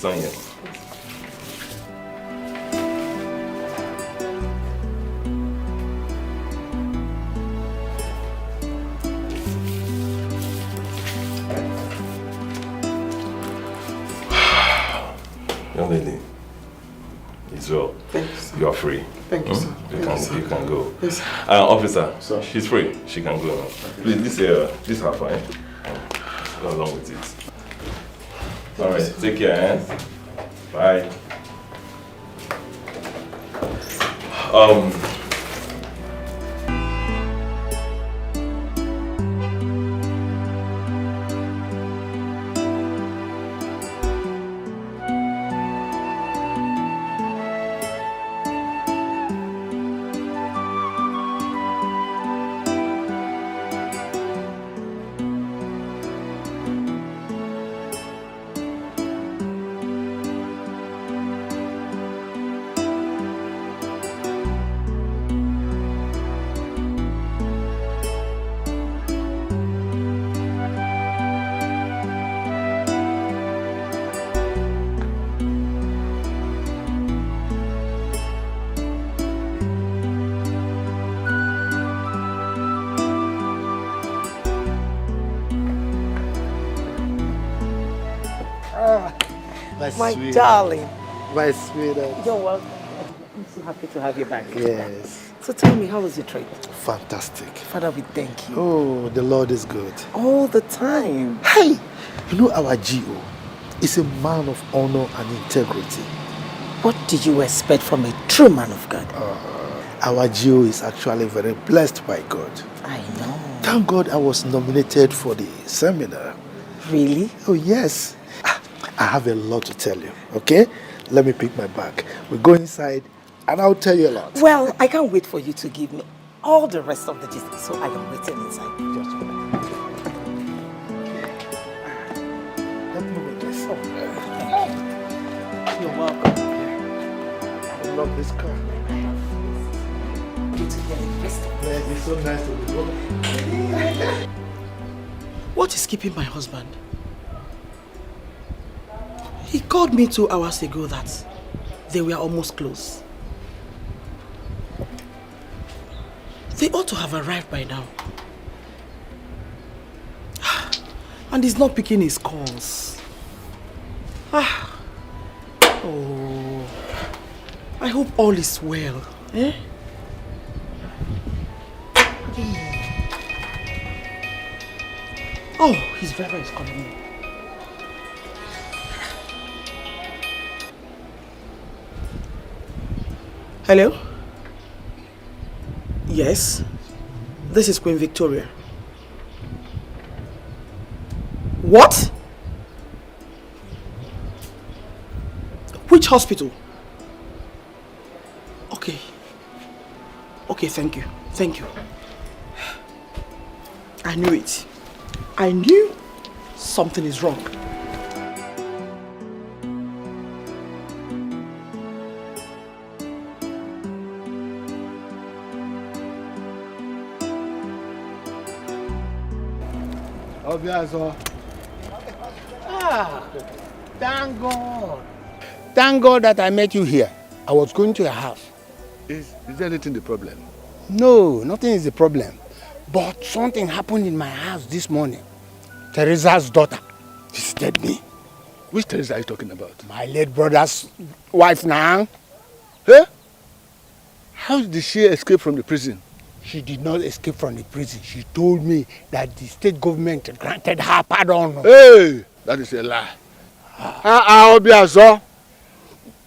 It's on you. Young lady, it's well. Thank you, sir. You are free. Thank you, sir. You can go. Yes. Officer, Sir. she's free. She can go now. Please, this her fine. Go along with it. All right, take care. Eh? Bye. My darling. My sweetheart. You're welcome. I'm so happy to have you back. Yes. So tell me, how was your trip? Fantastic. Father, we thank you. Oh, the Lord is good. All the time. Hey, you know our GO is a man of honor and integrity. What did you expect from a true man of God? Our GO is actually very blessed by God. I know. Thank God I was nominated for the seminar. Really? Oh, yes. I have a lot to tell you, okay? Let me pick my bag. We go inside and I'll tell you a lot. Well, I can't wait for you to give me all the rest of the details, so I am waiting inside. Just a minute. Let me with this. You're welcome. I love this car. Good to hear you. Yeah, it's so nice to be home. What is keeping my husband? He called me 2 hours ago that they were almost close. They ought to have arrived by now. And he's not picking his calls. Oh, I hope all is well. Eh? Oh, his driver is calling me. Hello? Yes, this is Queen Victoria. What? Which hospital? Okay. Okay, thank you. Thank you. I knew it. I knew something is wrong. Thank God. Thank God that I met you here. I was going to your house. Is there anything the problem? No, nothing is the problem. But something happened in my house this morning. Teresa's daughter visited me. Which Teresa are you talking about? My late brother's wife now. Huh? How did she escape from the prison? She did not escape from the prison. She told me that the state government granted her pardon. Hey, that is a lie.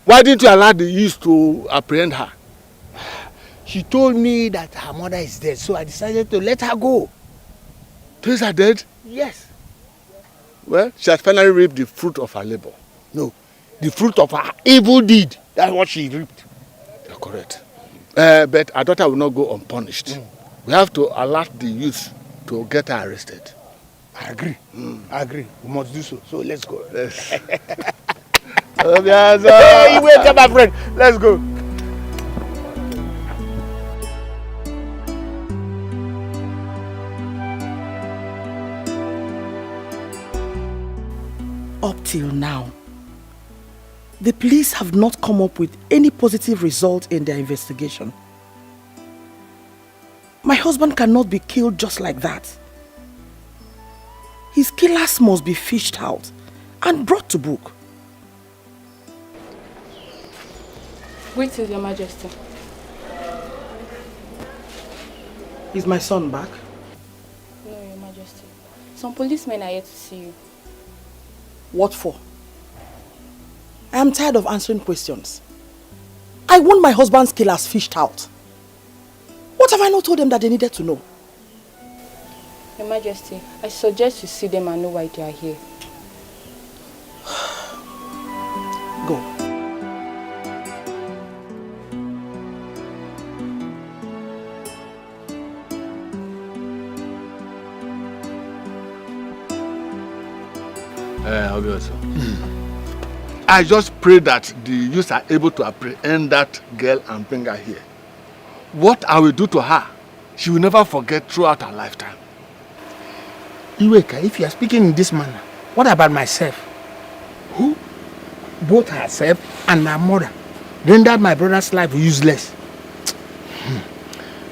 Why didn't you allow the youth to apprehend her? She told me that her mother is dead, so I decided to let her go. Teresa dead? Yes. Well, she has finally reaped the fruit of her labor. No, the fruit of her evil deed. That's what she reaped. You're correct. But our daughter will not go unpunished. We have to alert the youth to get her arrested. I agree. I agree. We must do so. So let's go. Yes. Hey, wait, my friend. Let's go. Up till now, The police have not come up with any positive result in their investigation. My husband cannot be killed just like that. His killers must be fished out and brought to book. Wait, Your Majesty. Is my son back? No, Your Majesty. Some policemen are here to see you. What for? I am tired of answering questions. I want my husband's killers fished out. What have I not told them that they needed to know? Your Majesty, I suggest you see them and know why they are here. Go. I just pray that the youths are able to apprehend that girl and bring her here. What I will do to her, she will never forget throughout her lifetime. Iweka, if you are speaking in this manner, what about myself? Who, both herself and my mother, rendered my brother's life useless?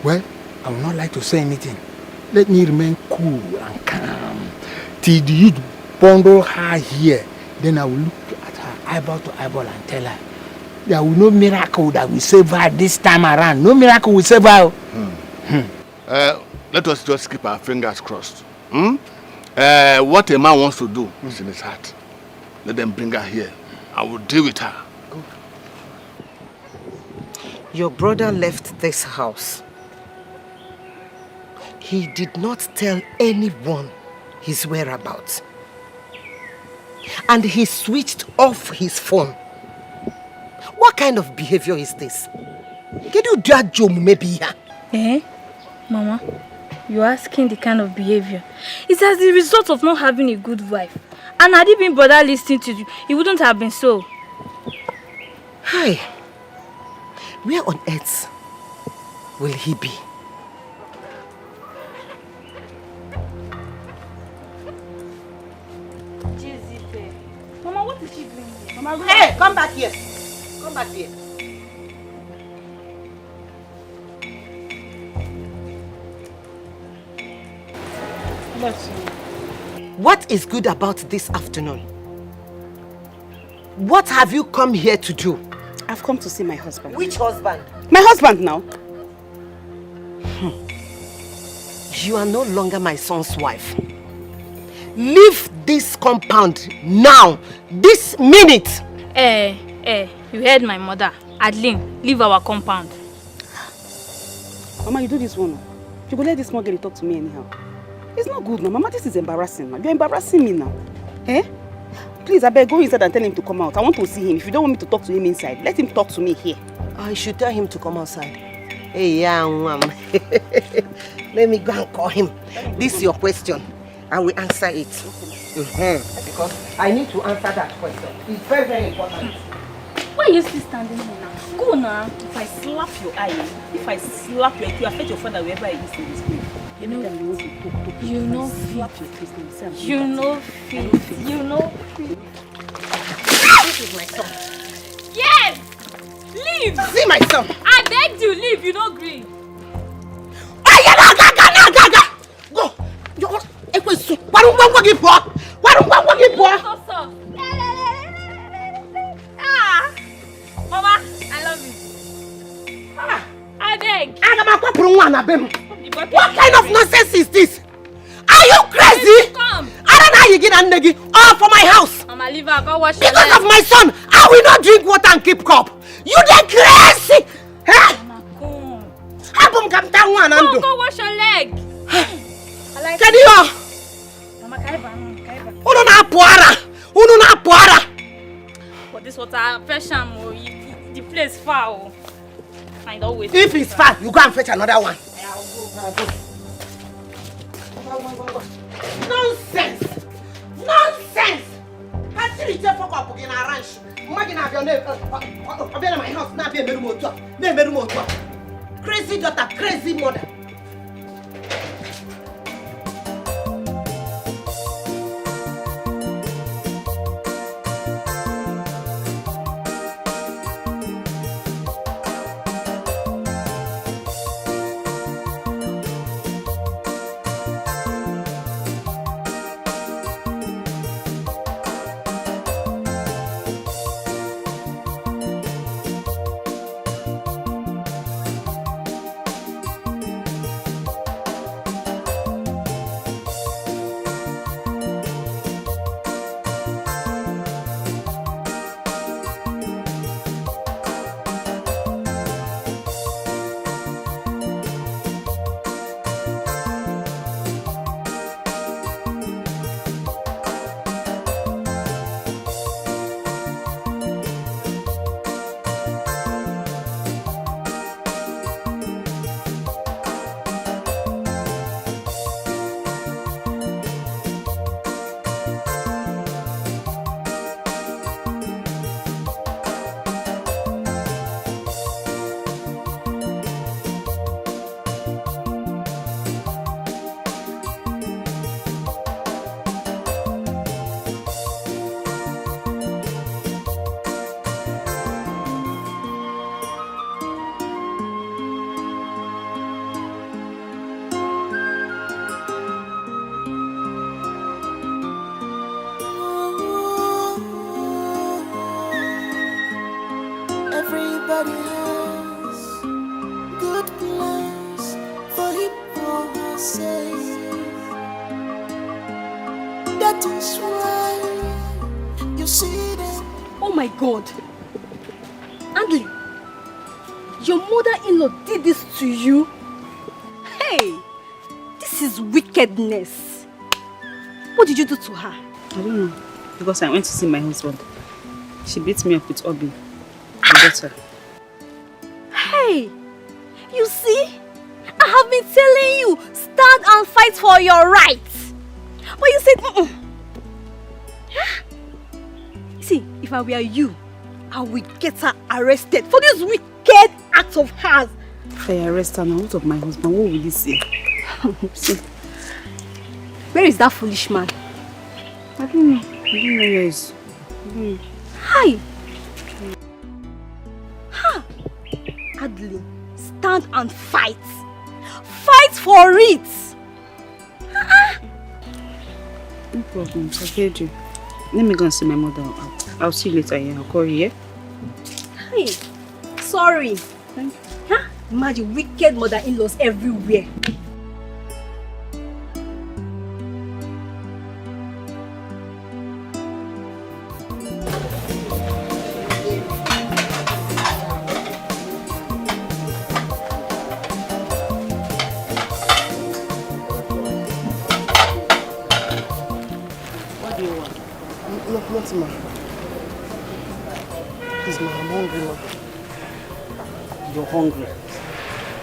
Well, I would not like to say anything. Let me remain cool and calm till the youth bundle her here. Then I will look at her eyeball to eyeball and tell her there will no miracle that will save her this time around. No miracle will save her. Let us just keep our fingers crossed. What a man wants to do is in his heart. Let them bring her here. I will deal with her. Your brother left this house. He did not tell anyone his whereabouts. And he switched off his phone. What kind of behavior is this? Can you judge maybe? Eh? Mama, you're asking the kind of behavior. It's as the result of not having a good wife. And had he been bothered listening to you, it wouldn't have been so. Hi. Where on earth will he be? Mama, what is she doing here? Mama, Hey, come back here. Come back here. What is good about this afternoon? What have you come here to do? I've come to see my husband. Which husband? My husband now. You are no longer my son's wife. Leave this compound now, this minute. You heard my mother. Adeline, leave our compound. Mama, you do this one. You go let this small girl talk to me anyhow. It's not good now. Mama, this is embarrassing now. You're embarrassing me now. Eh? Please, I beg, go inside and tell him to come out. I want to see him. If you don't want me to talk to him inside, let him talk to me here. I should tell him to come outside. Hey, young woman. Let me go and call him. This is your question. I will answer it. Because I need to answer that question. It's very, very important. Why are you still standing here now? Go now. If I slap your eye, if you affect your father wherever he is in this place. You know fit. This is my son. Yes! Leave! See my son. I begged you, leave. You don't agree. Go! Mama, I love you. I beg. What kind of nonsense is this? Are you crazy? Come. I don't know how you get a negi all for my house. Mama, leave her. Go wash your Because leg. of my son, I will not drink water and keep cup. You the crazy! Huh? Mama, come. Go wash your leg. I like Can you? Mama, kaiba. Uno na puara. For this water, fresh the place foul. I don't wait. If it's far, you go and fetch another one. Nonsense! Nonsense! I see you for up in a ranch. Imagine have your name. I've been in my house now. Be crazy daughter, crazy mother. say. That is why you see them. Oh my God. Andy, your mother-in-law did this to you? Hey, this is wickedness. What did you do to her? I don't know. Because I went to see my husband. She beat me up with Obi. My daughter. Hey, you see? I have been telling you, stand and fight for your rights. But you said, See, if I were you, I will get her arrested for this wicked act of hers. If I arrest her now, what of my husband? What will he say? See. Where is that foolish man? I don't know. I don't know where he is. Hi. Ha! Adeline, stand and fight. Fight for it. No problem. I heard you. Let me go and see my mother. I'll see you later. Yeah, I'll call you. Yeah? Hey, sorry. Thank you. Huh? Imagine wicked mother-in-laws everywhere. Nothing, ma. Please, ma, I'm hungry, ma. You're hungry.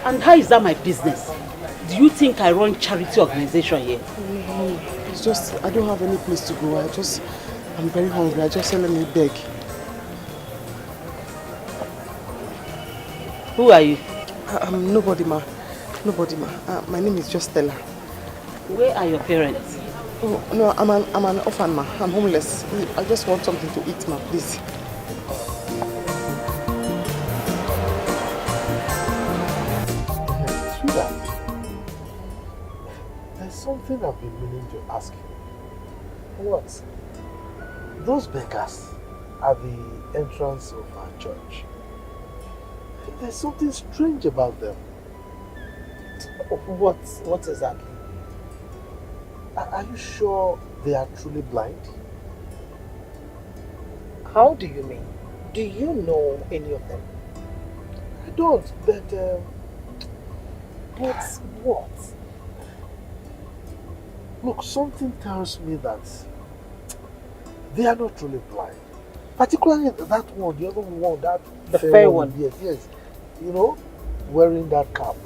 And how is that my business? Do you think I run charity organization here? No, it's just, I don't have any place to go. I'm very hungry. I just said, let me beg. Who are you? I'm nobody, ma. Nobody, ma. My name is just Stella. Where are your parents? Oh, no, I'm an orphan, ma. I'm homeless. I just want something to eat, ma, please. Sweetheart, there's something I've been meaning to ask you. What? Those beggars at the entrance of our church. There's something strange about them. What exactly? Are you sure they are truly blind? How do you mean? Do you know any of them? I don't, but what? Look, something tells me that they are not truly blind. Particularly that one, the other one, the fair one. Yes. You know, wearing that cap.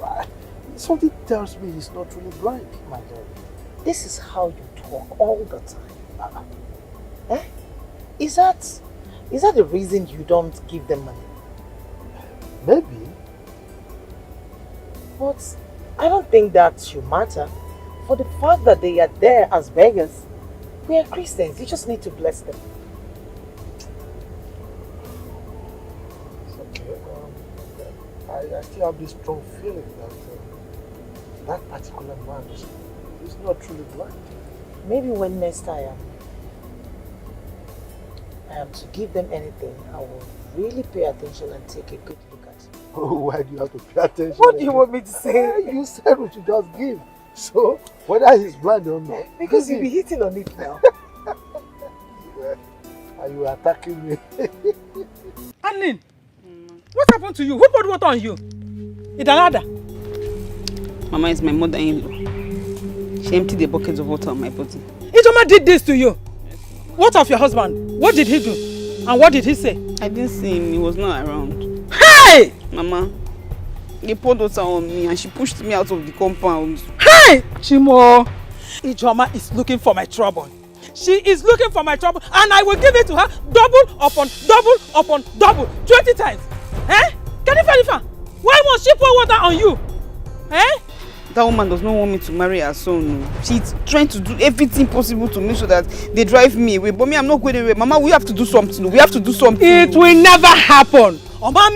Something tells me he's not truly blind, my dear. This is how you talk all the time. Eh? Is that the reason you don't give them money? Maybe. But I don't think that should matter. For the fact that they are there as beggars, we are Christians. You just need to bless them. It's okay. I still have this strong feeling that that particular man is not truly blind. Maybe when next time I am to give them anything, I will really pay attention and take a good look at it. Oh, why do you have to pay attention? What do you want me to say? You said we should just give. So, whether he's blind or not. Because you'll be hitting on it now. Are you attacking me? Adeline, what happened to you? Who poured water on you? Idanada? Mama is my mother-in-law. She emptied a bucket of water on my body. Ijoma did this to you? What of your husband? What did he do? And what did he say? I didn't see him. He was not around. Hey! Mama, he poured water on me and she pushed me out of the compound. Hey! Chimo! Ijoma is looking for my trouble. She is looking for my trouble and I will give it to her double upon double 20 times. Eh? Kanifa, why must she pour water on you? Eh? That woman does not want me to marry her son. She's trying to do everything possible to make sure that they drive me away. But me, I'm not going away. Mama, we have to do something. We have to do something. It will never happen. Mama,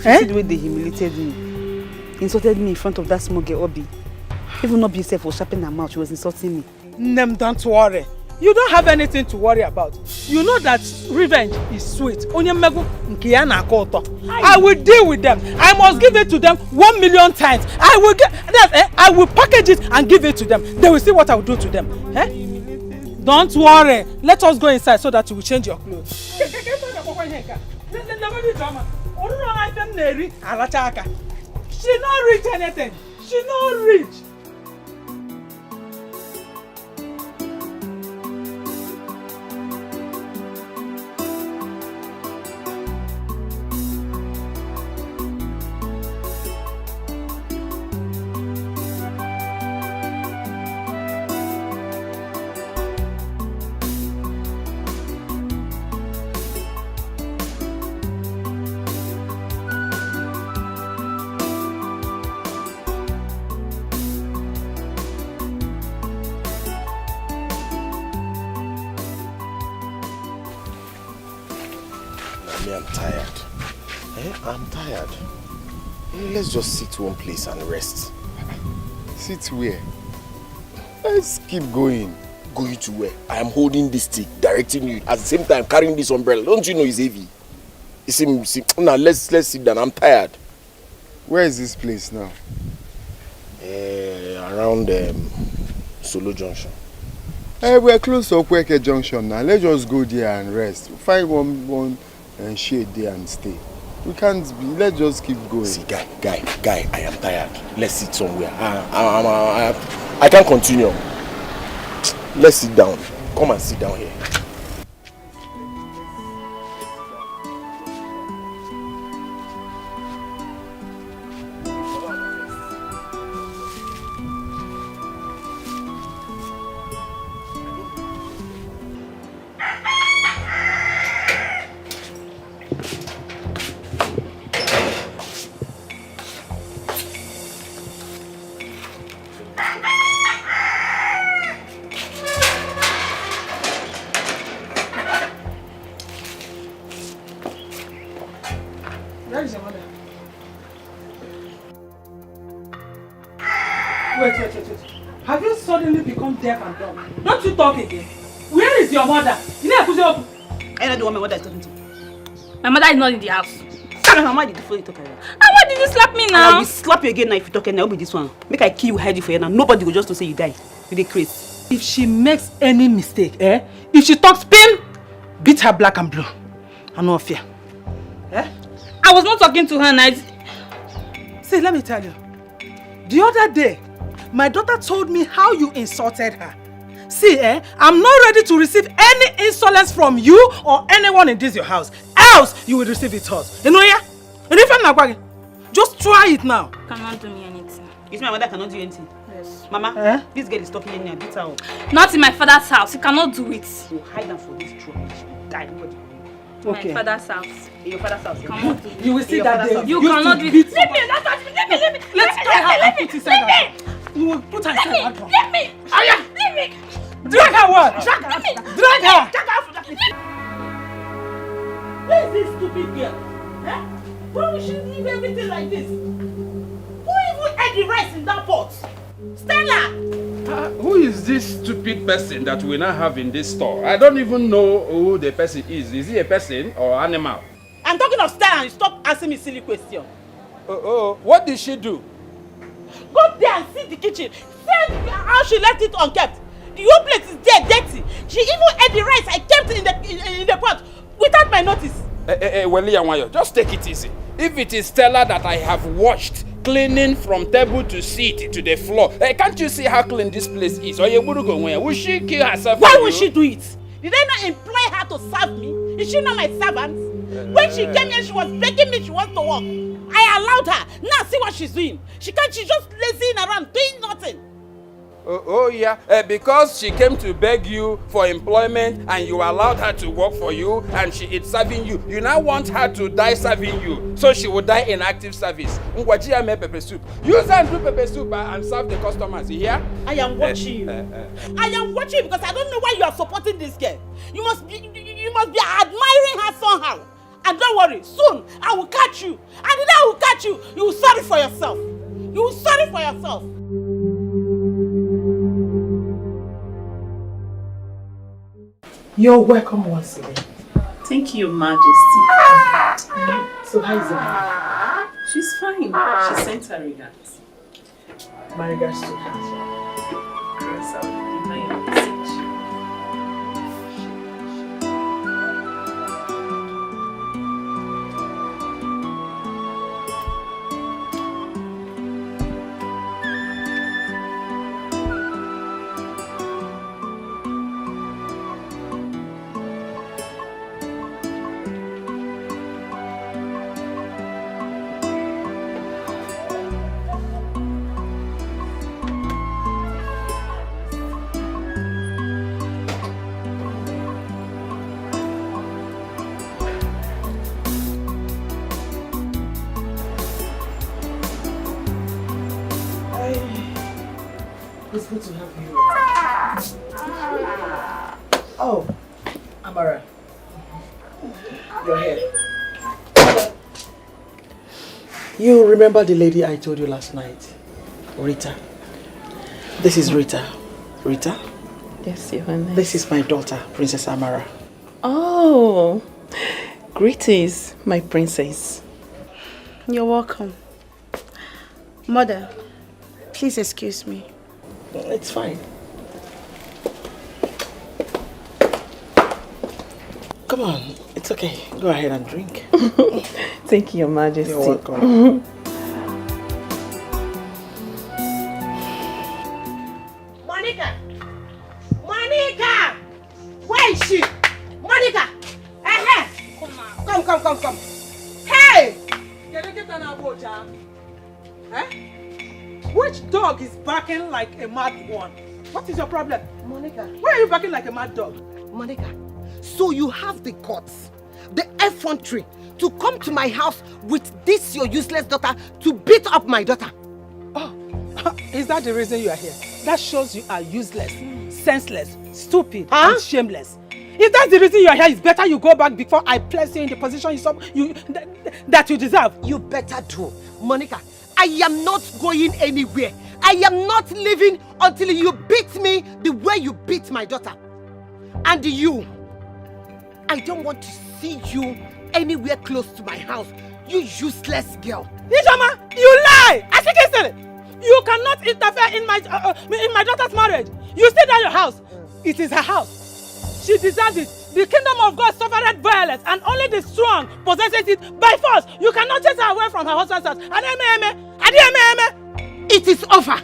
see the way they humiliated me. Insulted me in front of that small girl, Obi. Even Obi herself was sharpening her mouth. She was insulting me. Nem, don't worry. You don't have anything to worry about. You know that revenge is sweet. I will deal with them. I must give it to them 1 million times. I will package it and give it to them. They will see what I will do to them. Eh? Don't worry. Let us go inside so that you will change your clothes. She not reach anything. She not reach. I'm tired. I'm tired. Let's just sit one place and rest. Sit where? Let's keep going. Going to where? I am holding this stick, directing you. At the same time, carrying this umbrella. Don't you know it's heavy? Now let's sit down. I'm tired. Where is this place now? Around Solo Junction. We're close to Okweke Junction now. Let's just go there and rest. Find one shade there and stay. We can't be. Let's just keep going. See, guy, I am tired. Let's sit somewhere. I can't continue. Let's sit down. Come and sit down here. Where is your mother? Wait. Have you suddenly become deaf and dumb? Don't you talk again? Where is your mother? You know, I don't know what my mother is talking to. My mother is not in the house. Why did you follow talk like that? And why did you slap me now? I will slap you again now if you talk and I'll be this one. Make I kill you, hide you for you now. Nobody will just to say you die. You dey crazy. If she makes any mistake, if she talks spin, beat her black and blue. I no fear. I was not talking to her now. See, let me tell you. The other day, my daughter told me how you insulted her. See, I'm not ready to receive any insolence from you or anyone in this your house. Else, you will receive it hers. You know, yeah? And if I'm not going, just try it now. Cannot do me anything. You see my mother cannot do anything? Yes. Mama, this girl is talking in here. Beat her up. Not in my father's house. You cannot do it. You hide her for this trouble. She will die. Nobody. Okay. My father's house. In your father's house. Cannot do it. You will see that day. You cannot do it. Leave me! Don't touch me! Leave me! Let's try her and put inside her. You will put her inside her drum. Leave me! Leave me! Drag her what? Drag her! Drag her! Where is this stupid girl? Why would she leave everything like this? Who even ate the rice in that pot? Stella! Who is this stupid person that we now have in this store? I don't even know who the person is. Is he a person or animal? I'm talking of Stella and you stop asking me silly questions. What did she do? Go there and see the kitchen. See how she left it unkept. The whole place is there, dirty. She even ate the rice I kept in the pot without my notice. Just take it easy. If it is Stella that I have watched cleaning from table to seat to the floor, can't you see how clean this place is? Or you would go where? Will she kill herself? Why would she do it? Did I not employ her to serve me? Is she not my servant? When she came here, she was begging me she wants to work. I allowed her. Now see what she's doing. She's just lazying around, doing nothing. Because she came to beg you for employment and you allowed her to work for you and she is serving you. You now want her to die serving you, so she will die in active service. Ngwajia make pepper soup. Use her and do pepper soup and serve the customers. You hear? I am watching you. I am watching you because I don't know why you are supporting this girl. You must be admiring her somehow. And don't worry, soon I will catch you. And the day I will catch you, you will sorry for yourself. You will sorry for yourself. You're welcome once again. Thank you, Majesty. So how is it? She's fine. She sent her regards. My regards to her. Yes, I'll give her your message. It's good to have you. Oh, Amara. You're here. You remember the lady I told you last night? Rita. This is Rita. Rita? Yes, Your Highness. This is my daughter, Princess Amara. Oh, greetings, my princess. You're welcome. Mother, please excuse me. It's fine. Come on, it's okay. Go ahead and drink. Thank you, Your Majesty. You're welcome. Monica! Monica! Where is she? Monica! Come. Hey! Which dog is barking like a mad one? What is your problem? Monica. Why are you barking like a mad dog? Monica, so you have the guts, the effrontery to come to my house with this your useless daughter to beat up my daughter. Oh, is that the reason you are here? That shows you are useless, senseless, stupid, and shameless. If that's the reason you are here, it's better you go back before I place you in the position that you deserve. You better do. Monica, I am not going anywhere. I am not leaving until you beat me the way you beat my daughter. And you, I don't want to see you anywhere close to my house. You useless girl. Ijoma, you lie! I think it's you cannot interfere in my daughter's marriage. You stay at your house. It is her house. She deserves it. The kingdom of God suffered violence, and only the strong possesses it by force. You cannot chase her away from her husband's house. It is over.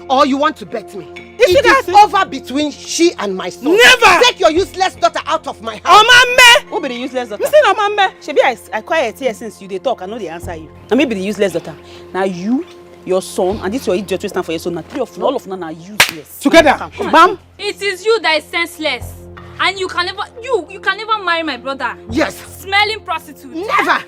Or you want to bet me? It is over between she and my son. Never! Take your useless daughter out of my house. Omame! Who be the useless daughter? Listen, Omame. Shebi, I quiet here since you dey talk. I know they answer you. Now maybe the useless daughter. Now you, your son, and this your idiot stand for your son. Now three of all of them are useless. Together. Bam. It is you that is senseless. And you can never marry my brother. Yes. Smelling prostitute. Never.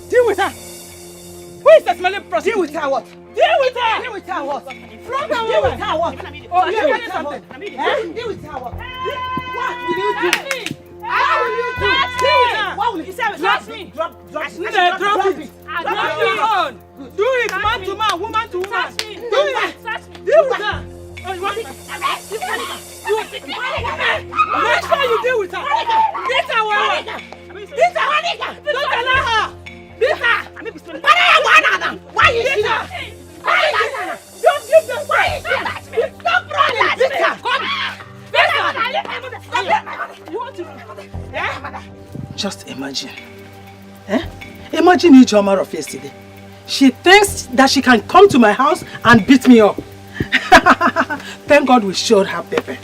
Deal with her. Who is the smelling prostitute? Deal with her what? Deal with her. Deal with her what? Deal with her what? Oh, deal with her what? Deal with her what? What will you do? How will you do? Deal with her. What will you say? Drop me. Drop it. Drop it. Do it man to man, woman to woman. Touch me. Do it. Touch me. Deal with her. Oh, you want it? Make sure you deal with her. Beat her, woman. Beat her. Don't allow her. Beat her. Why you beat her? Don't give them fight. Stop running. Beat her. You want to? Just imagine. Imagine Ijoma of yesterday. She thinks that she can come to my house and beat me up. Thank God we showed her pepper.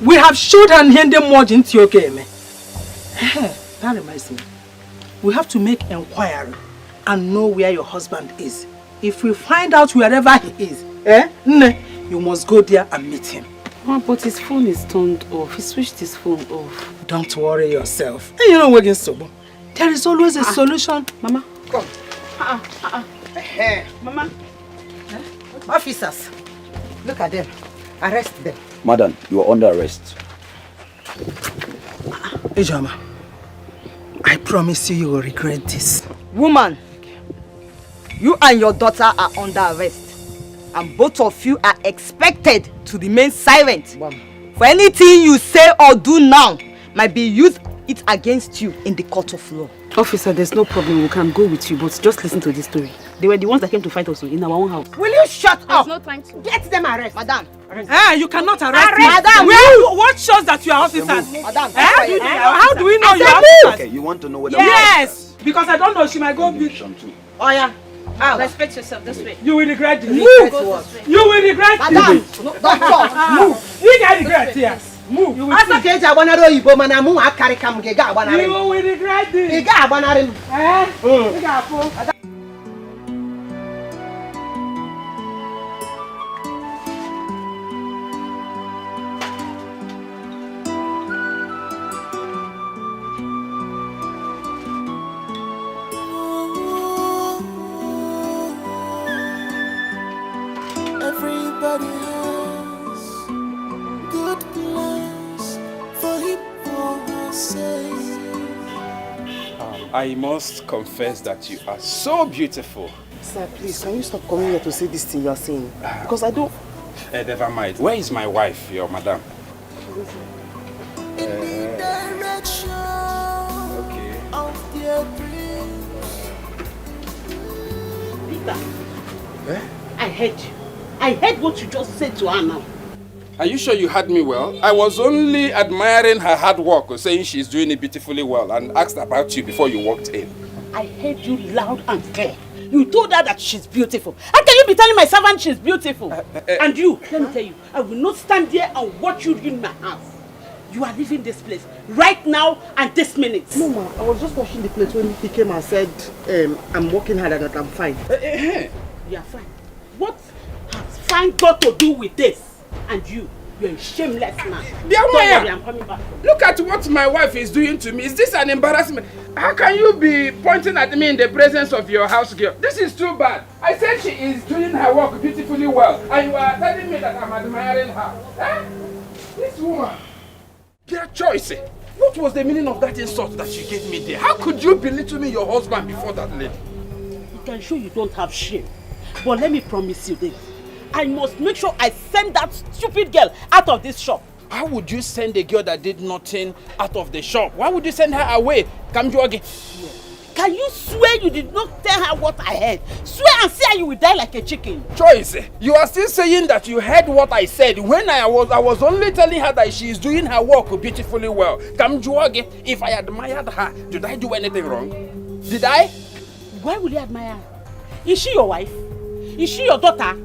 We have showed her Nhende Moj in Tioke. That reminds me. We have to make inquiry and know where your husband is. If we find out wherever he is, you must go there and meet him. Oh, but his phone is turned off. He switched his phone off. Don't worry yourself. And you know we're against Sobo. There is always a solution. Mama. Come. Mama. Officers, look at them. Arrest them. Madam, you are under arrest. Ijoma, I promise you will regret this. Woman, you and your daughter are under arrest. And both of you are expected to remain silent For anything you say or do now might be used it against you in the court of law. Officer, there's no problem. We can go with you, but just listen to this story. They were the ones that came to fight us in our own house. Will you shut up? There's no time to get them arrested. Madam. You cannot arrest me. Madam. What shows that you are officers? Madam. How do we know you are officers? Okay, you want to know whether... Yes, because I don't know, she might go beat. Oh yeah. Respect yourself this way. You will regret it. Move. You will regret it. Madam. Don't talk. Move. You get regret here. Move. You will Asa ke eji agbanara oyibo mana mu akari kam ge ga agbanara. You will regret it. Ge ga agbanara. You ga afo. Everybody has good plans for him or herself. I must confess that you are so beautiful. Sir, please, can you stop coming here to say this thing you are saying? Because I don't... Never mind. Where is my wife, your madam? Direction of their dreams. Peter, I heard you. I heard what you just said to her now. Are you sure you heard me well? I was only admiring her hard work, or saying she's doing it beautifully well, and asked about you before you walked in. I heard you loud and clear. You told her that she's beautiful. How can you be telling my servant she's beautiful? And you, let me tell you, I will not stand there and watch you in my house. You are leaving this place right now and this minute. No, ma, I was just washing the plate when he came and said, I'm working hard and that I'm fine. You are fine. What has fine got to do with this? And you're a shameless man. Don't worry, I'm coming back. Look at what my wife is doing to me. Is this an embarrassment? How can you be pointing at me in the presence of your house girl? This is too bad. I said she is doing her work beautifully well, and you are telling me that I'm admiring her. This woman. Their choice. What was the meaning of that insult that you gave me there? How could you belittle me, your husband, before that lady? It can show you don't have shame. But let me promise you this. I must make sure I send that stupid girl out of this shop. How would you send a girl that did nothing out of the shop? Why would you send her away? Come to again. Can you swear you did not tell her what I heard? Swear and say you will die like a chicken. Joyce, you are still saying that you heard what I said when I was only telling her that she is doing her work beautifully well. Come to again. If I admired her, did I do anything wrong? Did I? Why will you admire her? Is she your wife? Is she your daughter?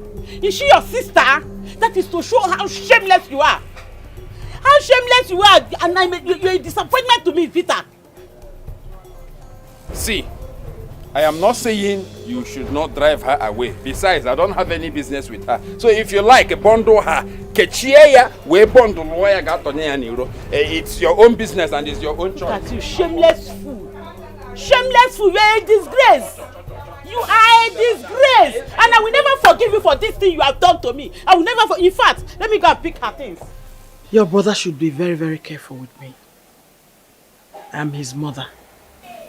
Is she your sister? That is to show how shameless you are. How shameless you are, and you're a disappointment to me, Peter. See, I am not saying you should not drive her away. Besides, I don't have any business with her. So if you like, bundle her. It's your own business and it's your own choice. Look at you, shameless fool. Shameless fool, you're a disgrace. You are a disgrace. And I will never forgive you for this thing you have done to me. I will never in fact, let me go and pick her things. Your brother should be very, very careful with me. I am his mother.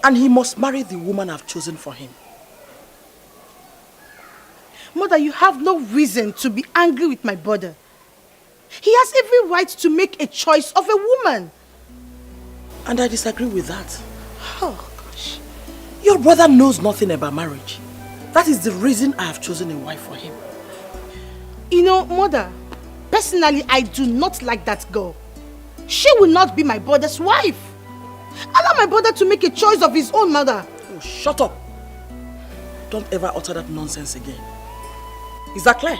And he must marry the woman I've chosen for him. Mother, you have no reason to be angry with my brother. He has every right to make a choice of a woman. And I disagree with that. Oh, gosh. Your brother knows nothing about marriage. That is the reason I have chosen a wife for him. You know, Mother, personally, I do not like that girl. She will not be my brother's wife. Allow my brother to make a choice of his own, Mother. Oh, shut up. Don't ever utter that nonsense again. Is that clear?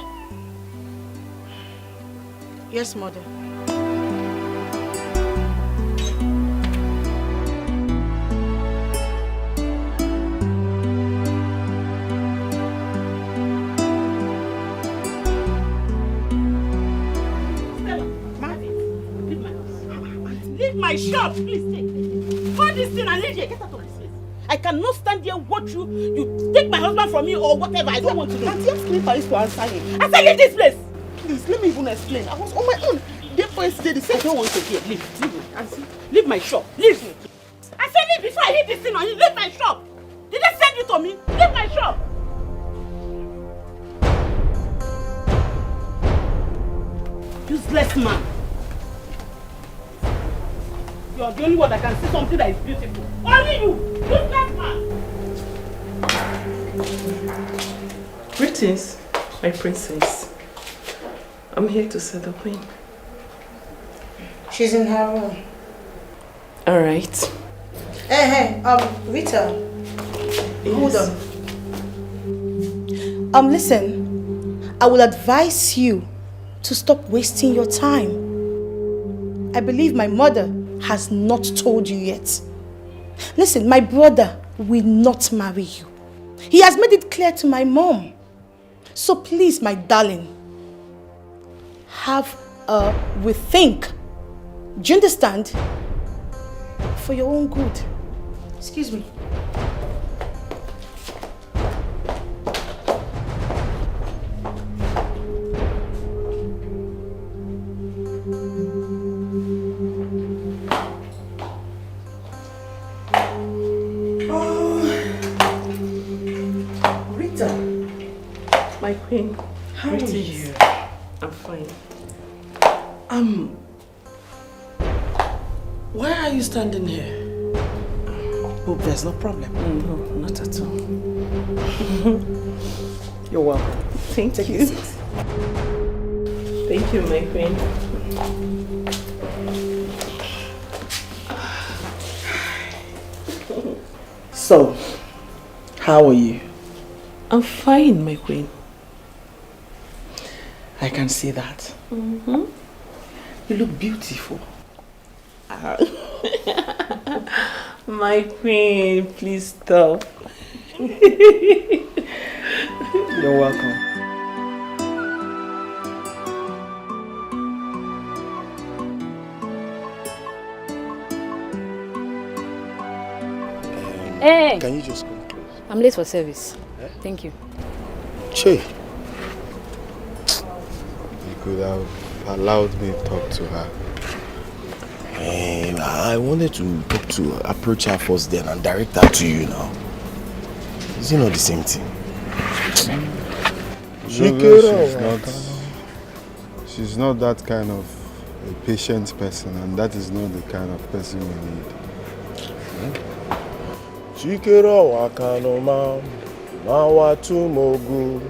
Yes, Mother. Leave my shop, please take. Hold this thing and leave here. Get out of this place. I cannot stand here and watch you take my husband from me or whatever. I don't want to know. Auntie, ask me for to answer him. I said leave this place. Please, let me even explain. I was on my own. Therefore, yesterday, the I don't want to hear. Leave me. Auntie, leave my shop. Leave me. I said leave before I hit this thing on you. Leave my shop. Did they send you to me? Leave my shop. Useless man. you're the only one that can see something that is beautiful. Only you! Useless man! Greetings, my princess. I'm here to see the queen. She's in her room. All right. Hey, Rita. Hold on. Listen. I will advise you to stop wasting your time. I believe my mother has not told you yet. Listen, my brother will not marry you. He has made it clear to my mom. So please, my darling, have a rethink. Do you understand? For your own good. Excuse me. My queen, how are you? I'm fine. Why are you standing here? Hope there's no problem. No, not at all. You're welcome. Thank you. Thank you, my queen. So, how are you? I'm fine, my queen. I can see that. You look beautiful. My queen, please stop. You're welcome. Hey! Can you just come, please? I'm late for service. Thank you. Che, you could have allowed me to talk to her. I wanted to approach her first then and direct her to you now. Is it not the same thing? She's not that kind of a patient person, and that is not the kind of person we need. Chikero wakanoma mawatu mogu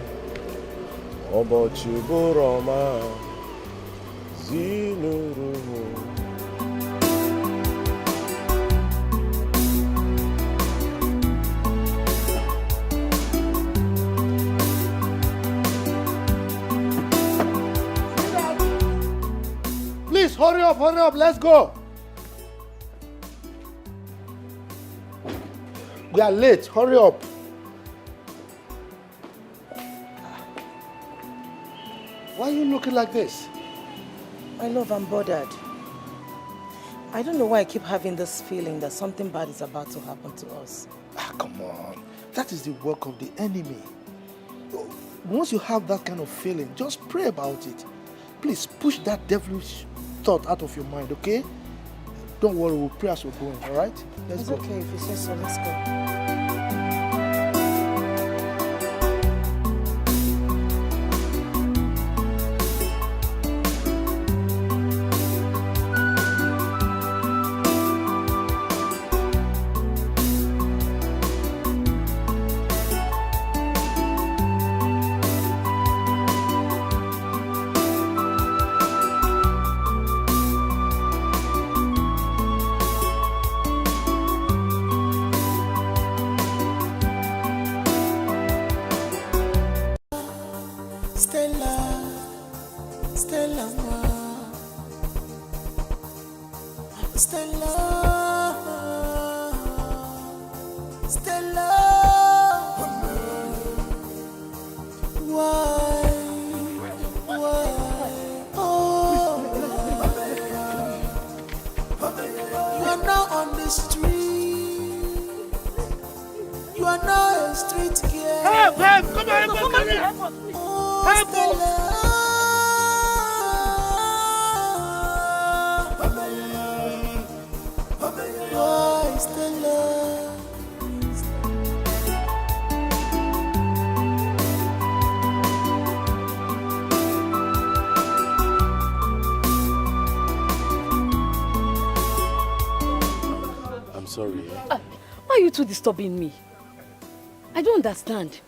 obochiburoma zinuruhu. Please, hurry up, let's go. We are late, hurry up. Why are you looking like this? My love, I'm bothered. I don't know why I keep having this feeling that something bad is about to happen to us. Come on, that is the work of the enemy. Once you have that kind of feeling, just pray about it. Please push that devilish thought out of your mind, okay? Don't worry, we'll pray as we're going, all right? Let's go. It's okay if you say so, let's go. too disturbing me? I don't understand.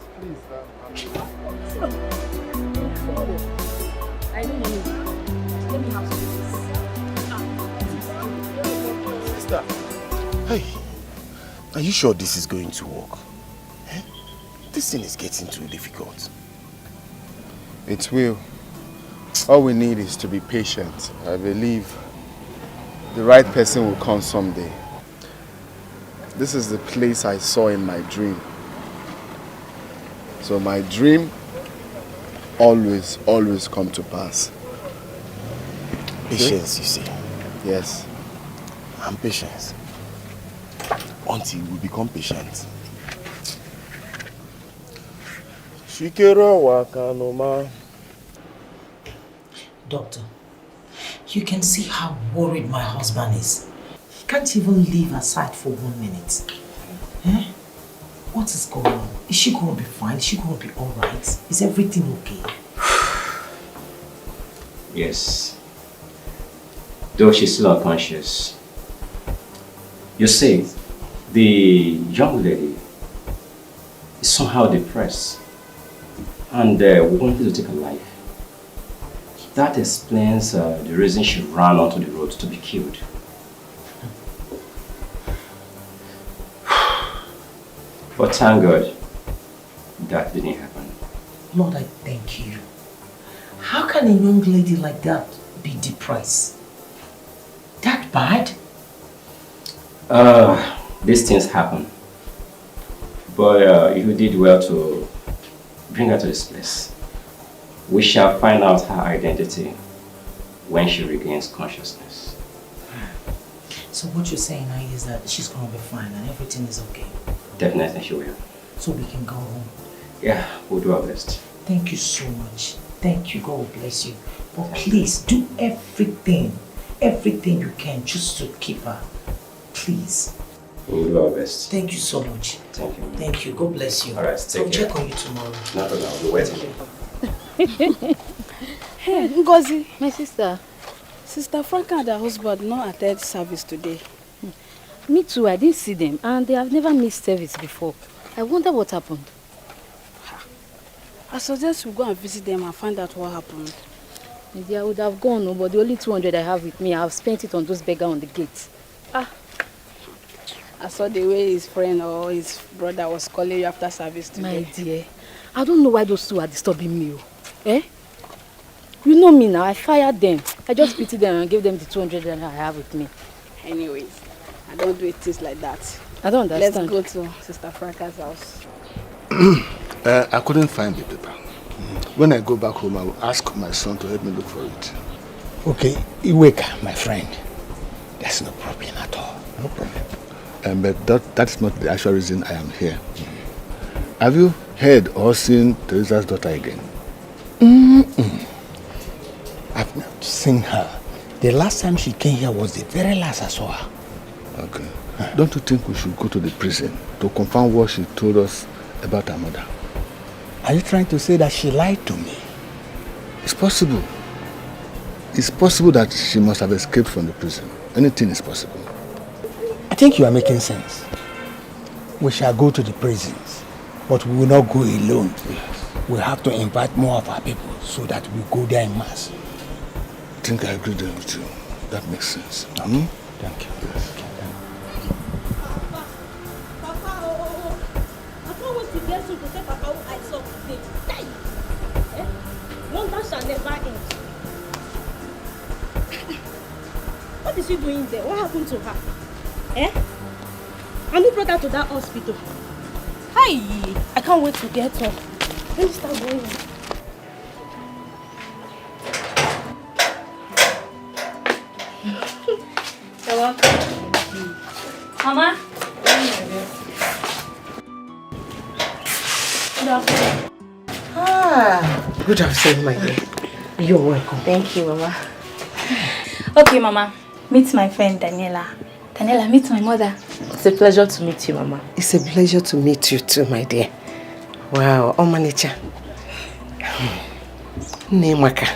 I don't know. Let me have some. Sister, hey, are you sure this is going to work? Eh? This thing is getting too difficult. It will. All we need is to be patient. I believe the right person will come someday. This is the place I saw in my dream. So my dream always come to pass. Patience, you say? Yes. And patience. Until we become patient. Doctor, you can see how worried my husband is. He can't even leave her side for 1 minute. Eh? What is going on? Is she going to be fine? Is she going to be alright? Is everything okay? Yes. Though she's still unconscious. You see, the young lady is somehow depressed and wanted to take her life. That explains the reason she ran onto the road to be killed. But thank God that didn't happen. Lord, I thank you. How can a young lady like that be depressed? That bad? These things happen. But you did well to bring her to this place. We shall find out her identity when she regains consciousness. So what you're saying now is that she's going to be fine and everything is okay? Definitely she will. So we can go home? Yeah, we'll do our best. Thank you so much. Thank you. God bless you. But please do everything you can just to keep her. Please. We'll do our best. Thank you so much. Thank you. Thank you. God bless you. Alright, take care. I'll check on you tomorrow. No problem, I'll be waiting. Hey, Ngozi. My sister. Sister Franca and her husband not attend service today. Me too, I didn't see them and they have never missed service before. I wonder what happened. I suggest we go and visit them and find out what happened. Maybe I would have gone, but the only 200 I have with me, I have spent it on those beggars on the gate. I saw the way his friend or his brother was calling you after service today. My dear, I don't know why those two are disturbing me. Eh? You know me now, I fired them. I just pitied them and gave them the 200 that I have with me. Anyways, I don't do things like that. I don't understand. Let's go to Sister Franca's house. I couldn't find the paper. When I go back home, I will ask my son to help me look for it. Okay, Iweka, my friend. That's no problem at all. No problem. But that's not the actual reason I am here. Have you heard or seen Teresa's daughter again? I've not seen her. The last time she came here was the very last I saw her. Okay. Don't you think we should go to the prison to confirm what she told us about her mother? Are you trying to say that she lied to me? It's possible. It's possible that she must have escaped from the prison. Anything is possible. I think you are making sense. We shall go to the prisons, but we will not go alone. Yes. We have to invite more of our people so that we go there in mass. I think I agree there with you. That makes sense. Okay. Thank you. Yes. What is she doing there? What happened to her? Eh? And who brought her to that hospital? Hi! I can't wait to get her. Let me start going. You're welcome. Mama? Good afternoon. Good afternoon, my dear. You're welcome. Thank you, Mama. Okay, Mama. Meet my friend Daniela. Daniela, meet my mother. It's a pleasure to meet you, Mama. It's a pleasure to meet you too, my dear. Wow, Omanicha. Nemaka.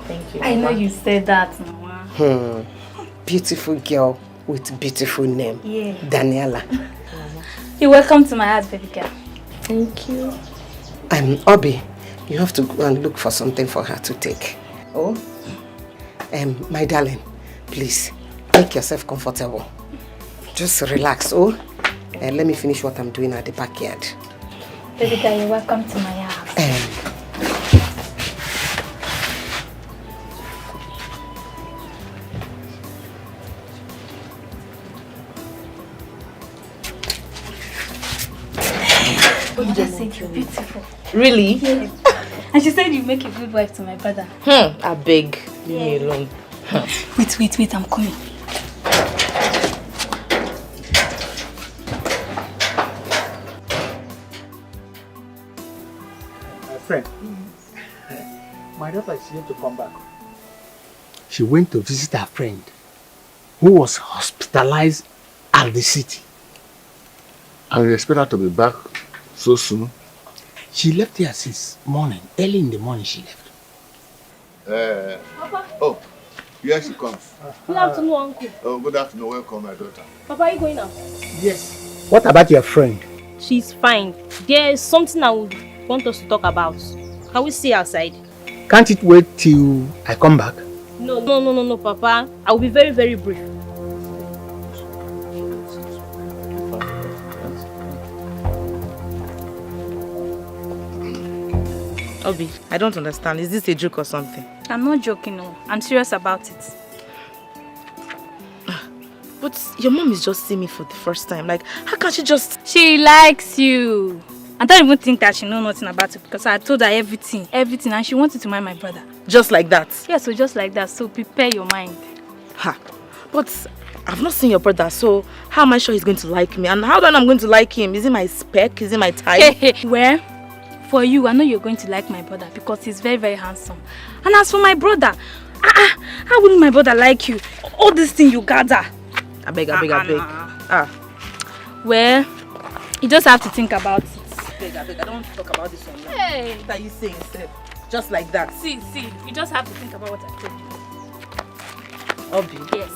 Thank you, Mama. I know you said that, Mama. Beautiful girl with beautiful name. Yeah. Daniela. You're welcome to my house, baby girl. Thank you. Obi, you have to go and look for something for her to take. Oh? My darling, please, make yourself comfortable. Just relax, oh? And let me finish what I'm doing at the backyard. Baby girl, you're welcome to my house. I just said you're beautiful. Really? Yes. And she said you make a good wife to my brother. I beg. Leave me alone. Wait, I'm coming. My friend, my daughter is yet to come back. She went to visit her friend who was hospitalized at the city. And you expect her to be back so soon? She left here since morning. Early in the morning she left. Papa. Oh, here she comes. Good afternoon, Uncle. Oh, good afternoon. Welcome, my daughter. Papa, are you going now? Yes. What about your friend? She's fine. There's something I would want us to talk about. Can we see outside? Can't it wait till I come back? No, Papa. I will be very, very brief. Obi, I don't understand. Is this a joke or something? I'm not joking, no. I'm serious about it. But your mom is just seeing me for the first time. Like, how can she just... She likes you. I don't even think that she knows nothing about it because I told her everything, and she wanted to marry my brother. Just like that? Yeah, so just like that. So prepare your mind. Ha. But I've not seen your brother, so how am I sure he's going to like me? And how do I know I'm going to like him? Is he my spec? Is he my type? Well, for you, I know you're going to like my brother because he's very, very handsome. And as for my brother, how wouldn't my brother like you? All this thing you gather. I beg. Well, you just have to think about it. I beg. I don't want to talk about this one now. Hey. What are you saying, sir? Just like that. See, you just have to think about what I told you. Obi. Yes.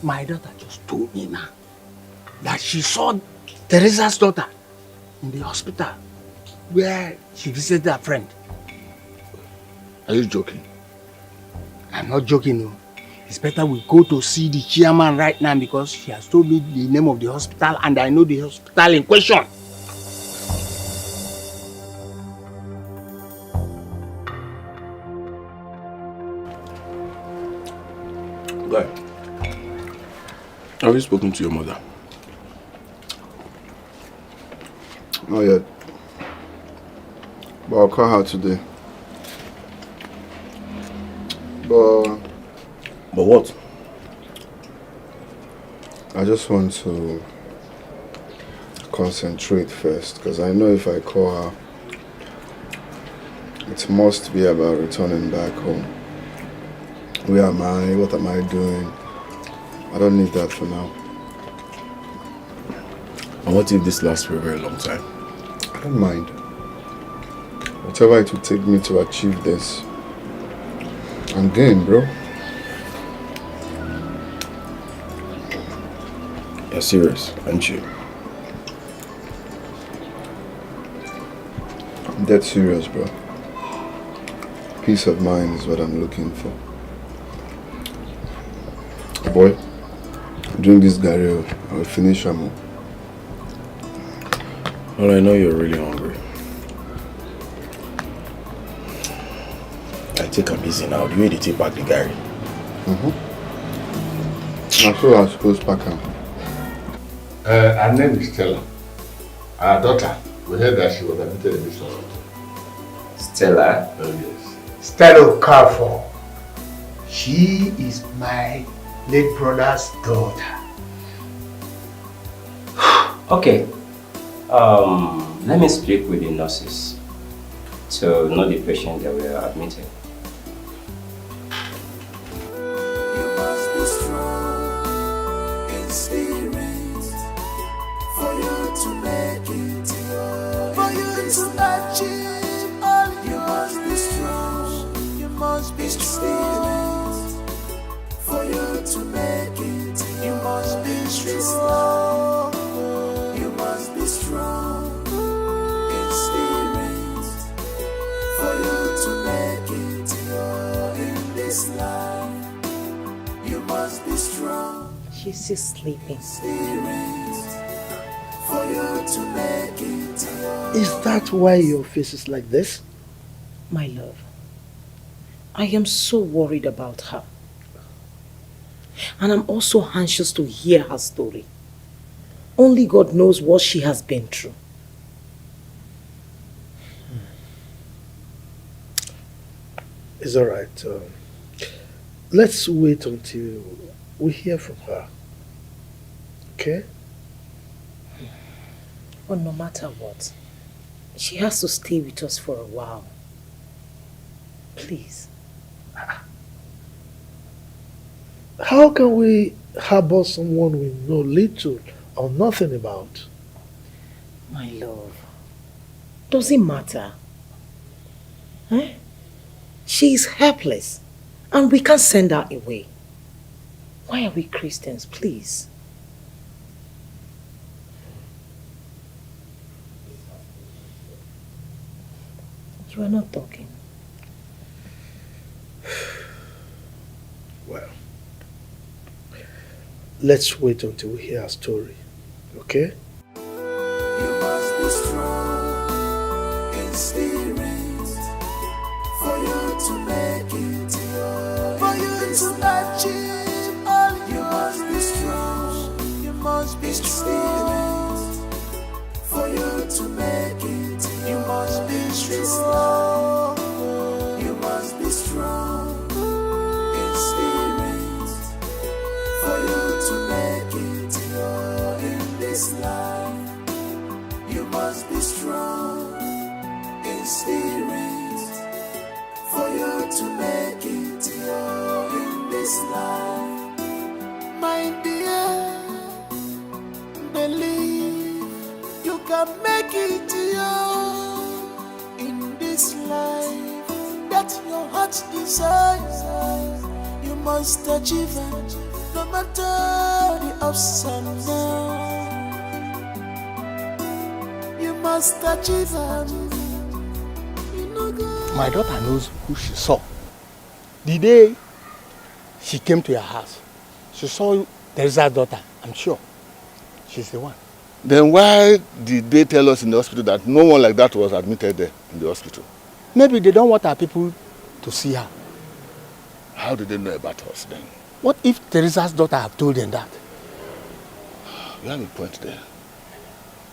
My daughter just told me now that she saw Teresa's daughter in the hospital where she visited her friend. Are you joking? I'm not joking, no. It's better we go to see the chairman right now because she has told me the name of the hospital and I know the hospital in question. Guy, have you spoken to your mother? Not yet. But I'll call her today. But what? I just want to concentrate first because I know if I call her, it must be about returning back home. Where am I? What am I doing? I don't need that for now. And what if this lasts for a very long time? I don't mind. Whatever it will take me to achieve this, I'm game, bro. You're serious, aren't you? I'm dead serious, bro. Peace of mind is what I'm looking for. Boy, drink this garri, I'll finish them. Well, I know you're really hungry. I take them easy now. Do you need to take back the garri? I'm sure I was supposed to pack them. Her name is Stella. Our daughter. We heard that she was admitted in this hospital. Stella? Oh, yes. Stella Carfor. She is my late brother's daughter. Okay. Let me speak with the nurses to know the patient that we are admitting. You must be strong in spirit for you to make to achieve all you must be strong. You must be strong. For you to make it, you must be strong. You must be strong in spirit. For you to make it in this life, you must be strong. She's still sleeping. For you to make it. Is that why your face is like this? My love, I am so worried about her. And I'm also anxious to hear her story. Only God knows what she has been through. It's all right. Let's wait until we hear from her. Okay? But no matter what, she has to stay with us for a while. Please. How can we harbor someone we know little or nothing about? My love, does it matter? Eh? She is helpless and we can't send her away. Why are we Christians, please? You are not talking. Well, let's wait until we hear her story, okay? You must be strong in spirit. For you to make it, for you to achieve all you must be strong. You must be strong. For you to make it, you must be strong. You must be strong in spirit. For you to make it in this life, you must be strong in spirit. For you to make it in this life, my dear, believe you can make it in this life that your heart desires. You must achieve it, no matter the ups and downs. You must achieve it. My daughter knows who she saw. The day she came to your house, she saw Teresa's daughter, I'm sure. She's the one. Then why did they tell us in the hospital that no one like that was admitted there in the hospital? Maybe they don't want our people to see her. How did they know about us then? What if Teresa's daughter have told them that? You have a point there.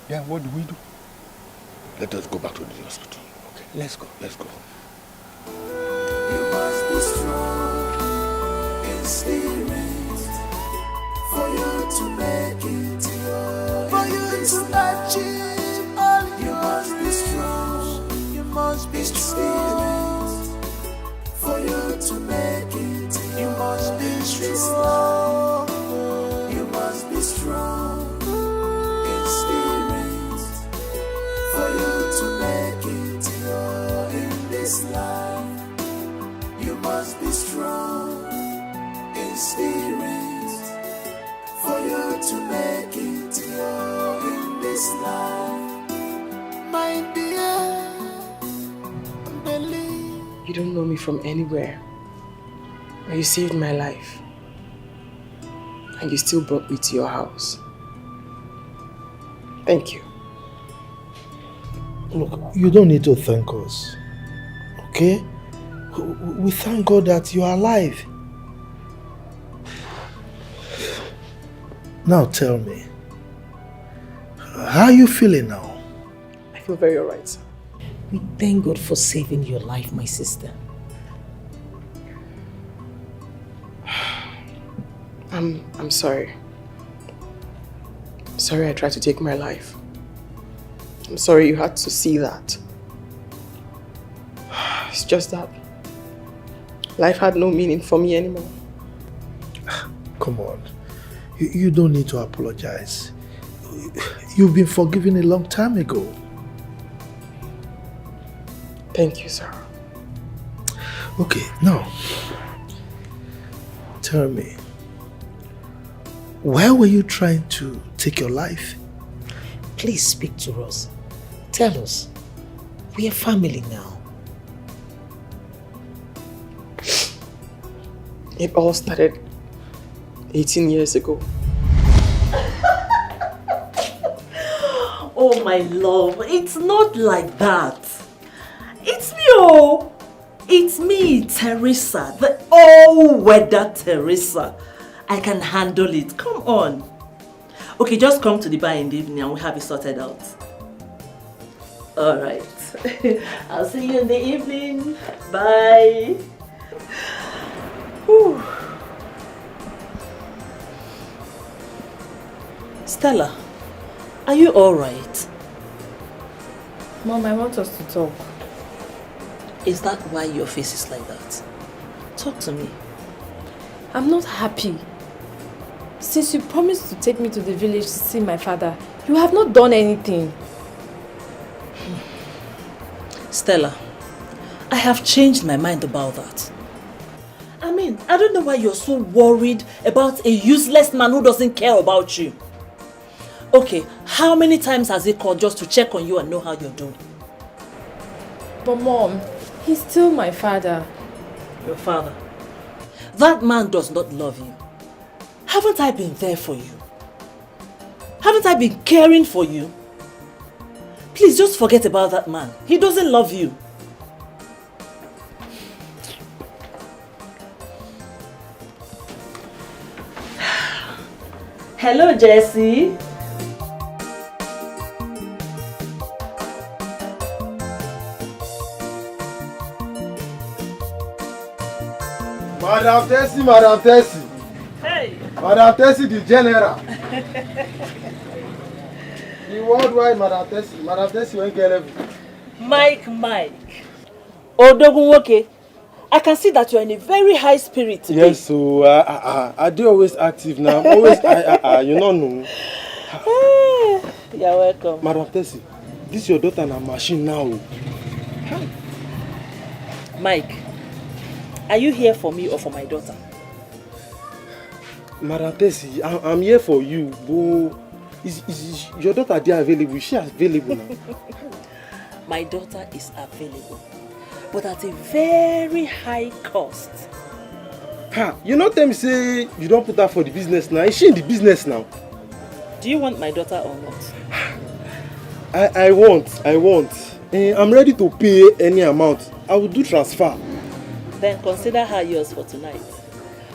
Then what do we do? Let us go back to the hospital. Okay, let's go. Let's go. You must be strong in spirit. For you to make it, for you to achieve all you must be strong. You must be strong. For you to make it, you must be strong. You must be strong in spirit. For you to make it in this life, you must be strong in spirit. For you to make it in this life, my dear, believe. You don't know me from anywhere, but you saved my life, and you still brought me to your house. Thank you. Look, you don't need to thank us, okay? We thank God that you are alive. Now tell me, how are you feeling now? I feel very alright. We thank God for saving your life, my sister. I'm sorry. I'm sorry I tried to take my life. I'm sorry you had to see that. It's just that life had no meaning for me anymore. Come on. You don't need to apologize. You've been forgiven a long time ago. Thank you, sir. Okay, now, tell me, why were you trying to take your life? Please speak to us. Tell us. We are family now. It all started 18 years ago. Oh my love, it's not like that. It's me, oh. It's me, Teresa, the all-weather Teresa. I can handle it. Come on. Okay, just come to the bar in the evening and we'll have it sorted out. Alright. I'll see you in the evening. Bye. Whew. Stella, are you alright? Mom, I want us to talk. Is that why your face is like that? Talk to me. I'm not happy. Since you promised to take me to the village to see my father, you have not done anything. Stella, I have changed my mind about that. I mean, I don't know why you're so worried about a useless man who doesn't care about you. Okay, how many times has he called just to check on you and know how you're doing? But Mom, he's still my father. Your father? That man does not love you. Haven't I been there for you? Haven't I been caring for you? Please just forget about that man. He doesn't love you. Hello, Jessie. Madam Tessie, Madam Tessie. Hey. Madam Tessie, the general. The worldwide Madam Tessie. Madam Tessie won't get everything. Mike. Odogunwoke, I can see that you are in a very high spirit today. Yes, so I do always active now. I'm always, you know. You're welcome. Madam Tessie, this is your daughter and a machine now. Mike, are you here for me or for my daughter? Madam Tessie, I'm here for you, but is your daughter there available? Is she available now? My daughter is available, but at a very high cost. You not tell me say you don't put her for the business now. Is she in the business now? Do you want my daughter or not? I want. I'm ready to pay any amount. I will do transfer. Then consider her yours for tonight.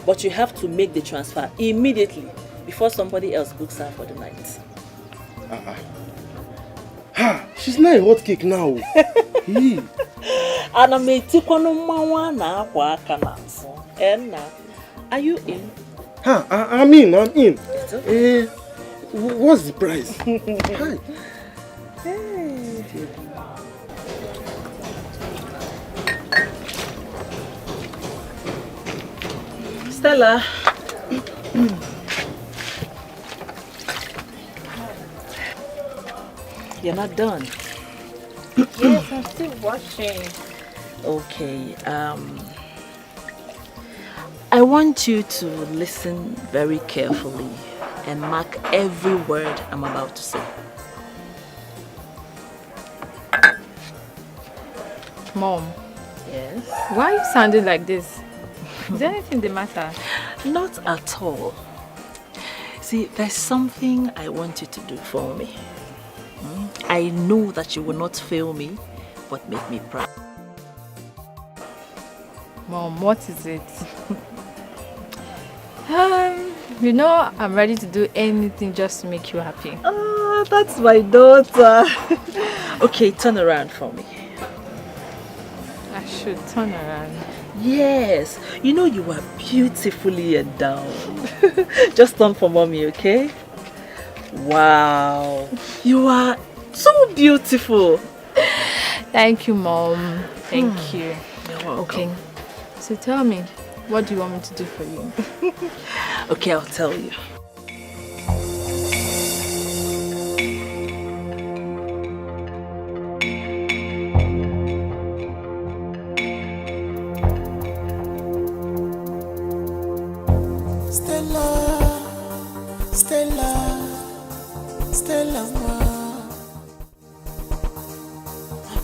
But you have to make the transfer immediately before somebody else books her for the night. She's not a hot cake now. Are you in? I'm in. What's the price? Hi. Stella. You're not done. Yes, I'm still watching. Okay, I want you to listen very carefully and mark every word I'm about to say. Mom. Yes? Why are you sounding like this? Is there anything the matter? Not at all. See, there's something I want you to do for me. I know that you will not fail me, but make me proud. Mom, what is it? You know, I'm ready to do anything just to make you happy. Oh, that's my daughter. Okay, turn around for me. I should turn around. Yes, you know you are beautifully endowed. Just turn for mommy, okay? Wow, you are so beautiful. Thank you, Mom. Thank you. You're welcome. Okay, so tell me, what do you want me to do for you? Okay, I'll tell you.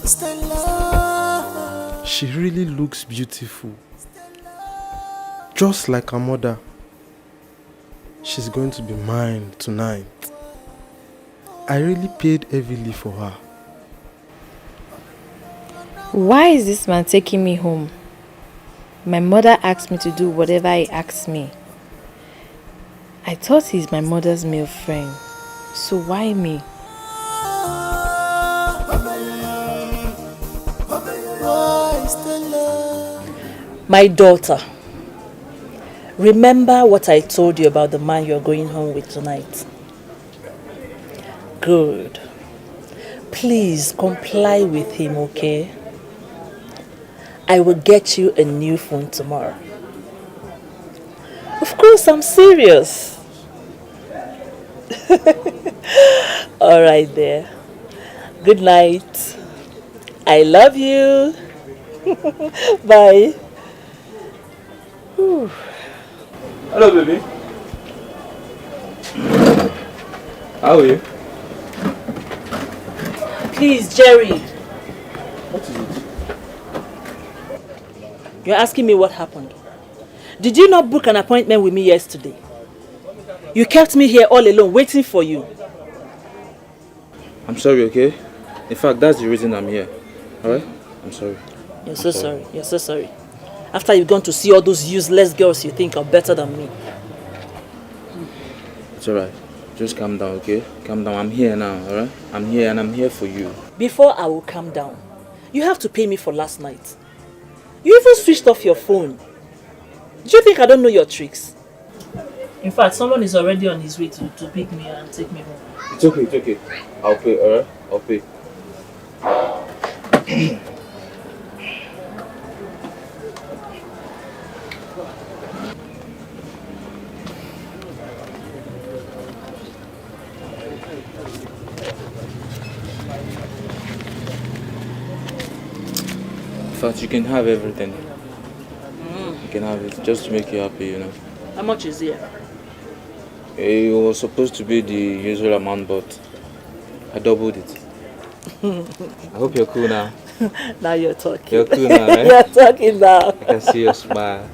Stella. She really looks beautiful. Just like her mother. She's going to be mine tonight. I really paid heavily for her. Why is this man taking me home? My mother asked me to do whatever he asked me. I thought he's my mother's male friend. So why me? My daughter, remember what I told you about the man you're going home with tonight? Good. Please comply with him, okay? I will get you a new phone tomorrow. Of course, I'm serious. All right there. Good night. I love you. Bye. Whew. Hello, baby. How are you? Please, Jerry. What is it? You're asking me what happened. Did you not book an appointment with me yesterday? You kept me here all alone waiting for you. I'm sorry, okay? In fact, that's the reason I'm here. Alright? I'm sorry. You're so sorry. You're so sorry. After you've gone to see all those useless girls you think are better than me. It's alright. Just calm down, okay? Calm down. I'm here now, alright? I'm here and I'm here for you. Before I will calm down, you have to pay me for last night. You even switched off your phone. Do you think I don't know your tricks? In fact, someone is already on his way to pick me and take me home. It's okay, it's okay. I'll pay, alright? I'll pay. In fact, you can have everything. You can have it, just to make you happy, you know. How much is it? It was supposed to be the usual amount, but I doubled it. I hope you're cool now. Now you're talking. You're cool now, right? You're talking now. I can see your smile.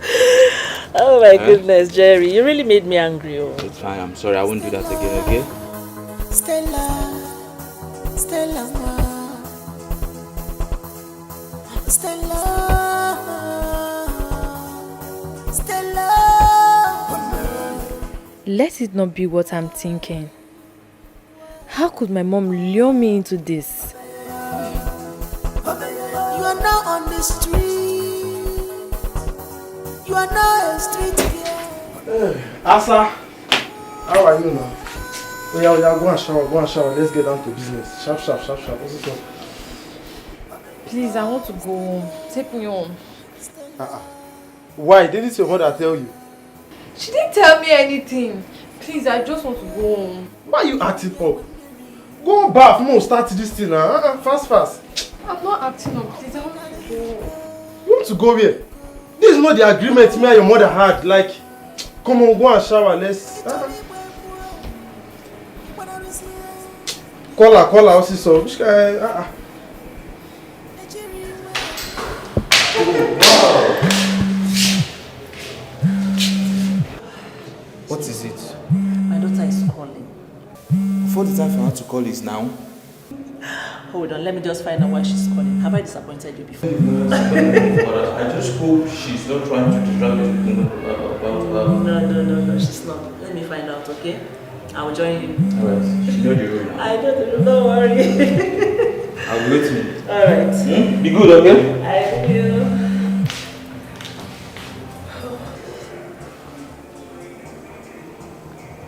Oh my goodness, Jerry, you really made me angry. Oh. It's fine, I'm sorry, I won't do that again, okay? Stella, Stella, Stella, Stella. Let it not be what I'm thinking. How could my mom lure me into this? You are now on the street. You are now a street girl. Hey, Asa, how are you now? Oh yeah, go and shower, Let's get down to business. Sharp. What's it up? Please, I want to go home. Take me home. Why? Didn't your mother tell you? She didn't tell me anything. Please, I just want to go home. Why are you acting up? Go bath, no, start this thing now. Fast. I'm not acting up. Please, I want to go. You want to go where? This is not the agreement me and your mother had. Like, come on, go and shower. Let's. Call her, also so. Which guy? What is it? My daughter is calling. Before the time for her to call is now. Hold on, let me just find out why she's calling. Have I disappointed you before? I just hope she's not trying to distract you about No, she's not. Let me find out, okay? I'll join you. Alright, she knows the room now. I know the room, don't worry. I'll be waiting. Alright. Be good, okay? I will.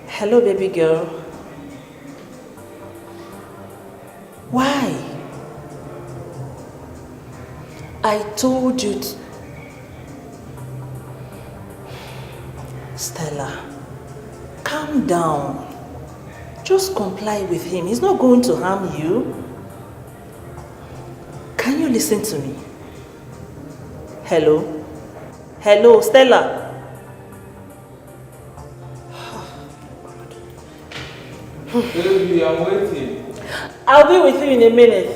Hello, baby girl. Why? I told you to... Stella, calm down. Just comply with him. He's not going to harm you. Can you listen to me? Hello? Hello, Stella? Baby, I'm waiting. I'll be with you in a minute.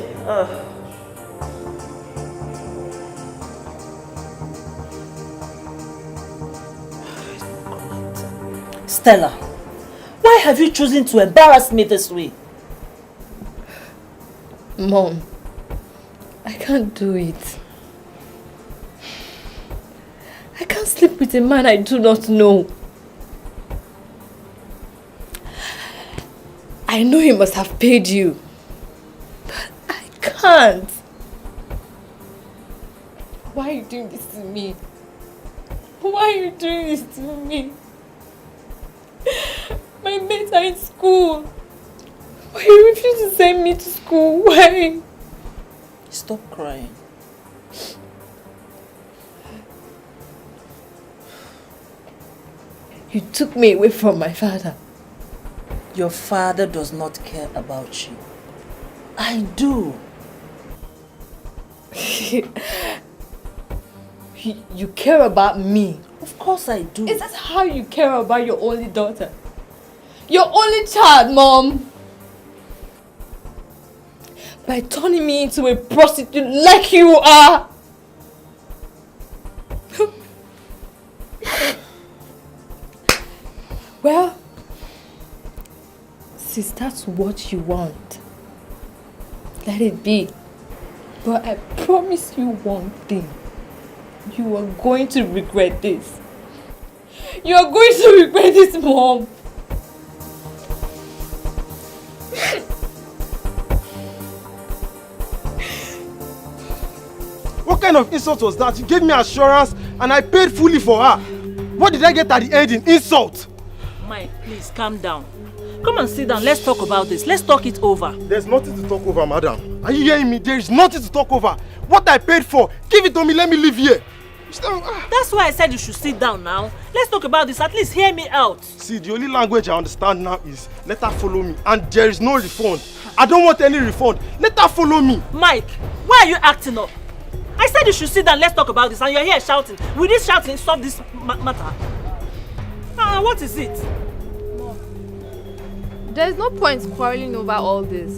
Stella, why have you chosen to embarrass me this way? Mom, I can't do it. I can't sleep with a man I do not know. I know he must have paid you, but I can't. Why are you doing this to me? Why are you doing this to me? My mates are in school. Why you refuse to send me to school? Why? Stop crying. You took me away from my father. Your father does not care about you. I do. You care about me? Of course I do. Is that how you care about your only daughter? Your only child, Mom? By turning me into a prostitute like you are? Well, since that's what you want, let it be. But I promise you one thing. You are going to regret this. You are going to regret this, Mom. What kind of insult was that? You gave me assurance and I paid fully for her. What did I get at the end in insult? Mike, please calm down. Come and sit down. Let's talk about this. Let's talk it over. There's nothing to talk over, madam. Are you hearing me? There is nothing to talk over. What I paid for, give it to me, let me live here. That's why I said you should sit down now. Let's talk about this. At least hear me out. See, the only language I understand now is let her follow me. And there is no refund. I don't want any refund. Let her follow me. Mike, why are you acting up? I said you should sit down. Let's talk about this. And you're here shouting. Will this shouting solve this matter? What is it? There's no point quarreling over all this.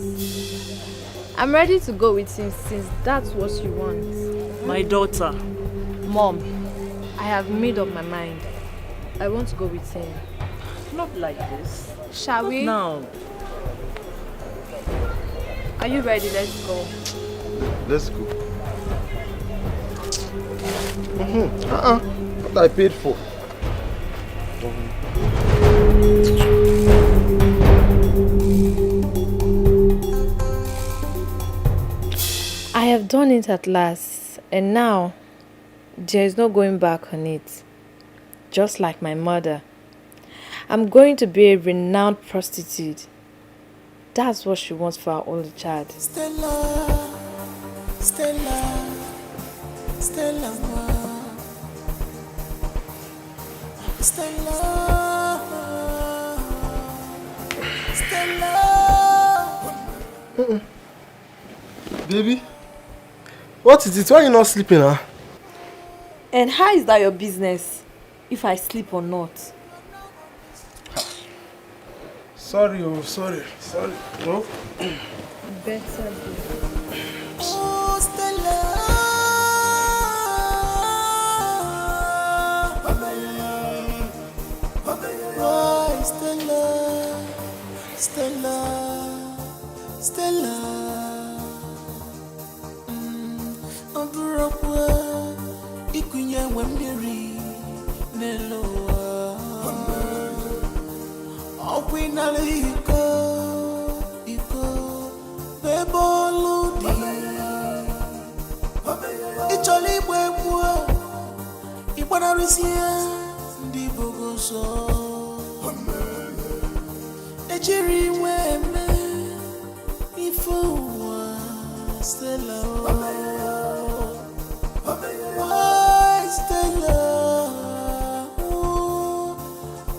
I'm ready to go with him since that's what you want. My daughter. Mom, I have made up my mind. I want to go with him. Not like this. Shall we? No. Are you ready? Let's go. Let's go. What I paid for. I have done it at last, and now there is no going back on it. Just like my mother, I'm going to be a renowned prostitute. That's what she wants for our only child. Stella, Stella, Stella, Stella, Stella. Baby, what is it? Why are you not sleeping, huh? And how is that your business? If I sleep or not? Sorry, sorry. No? Better. Oh, Stella. Why, Stella? Stella. Stella. Ikunye wembiri neloa Opinale iko Beboludi Icholi bwebwa Ibwana risia Ndi bogoso Ejiri weme Ifuwa Stella Why, Stella? Oh,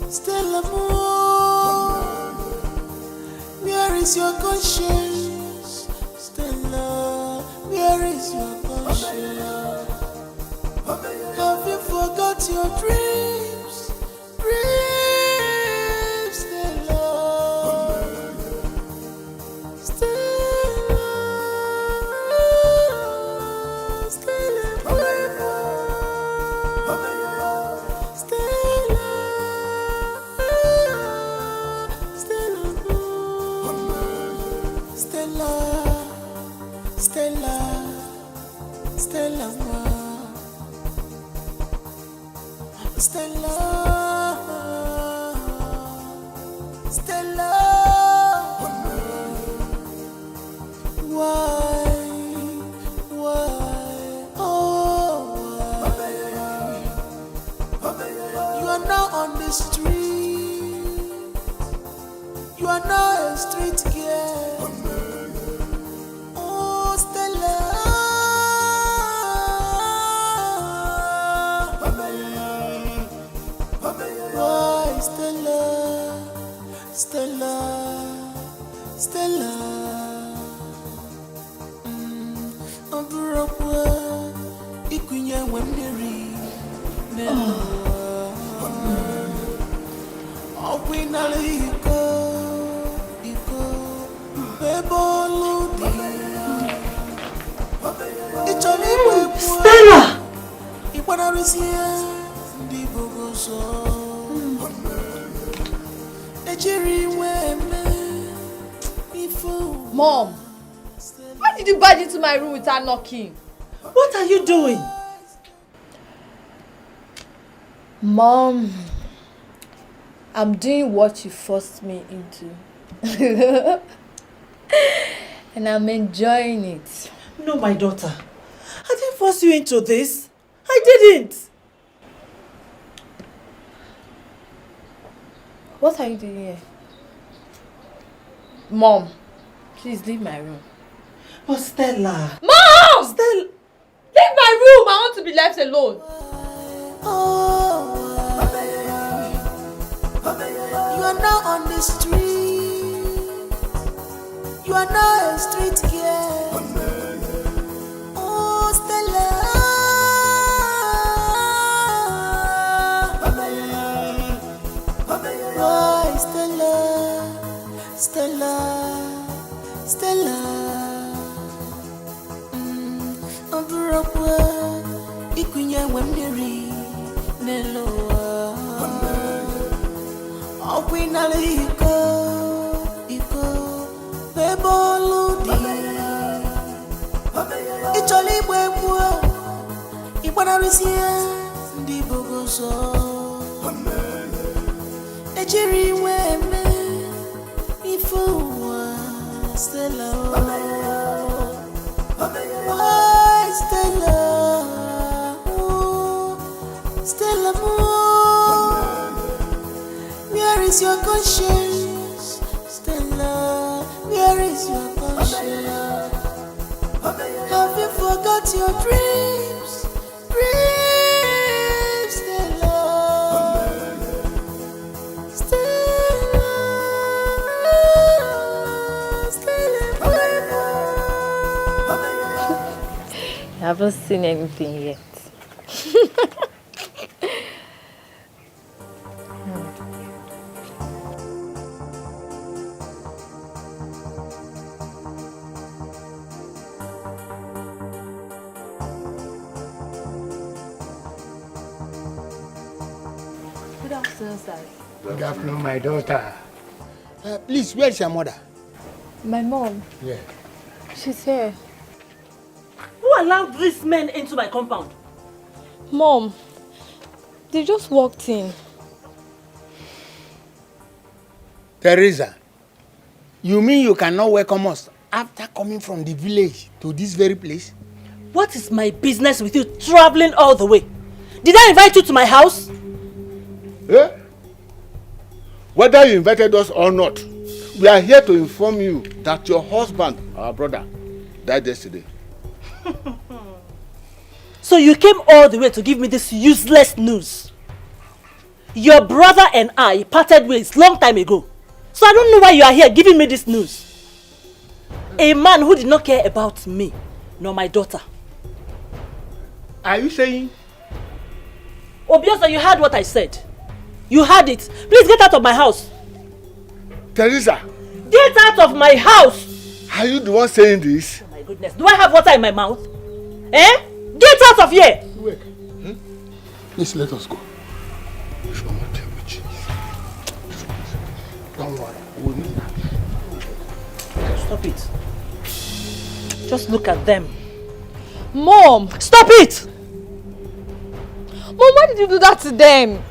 Stella, where is your conscience? Stella, where is your conscience? Have you forgot your dreams? Dreams, Stella. Stella. Stella. Stella, Stella, Stella, Stella. Why? Oh, you are now on the street. You are now a street girl. Oh, Stella. Why, Stella? Stella, Stella. Ikunye wenderi nelo Awinale iko bebolu di Icholi wepu Stella Iwana rusia Ndi bogoso Ejiri weme Ifo Mom, why did you barge into my room without knocking? What are you doing? Mom, I'm doing what you forced me into. And I'm enjoying it. No, my daughter. I didn't force you into this. I didn't. What are you doing here? Mom, please leave my room. Oh, Stella. Mom! Stella. Leave my room! I want to be left alone. You are now on the street. You are now a street girl. Oh, Stella. Why, Stella? Stella, Stella. Ikunye wenderi nelo Awinale iko bebolu di Icholi wepu Iwana rusia Ndi bogoso Ejiri weme Ifo Stella. Why, Stella? Stella, where is your conscience? Stella, where is your conscience? Have you forgot your dreams? Dreams, Stella. Stella, I haven't seen anything yet. Good afternoon, sir. Good afternoon, my daughter. Please, where is your mother? My mom. Yeah. She's here. Who allowed these men into my compound? Mom, they just walked in. Teresa, you mean you cannot welcome us after coming from the village to this very place? What is my business with you traveling all the way? Did I invite you to my house? Eh? Whether you invited us or not, we are here to inform you that your husband, our brother, died yesterday. So you came all the way to give me this useless news. Your brother and I parted ways long time ago. So I don't know why you are here giving me this news. A man who did not care about me, nor my daughter. Are you saying? Obiosa, you heard what I said. You heard it. Please get out of my house. Teresa. Get out of my house. Are you the one saying this? Oh my goodness. Do I have water in my mouth? Eh? Get out of here. Wait. Please let us go. Don't worry. We'll need that. Stop it. Just look at them. Mom! Stop it! Mom, why did you do that to them?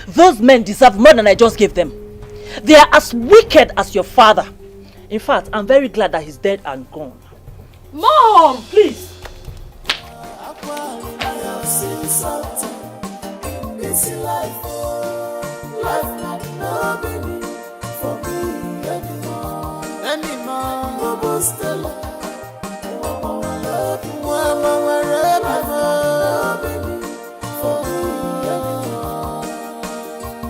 Those men deserve more than I just gave them. They are as wicked as your father. In fact, I'm very glad that he's dead and gone. Mom! Please! This life, life not no baby for me anymore. Bobo Stella, Mama, no baby for me anymore.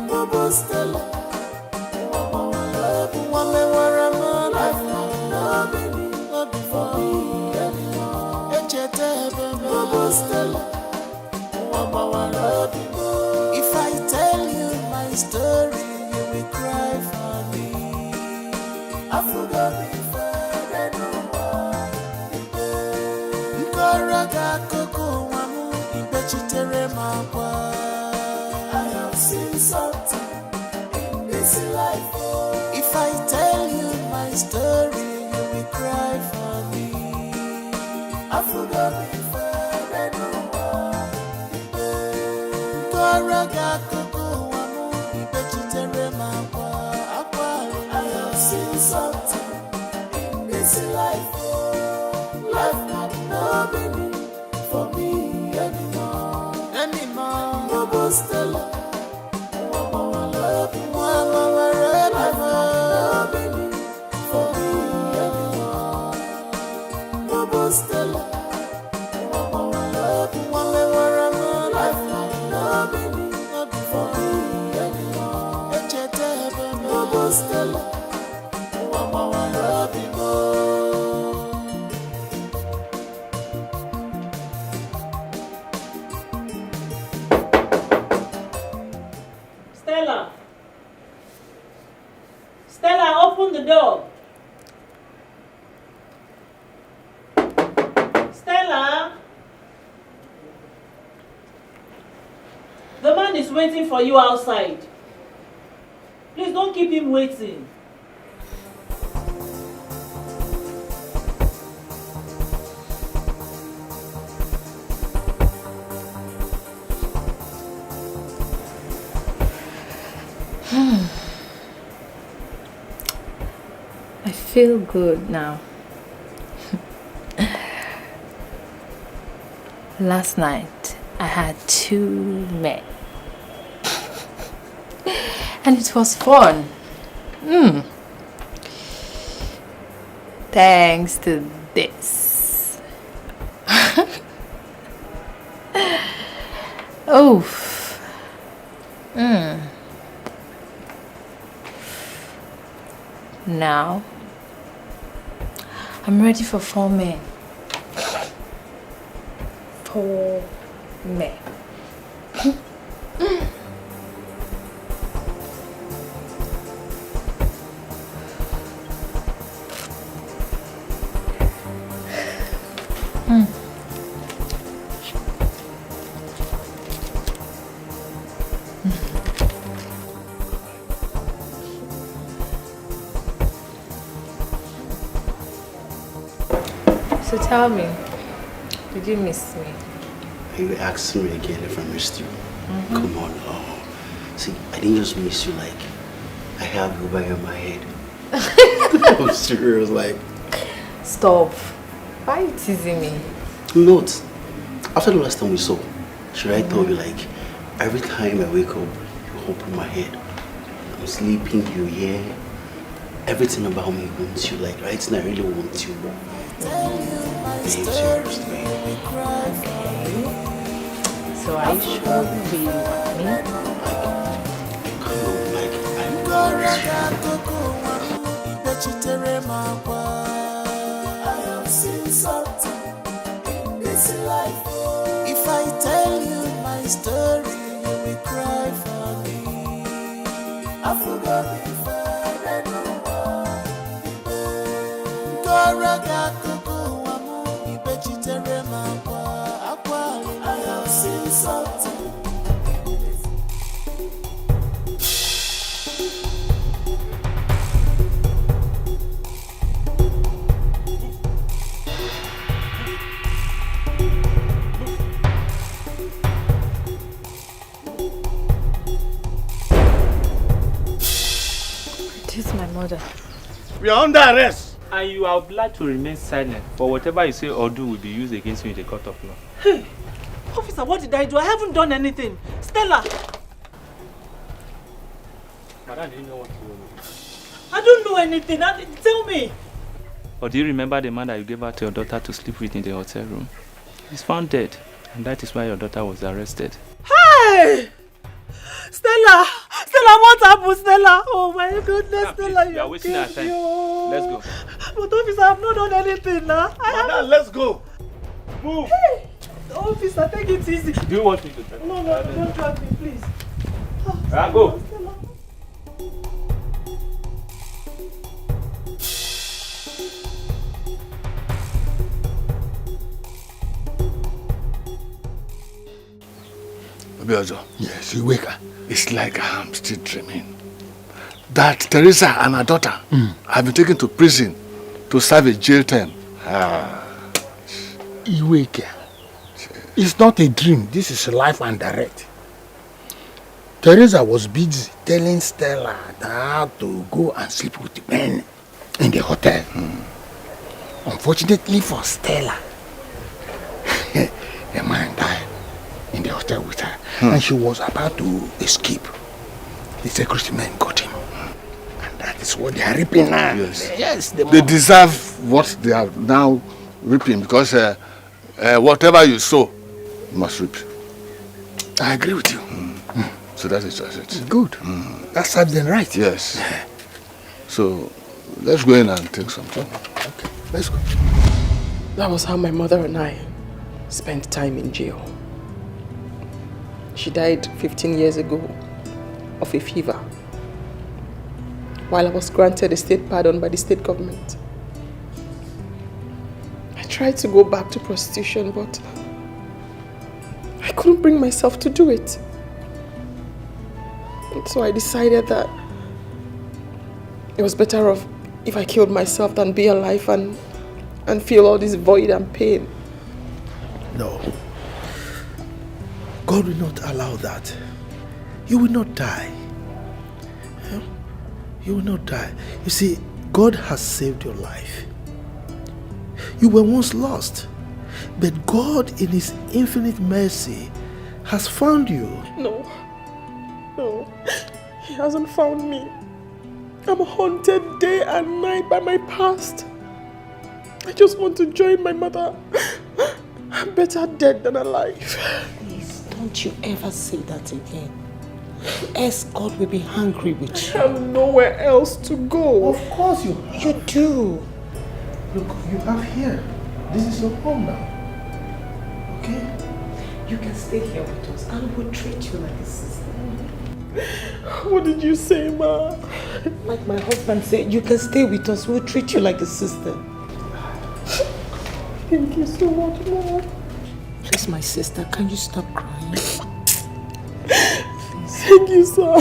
Bobo Stella, life not no baby for me anymore. Bobo Stella. If I tell you my story, you will cry for me. I forgot before I know. Nkoroga koko wamu ibechitere makwa. I have seen something in this life. If I tell you my story, you will cry for me. I forgot before I know. I have seen something in this life. Life not no baby for me anymore. Bobo Stella, life not no baby for me anymore. Bobo Stella. Stella, Stella! Stella, open the door! Stella! The man is waiting for you outside. Please don't keep him waiting. I feel good now. Last night I had 2 men. And it was fun. Thanks to this. Oh. Now I'm ready for 4 men. 4 men. So tell me, did you miss me? You asked me again if I missed you. Come on, see, I didn't just miss you, like, I have you by my head. I'm serious, like. Stop. Why are you teasing me? Not. After the last time we saw, should I tell you, like, every time I wake up, you open my head. I'm sleeping, you hear everything about me wants you, like, right now I really want you. Babe, seriously. So are you sure you really want me? Come on, like, I have seen something in this life. If I tell you my story, you will cry for me. I forgot before I know. I have seen something. mother. We are under arrest. And you are obliged to remain silent, for whatever you say or do will be used against you in the court of law. Hey, officer, what did I do? I haven't done anything. Stella! Madam, do you know what you do? I don't know anything. Tell me. Or do you remember the man that you gave out to your daughter to sleep with in the hotel room? He's found dead, and that is why your daughter was arrested. Hey! Stella! Stella, what happened, Stella? Oh my goodness, Stella, you are wasting our time. Let's go. But officer, I have not done anything now. Madam, let's go. Move. Hey! Officer, take it easy. Do you want me to tell you? No, don't drag me, please. Go. Yes, you wake up. It's like I'm still dreaming. That Teresa and her daughter have been taken to prison to serve a jail term. Iweka. It's not a dream. This is life and direct. Teresa was busy telling Stella that to go and sleep with the men in the hotel. Unfortunately for Stella, a man died in the hotel with her, and she was about to escape. The security men got him, and that is what they are reaping now. Yes, they deserve what they are now reaping, because whatever you sow, you must reap. I agree with you. So that is just it. Good. That serves them right. Yes. So let's go in and take something. Okay, let's go. That was how my mother and I spent time in jail. She died 15 years ago of a fever, while I was granted a state pardon by the state government. I tried to go back to prostitution, but I couldn't bring myself to do it. And so I decided that it was better off if I killed myself than be alive and feel all this void and pain. No. God will not allow that. You will not die. You will not die. You see, God has saved your life. You were once lost, but God in His infinite mercy has found you. No, He hasn't found me. I'm haunted day and night by my past. I just want to join my mother. I'm better dead than alive. Please, don't you ever say that again. Else God will be angry with you. I have nowhere else to go. Of course you have. You do. Look, you have here. This is your home now. Okay? You can stay here with us and we'll treat you like a sister. What did you say, Ma? Like my husband said, you can stay with us. We'll treat you like a sister. Thank you so much, Ma. Please, my sister, can you stop crying? Thank you, sir.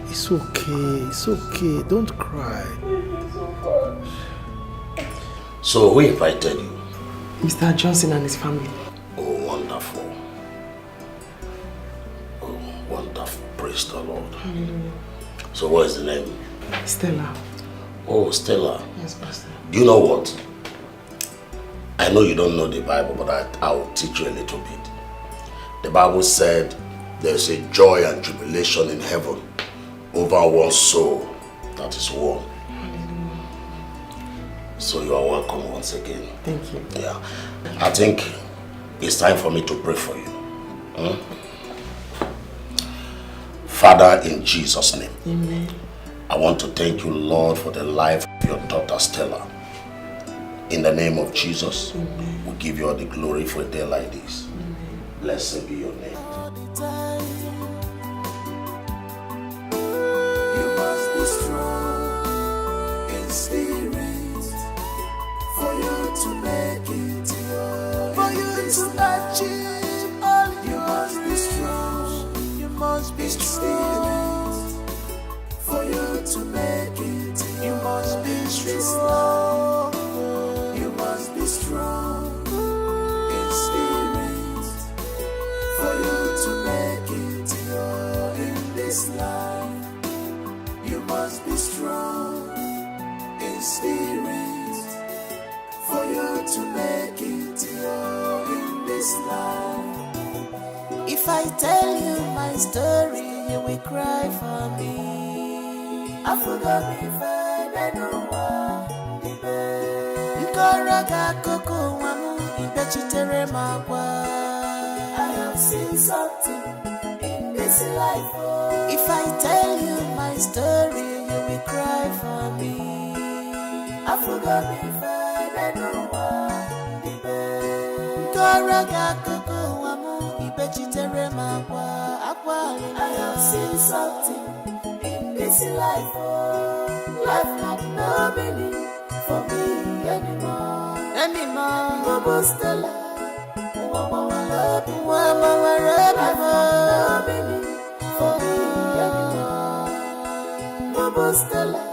It's okay. It's okay. Don't cry. Thank you so much. So who invited you? Mr. Johnson and his family. Oh, wonderful. Oh, wonderful. Praise the Lord. Hallelujah. So what is the name? Stella. Oh, Stella. Yes, Pastor. Do you know what? I know you don't know the Bible, but I will teach you a little bit. The Bible said there's a joy and tribulation in heaven over one soul that is won. So you are welcome once again. Thank you. Yeah. I think it's time for me to pray for you. Father, in Jesus' name. Amen. I want to thank you, Lord, for the life of your daughter Stella. In the name of Jesus, we give you all the glory for a day like this. Blessed be your name. You must be strong in spirit for you to make it. For you to achieve all you must be strong. You must be strong for you to make it. You must be strong. You must be strong in spirit for you to make it in this life. You must be strong. this love. If I tell you my story, you will cry for me. I forgot me fine, I know what. I have seen something in this life. If I tell you my story, you will cry for me. I forgot me fine, I know what. I have seen something in this life. Life had no meaning for me anymore. Mama Stella, life had no meaning for me anymore. Mama Stella,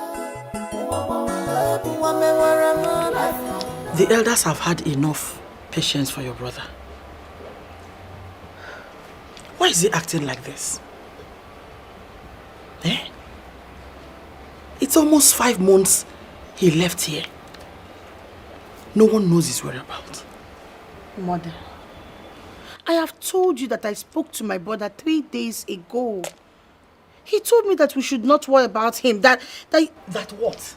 the elders have had enough patience for your brother. Why is he acting like this? It's almost 5 months he left here. No one knows his whereabouts. Mother, I have told you that I spoke to my brother 3 days ago. He told me that we should not worry about him. That what?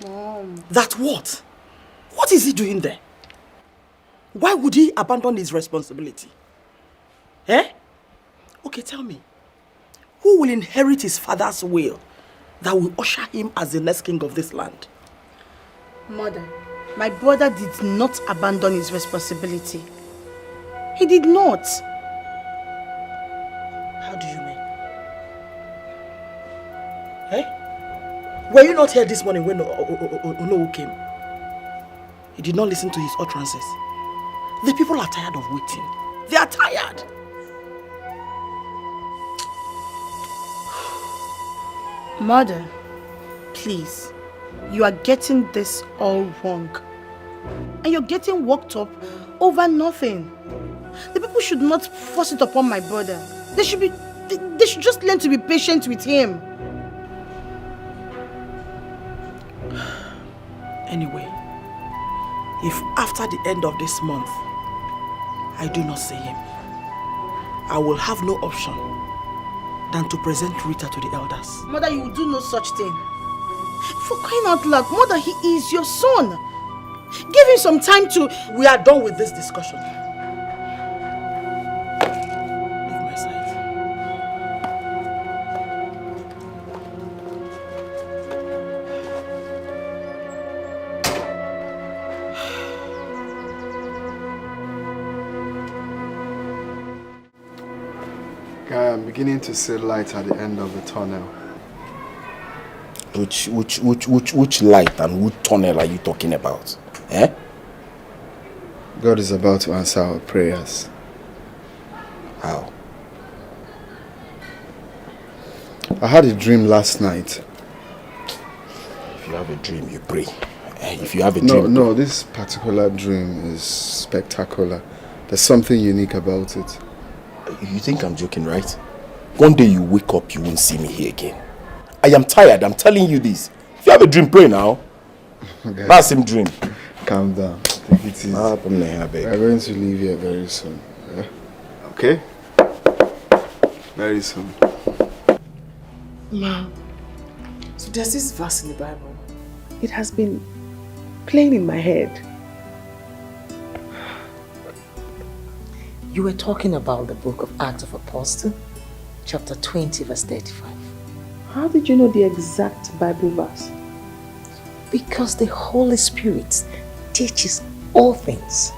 Mom. That what? What is he doing there? Why would he abandon his responsibility? Okay, tell me. Who will inherit his father's will that will usher him as the next king of this land? Mother, my brother did not abandon his responsibility. He did not. How do you mean? Were you not here this morning when Onowu came? He did not listen to his utterances. The people are tired of waiting. They are tired. Mother, please, you are getting this all wrong. And you're getting worked up over nothing. The people should not force it upon my brother. They should just learn to be patient with him. Anyway, if after the end of this month, I do not see him, I will have no option than to present Rita to the elders. Mother, you will do no such thing. For crying out loud, Mother, he is your son. Give him some time to... We are done with this discussion. Leave my side. Guy, I'm beginning to see light at the end of the tunnel. Which light and which tunnel are you talking about? God is about to answer our prayers. How? I had a dream last night. If you have a dream, you pray. If you have a dream... No, this particular dream is spectacular. There's something unique about it. You think I'm joking, right? One day you wake up, you won't see me here again. I am tired, I'm telling you this. If you have a dream, pray now. Okay. That's him dream. Calm down. Take it easy. We're going to leave here very soon. Yeah? Okay? Very soon. Ma, so there's this verse in the Bible. It has been playing in my head. You were talking about the book of Acts of Apostles, chapter 20, verse 35. How did you know the exact Bible verse? Because the Holy Spirit teaches all things.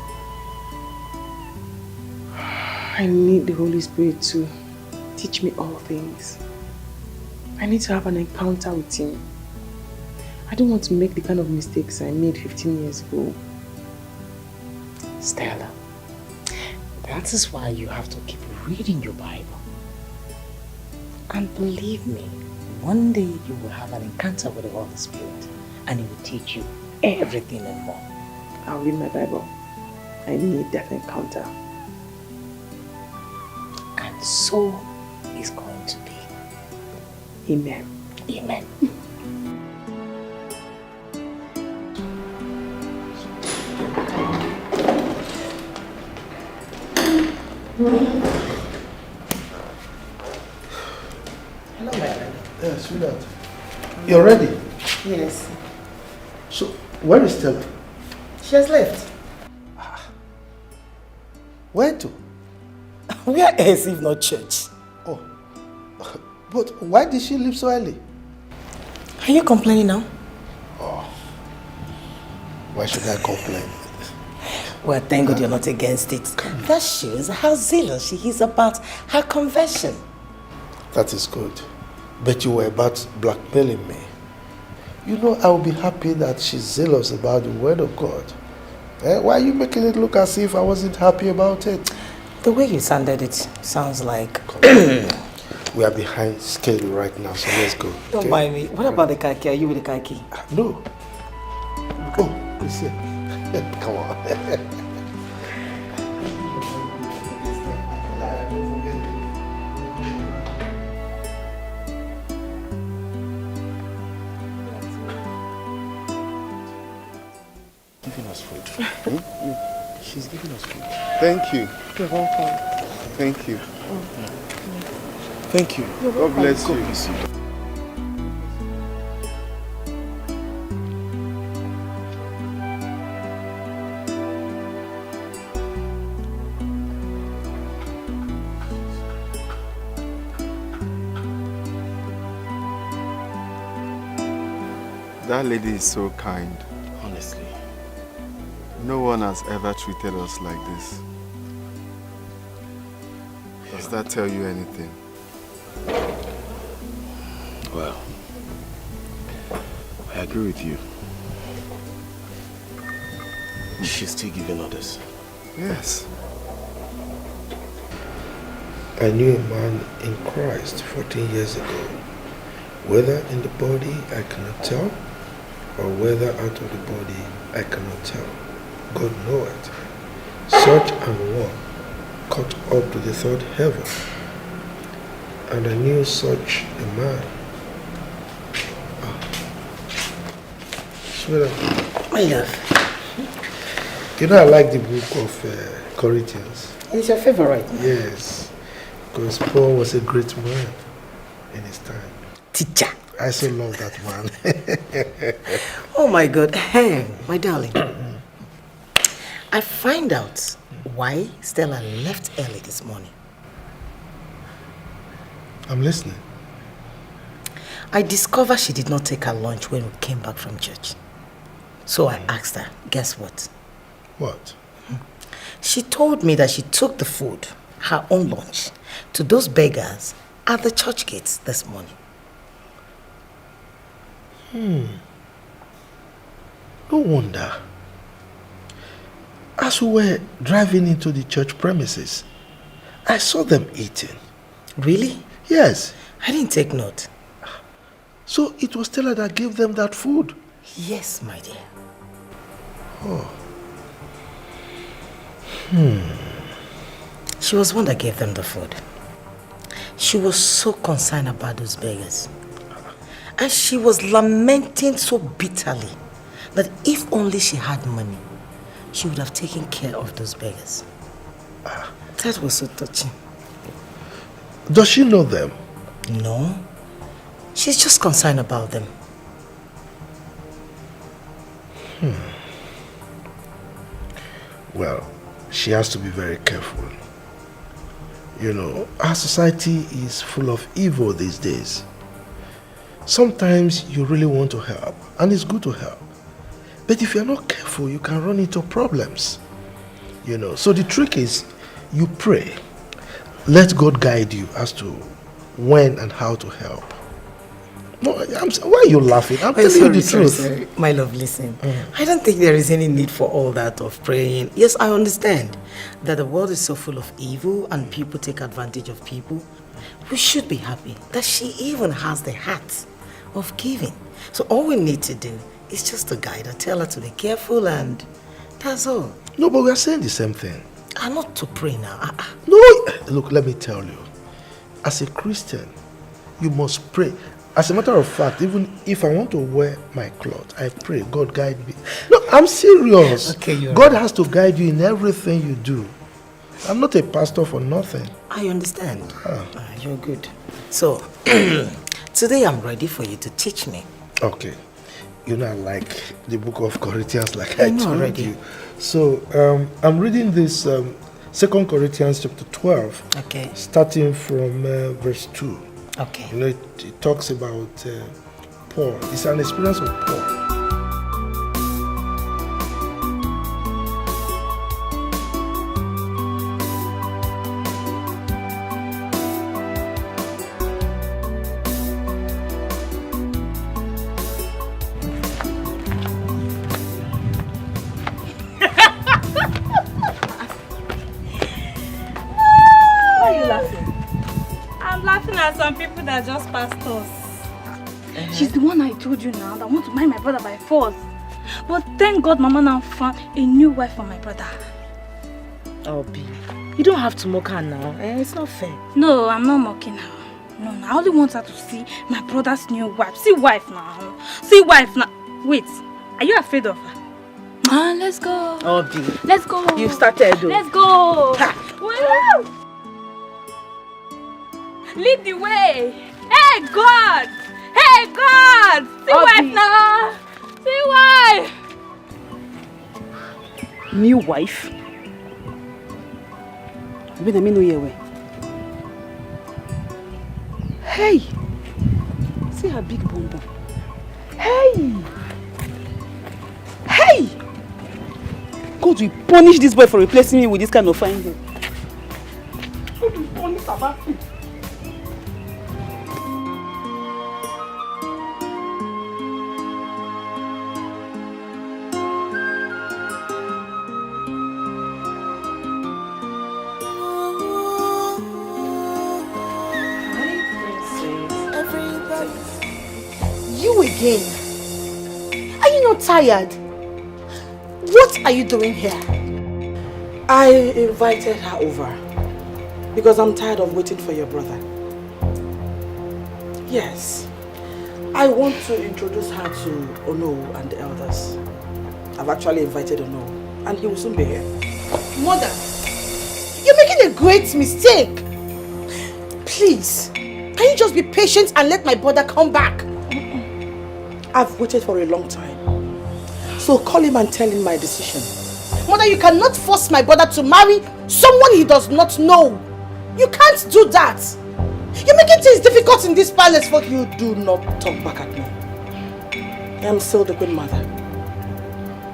I need the Holy Spirit to teach me all things. I need to have an encounter with Him. I don't want to make the kind of mistakes I made 15 years ago. Stella, that is why you have to keep reading your Bible. And believe me, one day you will have an encounter with the Holy Spirit and He will teach you everything and more. I'll read my Bible. I need that encounter. And so it's going to be. Amen. Amen. Hello, my friend. Yeah, sweetheart. You're ready? Yes. So, where is Stella? She has left. Where to? Where else if not church? Oh. But why did she leave so early? Are you complaining now? Oh. Why should I complain? Well, thank God you're not against it. That shows how zealous she is about her conversion. That is good. But you were about blackmailing me. You know, I will be happy that she's zealous about the word of God. Why are you making it look as if I wasn't happy about it? The way you sounded it sounds like... We are behind schedule right now, so let's go. Don't mind me. What about the kaki? Are you with the kaki? No. Oh, you see. Come on. Giving us food. She's giving us food. Thank you. You're welcome. Thank you. Thank you. God bless you. God bless you. That lady is so kind. Honestly. No one has ever treated us like this. Does that tell you anything? Well, I agree with you. She's still giving orders. Yes. I knew a man in Christ 14 years ago. Whether in the body I cannot tell, or whether out of the body I cannot tell. God knoweth. Such an one caught up to the third heaven. And I knew such a man. Sweetheart. My love. You know I like the book of Corinthians. It's your favorite? Yes. Because Paul was a great man in his time. Teacher. I so love that man. Oh my God. Hey, my darling. I find out why Stella left early this morning. I'm listening. I discovered she did not take her lunch when we came back from church. So I asked her, guess what? What? She told me that she took the food, her own lunch, to those beggars at the church gates this morning. No wonder. As we were driving into the church premises, I saw them eating. Really? Yes. I didn't take note. So it was Stella that gave them that food? Yes, my dear. Oh. She was one that gave them the food. She was so concerned about those beggars. And she was lamenting so bitterly that if only she had money, she would have taken care of those beggars. That was so touching. Does she know them? No. She's just concerned about them. Well, she has to be very careful. You know, our society is full of evil these days. Sometimes you really want to help, and it's good to help. But if you're not careful, you can run into problems. You know, so the trick is you pray. Let God guide you as to when and how to help. No, why are you laughing? I'm telling you the truth. Sorry. My love, listen. I don't think there is any need for all that of praying. Yes, I understand that the world is so full of evil and people take advantage of people. We should be happy that she even has the heart of giving. So all we need to do is just to guide her, tell her to be careful, and that's all. No, but we are saying the same thing. I'm not to pray now. No, look, let me tell you. As a Christian, you must pray. As a matter of fact, even if I want to wear my clothes, I pray, God guide me. No, I'm serious. Okay, God has to guide you in everything you do. I'm not a pastor for nothing. I understand. You're good. So, today I'm ready for you to teach me. Okay. You know, I like the book of Corinthians like I told already. you. So, I'm reading this 2 Corinthians chapter 12. Okay. Starting from verse 2. Okay. You know, it talks about Paul. It's an experience of Paul. Why are you laughing? I'm laughing at some people that just passed us. She's the one I told you now that want to marry my brother by force. But thank God Mama now found a new wife for my brother. Obi, you don't have to mock her now. It's not fair. No, I'm not mocking her. No, I only want her to see my brother's new wife. See wife now. See wife now. Wait, are you afraid of her? Man, let's go. Obi, Let's go. you've started though. Let's go. Woo! Lead the way. Hey God! Hey God! See wife now. See wife. New wife? Wait a minute, hey! See her big bum bum. Hey! Hey! God will punish this boy for replacing me with this kind of fine girl. God will punish Sabasi. You again? Are you not tired? What are you doing here? I invited her over because I'm tired of waiting for your brother. Yes, I want to introduce her to Ono and the elders. I've actually invited Ono and he will soon be here. Mother, you're making a great mistake. Please, can you just be patient and let my brother come back? I've waited for a long time. So call him and tell him my decision. Mother, you cannot force my brother to marry someone he does not know. You can't do that. You're making things difficult in this palace for you. Do not talk back at me. I am still the Queen Mother.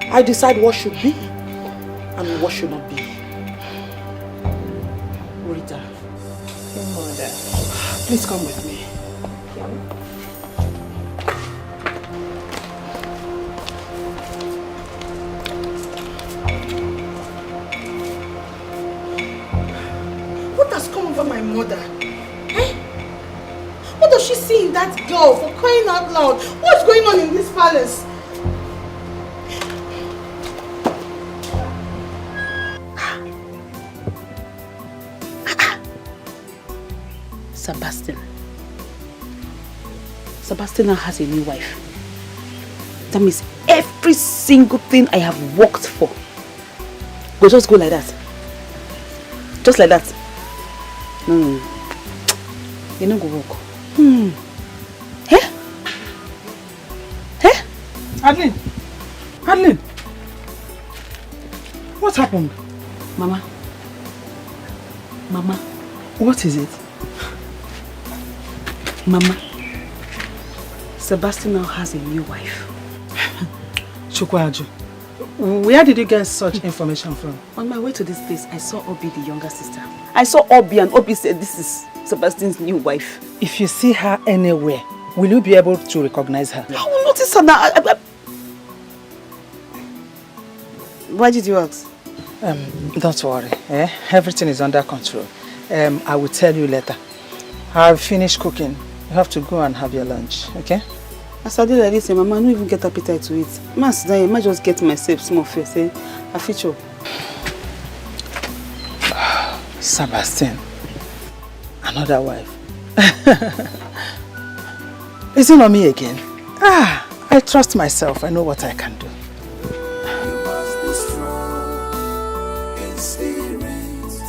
I decide what should be and what should not be. Rita, your mother, please come with me. What has come over my mother? Eh? What does she see in that girl, for crying out loud? What's going on in this palace? Sebastian. Sebastian now has a new wife. That means every single thing I have worked for will just go like that. Just like that. No. You don't go walk. Eh? Eh? Adeline! Adeline! What happened? Mama. Mama. What is it? Mama. Sebastian now has a new wife. Chukwaju, where did you get such information from? On my way to this place, I saw Obi, the younger sister. I saw Obi and Obi said this is Sebastian's new wife. If you see her anywhere, will you be able to recognize her? I will notice her now. Why did you ask? Don't worry. Everything is under control. I will tell you later. I've finished cooking. You have to go and have your lunch, okay? As I did like this, Mama, I don't even get appetite to eat. I might just get myself small first. I feature. Sebastian, another wife. Is it not me again? I trust myself. I know what I can do. You must be strong in spirit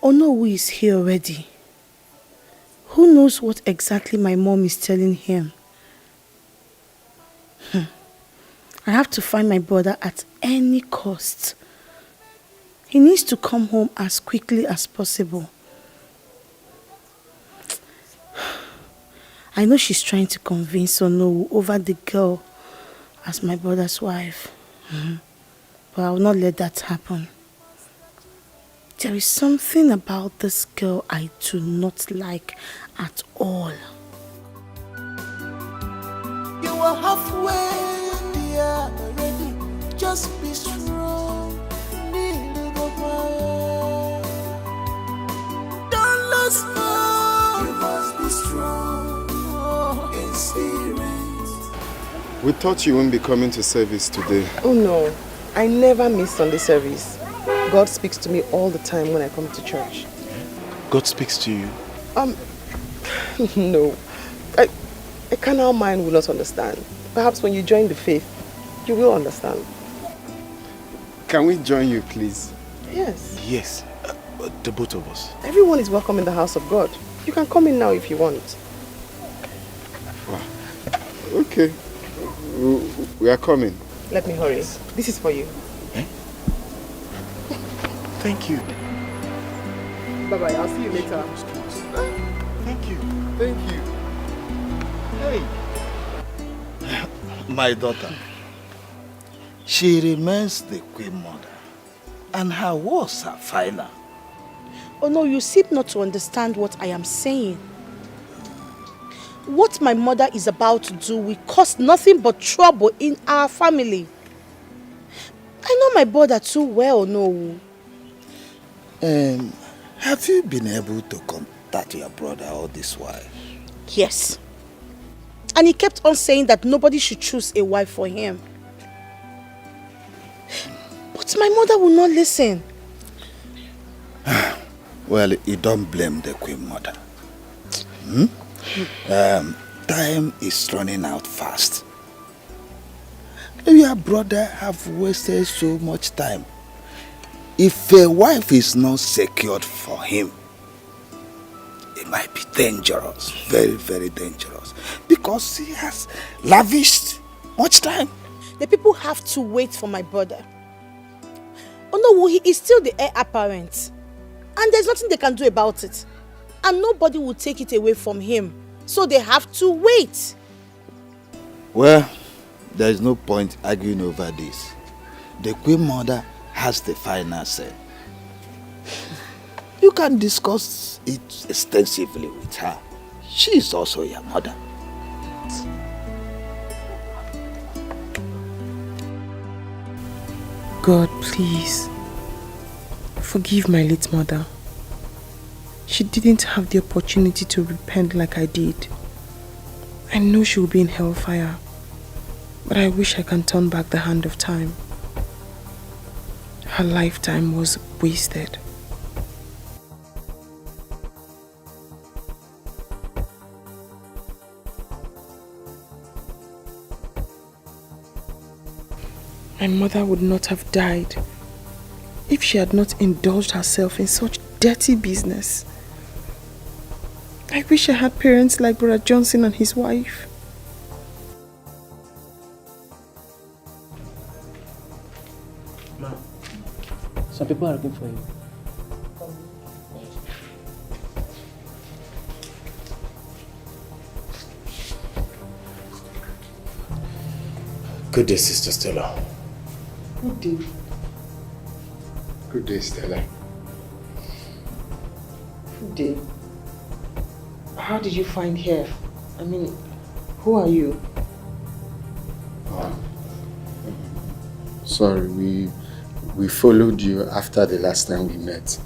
Onowu is here already. Who knows what exactly my mom is telling him? I have to find my brother at any cost. He needs to come home as quickly as possible. I know she's trying to convince Onowu over the girl as my brother's wife. But I will not let that happen. There is something about this girl I do not like at all. You are halfway there already. Just be strong. Don't lose hope. You must be strong in spirit. We thought you wouldn't be coming to service today. Oh no, I never miss Sunday service. God speaks to me all the time when I come to church. God speaks to you? No. A carnal mind will not understand. Perhaps when you join the faith, you will understand. Can we join you, please? Yes. Yes, the both of us. Everyone is welcome in the house of God. You can come in now if you want. Wow. Okay. We are coming. Let me hurry. This is for you. Thank you. Bye-bye. I'll see you later. Thank you. Thank you. Hey. My daughter. She remains the queen mother. And her words are final. Oh no, you seem not to understand what I am saying. What my mother is about to do will cause nothing but trouble in our family. I know my brother too well, no. Have you been able to contact your brother all this while? Yes. And he kept on saying that nobody should choose a wife for him. But my mother will not listen. Well, you don't blame the queen mother. Time is running out fast. Your brother have wasted so much time. If a wife is not secured for him, it might be dangerous, very, very dangerous, because he has lavished much time. The people have to wait for my brother. Oh no, he is still the heir apparent. And there's nothing they can do about it. And nobody will take it away from him. So they have to wait. Well, there is no point arguing over this. The queen mother has the final say. You can discuss it extensively with her. She is also your mother. God, please, forgive my late mother. She didn't have the opportunity to repent like I did. I know she will be in hellfire, but I wish I can turn back the hand of time. Her lifetime was wasted. My mother would not have died if she had not indulged herself in such dirty business. I wish I had parents like Brother Johnson and his wife. Ma, some people are looking for you. Good day, Sister Stella. Good day. Good day, Stella. Good day. How did you find her? I mean, who are you? Sorry, we followed you after the last time we met.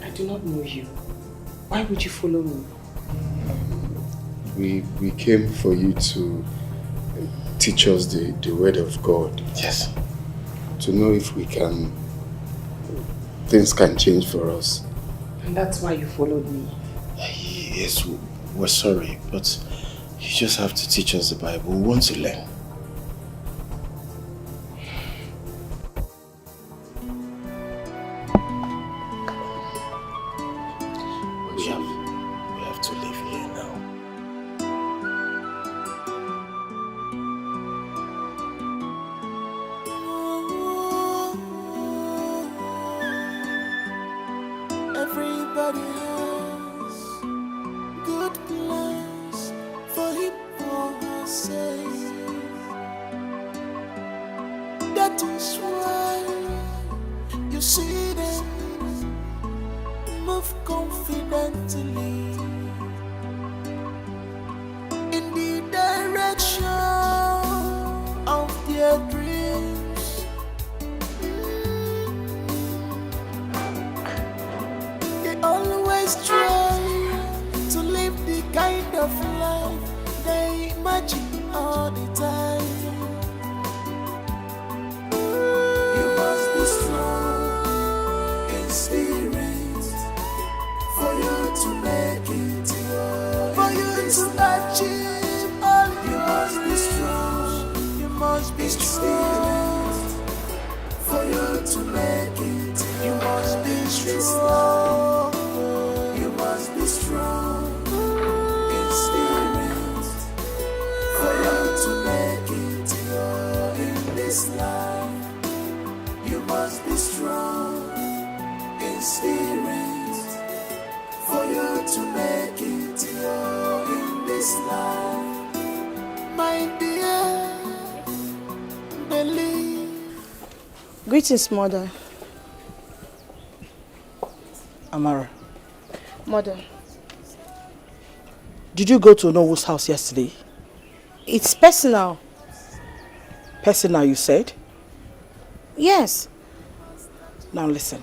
I do not know you. Why would you follow me? We came for you to teach us the word of God. Yes. To know if things can change for us. And that's why you followed me. Yes, we're sorry, but you just have to teach us the Bible. We want to learn. everybody has good plans for him or herself. That is why you see them move confidently in the direction of their dreams. They always try to live the kind of life they imagine all the time. You must be strong in spirit for you to make it, for you to achieve all. You must be strong, you must be strong for you to make it. You must be strong, you must be strong in spirit for you to make it in this life. You must be strong in spirit for you to make it in this life. My dear, believe. Greetings, Mother. Amara. Mother. Did you go to Nowo's house yesterday? It's personal. Personal, you said? Yes. Now listen.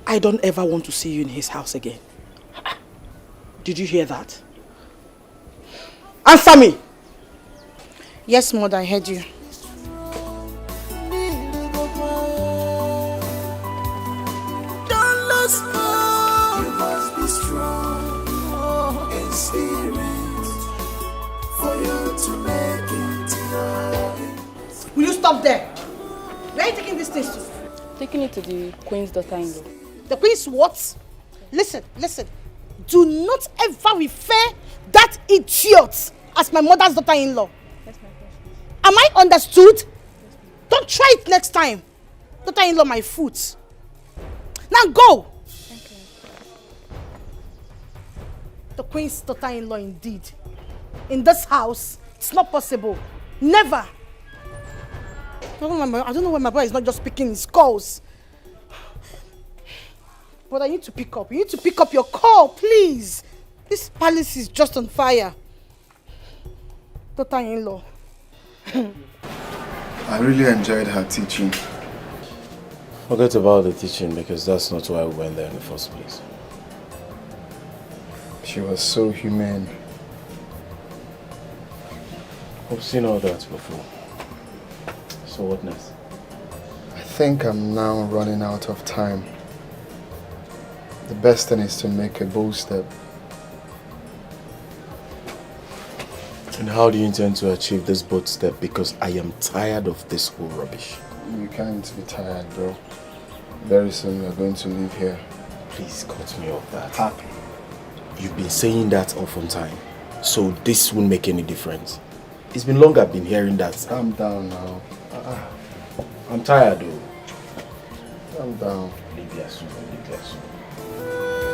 I don't ever want to see you in his house again. Did you hear that? Answer me! Yes, Mother, I heard you. Don't lose hope. You must be strong in spirit for you to make it. Will you stop there? Where are you taking these things to? Taking it to the Queen's daughter-in-law. The Queen's what? Listen. Do not ever refer that idiot as my mother's daughter-in-law. Yes, my precious. Am I understood? Don't try it next time. Daughter-in-law, my foot. Now go. Thank you. The Queen's daughter-in-law indeed. In this house, it's not possible. Never. I don't know why my boy is not just picking his calls. But I need to pick up. You need to pick up your call, please. This palace is just on fire. Daughter-in-law. I really enjoyed her teaching. Forget about the teaching because that's not why we went there in the first place. She was so humane. I've seen all that before. So what next? I think I'm now running out of time. The best thing is to make a bold step. And how do you intend to achieve this bold step? Because I am tired of this whole rubbish. You can't be tired, bro. Very soon we are going to leave here. Please cut me off that. Happy. You've been saying that often time. So this won't make any difference. It's been long I've been hearing that. Calm down now. I'm tired though. Calm down. Leave here soon.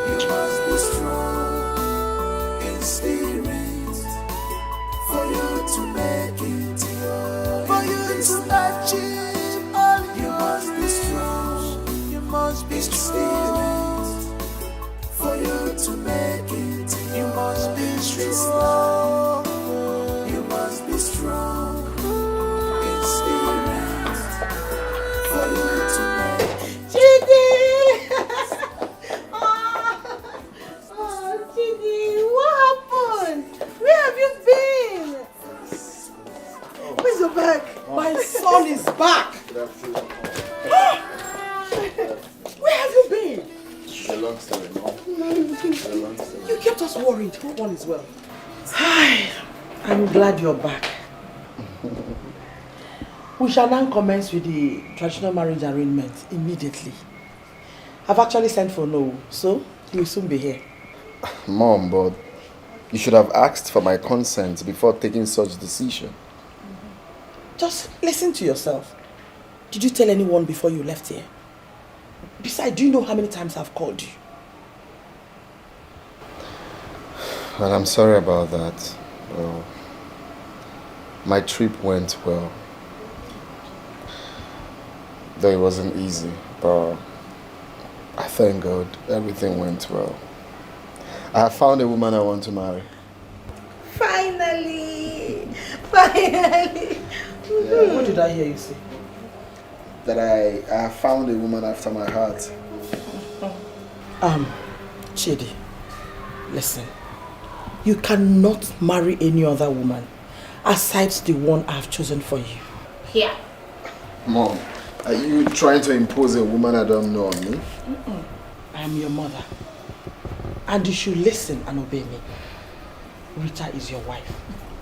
You must be strong in spirit for you to make it, for you to achieve all. You must be strong. You must be strong for you to make it. You must be strong. You must be strong in spirit for you to make it. Chidi! Chidi, what happened? Where have you been? Where's your bag? My son is back! Where have you been? It's a long story, Mom. You kept us worried. Hope all is well. I'm glad you're back. We shall now commence with the traditional marriage arrangement immediately. I've actually sent for Noah, so he'll soon be here. Mom, but you should have asked for my consent before taking such decision. Just listen to yourself. Did you tell anyone before you left here? Besides, do you know how many times I've called you? Well, I'm sorry about that. My trip went well. Though it wasn't easy, but I thank God everything went well. I have found a woman I want to marry. Finally! Finally! Yeah. What did I hear you say? That I have found a woman after my heart. Chidi, listen. You cannot marry any other woman aside the one I've chosen for you. Here. Mom, are you trying to impose a woman I don't know on me? I am your mother. And you should listen and obey me. Rita is your wife.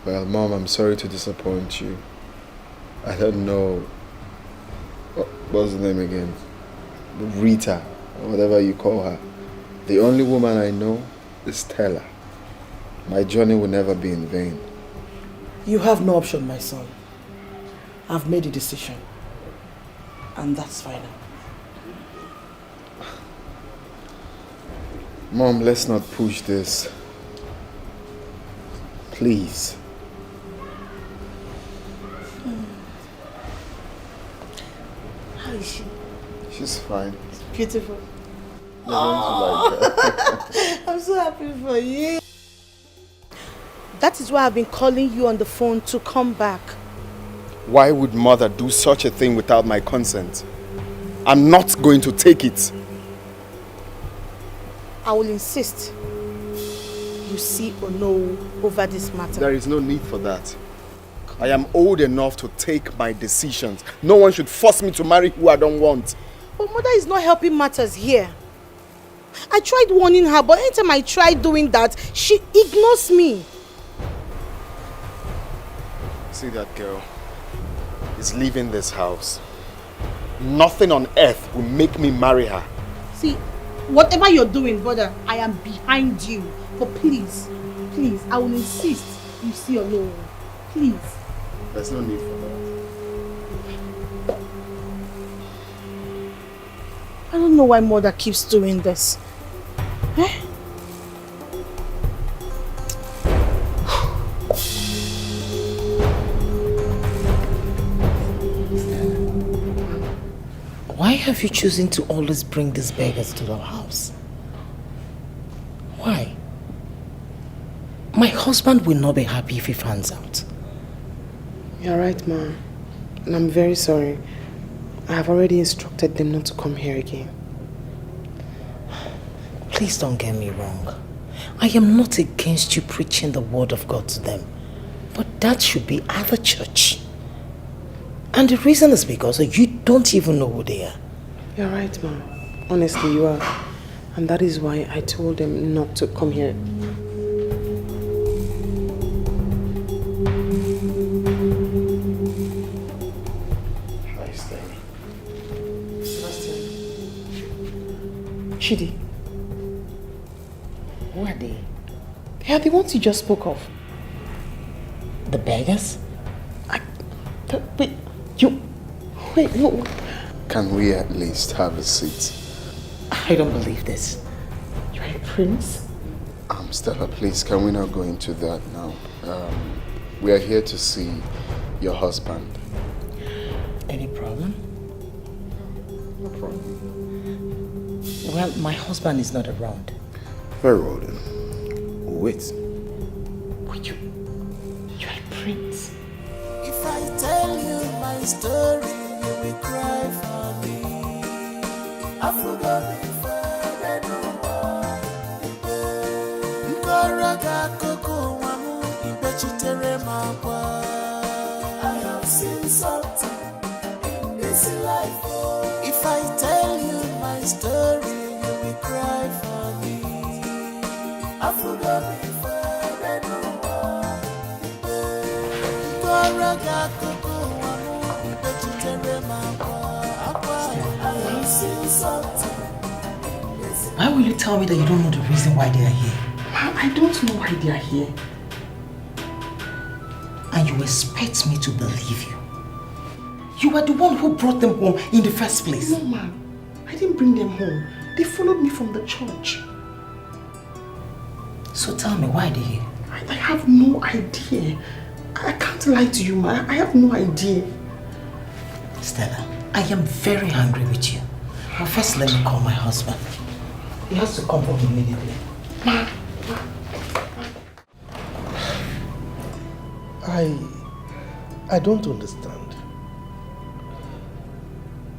Well, Mom, I'm sorry to disappoint you. I don't know. What's the name again? Rita, or whatever you call her. The only woman I know is Stella. My journey will never be in vain. You have no option, my son. I've made a decision. And that's final. Mom, let's not push this. Please. How is she? She's fine. Beautiful. You're going to like her. I'm so happy for you. That is why I've been calling you on the phone to come back. Why would mother do such a thing without my consent? I'm not going to take it. I will insist you see or know over this matter. There is no need for that. I am old enough to take my decisions. No one should force me to marry who I don't want. But mother is not helping matters here. I tried warning her, but anytime I try doing that, she ignores me. See that girl is leaving this house. Nothing on earth will make me marry her. See, whatever you're doing, brother, I am behind you. But please, please, I will insist you see alone. Please. There's no need for that. I don't know why mother keeps doing this. Eh? Why have you chosen to always bring these beggars to the house? Why? My husband will not be happy if he finds out. You're right, Ma. And I'm very sorry. I have already instructed them not to come here again. Please don't get me wrong. I am not against you preaching the word of God to them. But that should be at the church. And the reason is because you don't even know who they are. You're right, Ma. Honestly, you are. And that is why I told them not to come here. Chidi. Who are they? They are the ones you just spoke of. The beggars? Wait, no. Can we at least have a seat? I don't believe this. You're a prince? Stella, please, can we not go into that now? We are here to see your husband. Any problem? No problem. Well, my husband is not around. Very well then. Wait. You're a prince. If I tell you my story, you will cry for me. I forgot before I know more. Nkoroga koko wamu ibechitere makwa. I have seen something in this life. If I tell you my story, you will cry for me. I forgot before I know more. Nkoroga koko wamu ibechitere makwa. I have seen something. Why will you tell me that you don't know the reason why they are here? I don't know why they are here. And you expect me to believe you? You are the one who brought them home in the first place. No, ma'am. I didn't bring them home. They followed me from the church. So tell me, why are they here? I have no idea. I can't lie to you, ma. I have no idea. Stella, I am very angry with you. But first, let me call my husband. He has to come home immediately. Ma. I don't understand.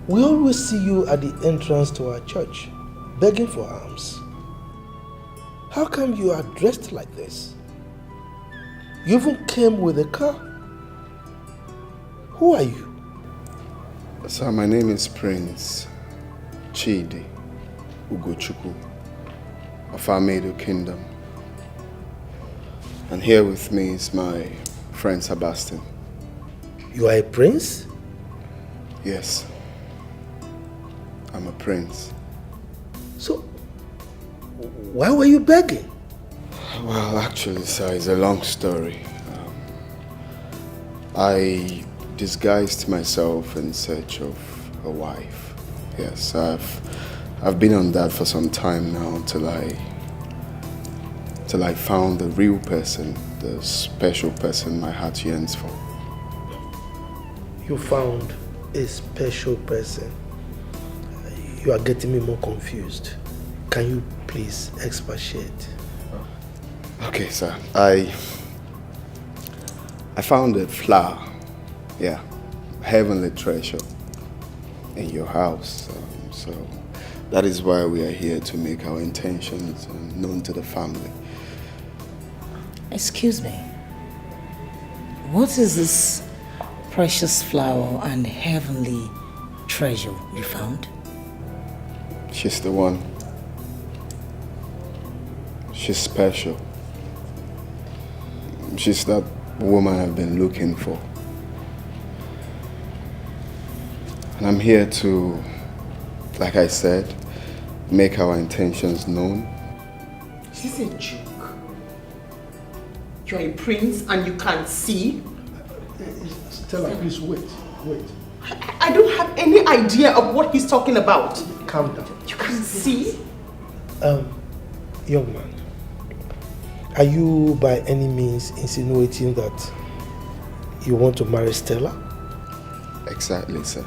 We always see you at the entrance to our church, begging for alms. How come you are dressed like this? You even came with a car. Who are you? Sir, my name is Prince Chidi Ugochukwu of Amedo Kingdom. And here with me is my friend Sebastian. You are a prince? Yes. I'm a prince. So, why were you begging? Well, actually, sir, it's a long story. I disguised myself in search of a wife. Yes, I've been on that for some time now till I found the real person, the special person my heart yearns for. You found a special person. You are getting me more confused. Can you please expatiate? Okay, sir. I found a flower, yeah, heavenly treasure in your house. So that is why we are here, to make our intentions known to the family. Excuse me. What is this precious flower and heavenly treasure you found? She's the one. She's special. She's that woman I've been looking for. And I'm here to, like I said, make our intentions known. Is this a joke? You're a prince and you can't see? Stella, please wait. I don't have any idea of what he's talking about. Calm down. You can't see? Young man, are you by any means insinuating that you want to marry Stella? Exactly, sir.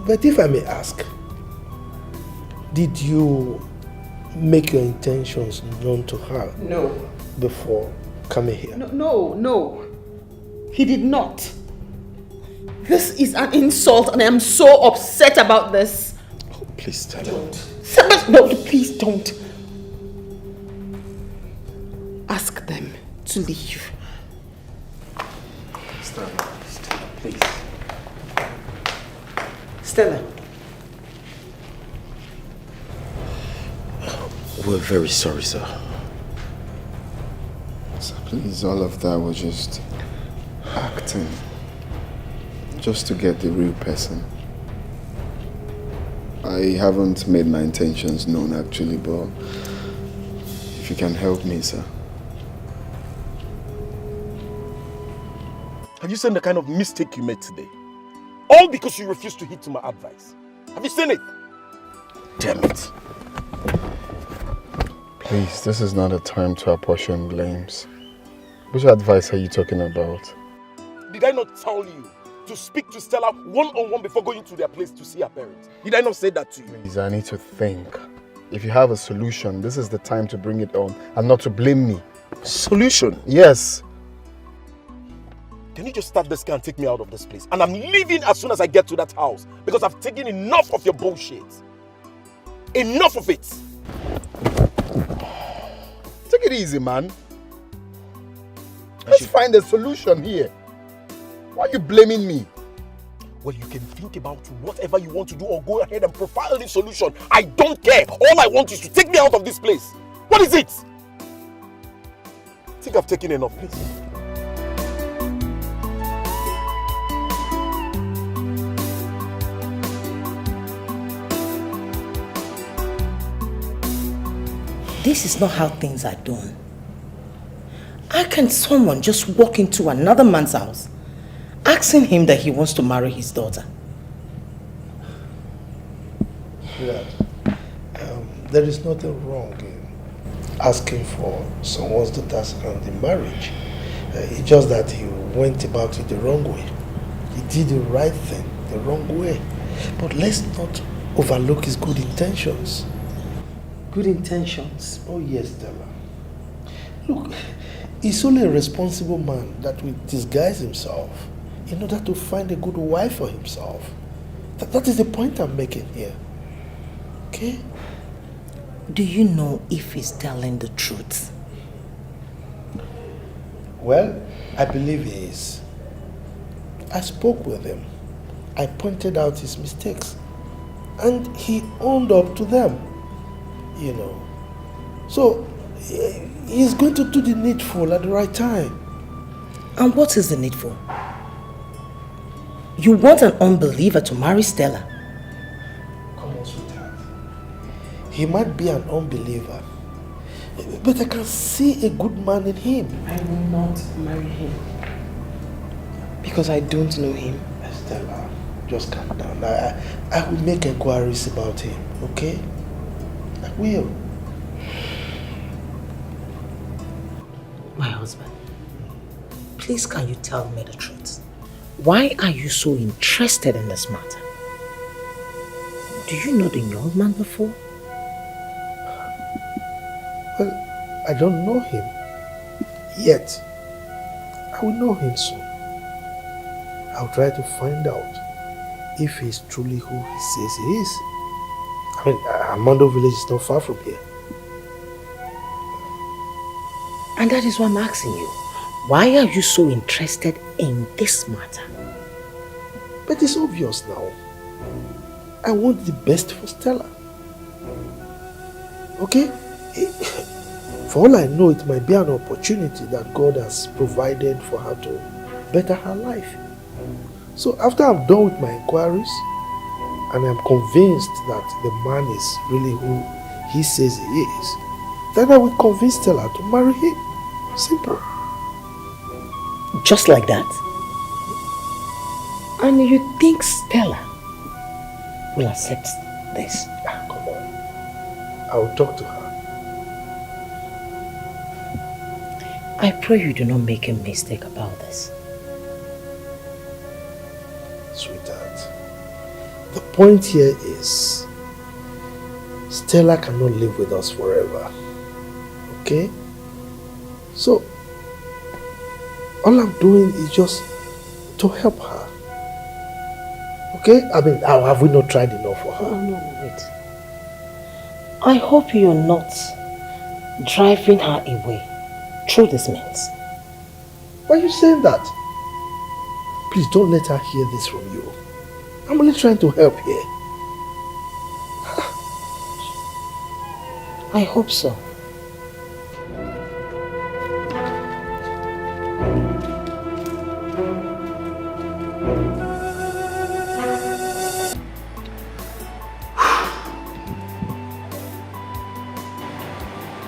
But if I may ask, did you make your intentions known to her? No. Before coming here? No. He did not. This is an insult and I am so upset about this. Oh, please, Stella. No, please don't. Ask them to leave. Stella, please. Stella. We're very sorry, sir. So please, all of that was just acting. Just to get the real person. I haven't made my intentions known actually, but if you can help me, sir. Have you seen the kind of mistake you made today? All because you refused to heed to my advice. Have you seen it? Damn it. Please, this is not a time to apportion blames. Which advice are you talking about? Did I not tell you to speak to Stella one-on-one before going to their place to see her parents? Did I not say that to you? Please, I need to think. If you have a solution, this is the time to bring it on and not to blame me. Solution? Yes. Can you just start this car and take me out of this place? And I'm leaving as soon as I get to that house because I've taken enough of your bullshit. Enough of it. Take it easy, man. Let's find a solution here. Why are you blaming me? Well, you can think about whatever you want to do or go ahead and profile the solution. I don't care. All I want is to take me out of this place. What is it? I think I've taken enough, please. This is not how things are done. How can someone just walk into another man's house asking him that he wants to marry his daughter? Sweetheart, there is nothing wrong in asking for someone's daughter's hand in marriage. It's just that he went about it the wrong way. He did the right thing the wrong way. But let's not overlook his good intentions. Good intentions? Oh yes, Stella. Look, he's only a responsible man that will disguise himself in order to find a good wife for himself. That is the point I'm making here. Okay? Do you know if he's telling the truth? Well, I believe he is. I spoke with him. I pointed out his mistakes. And he owned up to them. You know. So, he's going to do the needful at the right time. And what is the needful? You want an unbeliever to marry Stella? Come on, sweetheart. He might be an unbeliever, but I can see a good man in him. I will not marry him. Because I don't know him. Stella, just calm down. I will make inquiries about him, okay? I will. My husband, please can you tell me the truth? Why are you so interested in this matter? Do you know the young man before? Well, I don't know him yet. I will know him soon. I'll try to find out if he's truly who he says he is. I mean, Armando village is not far from here. And that is why I'm asking you. Why are you so interested in this matter? But it's obvious now. I want the best for Stella. Okay? For all I know, it might be an opportunity that God has provided for her to better her life. So after I'm done with my inquiries, and I'm convinced that the man is really who he says he is, then I will convince Stella to marry him. Simple. Just like that? And you think Stella will accept this? Come on. I'll talk to her. I pray you do not make a mistake about this. Sweetheart, the point here is Stella cannot live with us forever. Okay? So, all I'm doing is just to help her. Okay? I mean, have we not tried enough for her? No, wait. I hope you're not driving her away through this means. Why are you saying that? Please don't let her hear this from you. I'm only trying to help here. I hope so.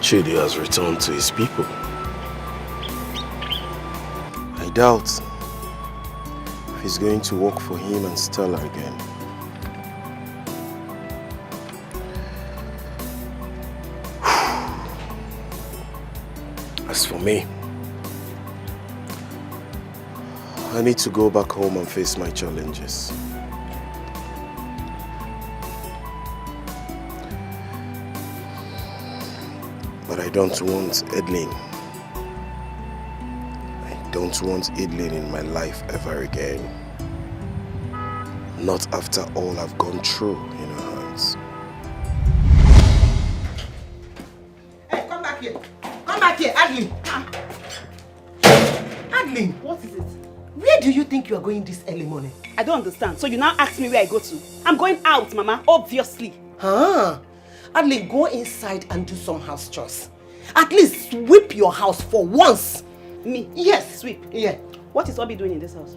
Chidi has returned to his people. I doubt if he's going to work for him and Stella again. As for me, I need to go back home and face my challenges. But I don't want Edlin. I don't want Edlin in my life ever again. Not after all I've gone through in her hands. Hey, come back here. Come back here, Adeline. Adeline, what is it? Where do you think you are going this early morning? I don't understand. So you now ask me where I go to? I'm going out, Mama, obviously. Huh? Adeline, go inside and do some house chores. At least sweep your house for once. Me? Yes. Sweep? Yeah. What is Obi doing in this house?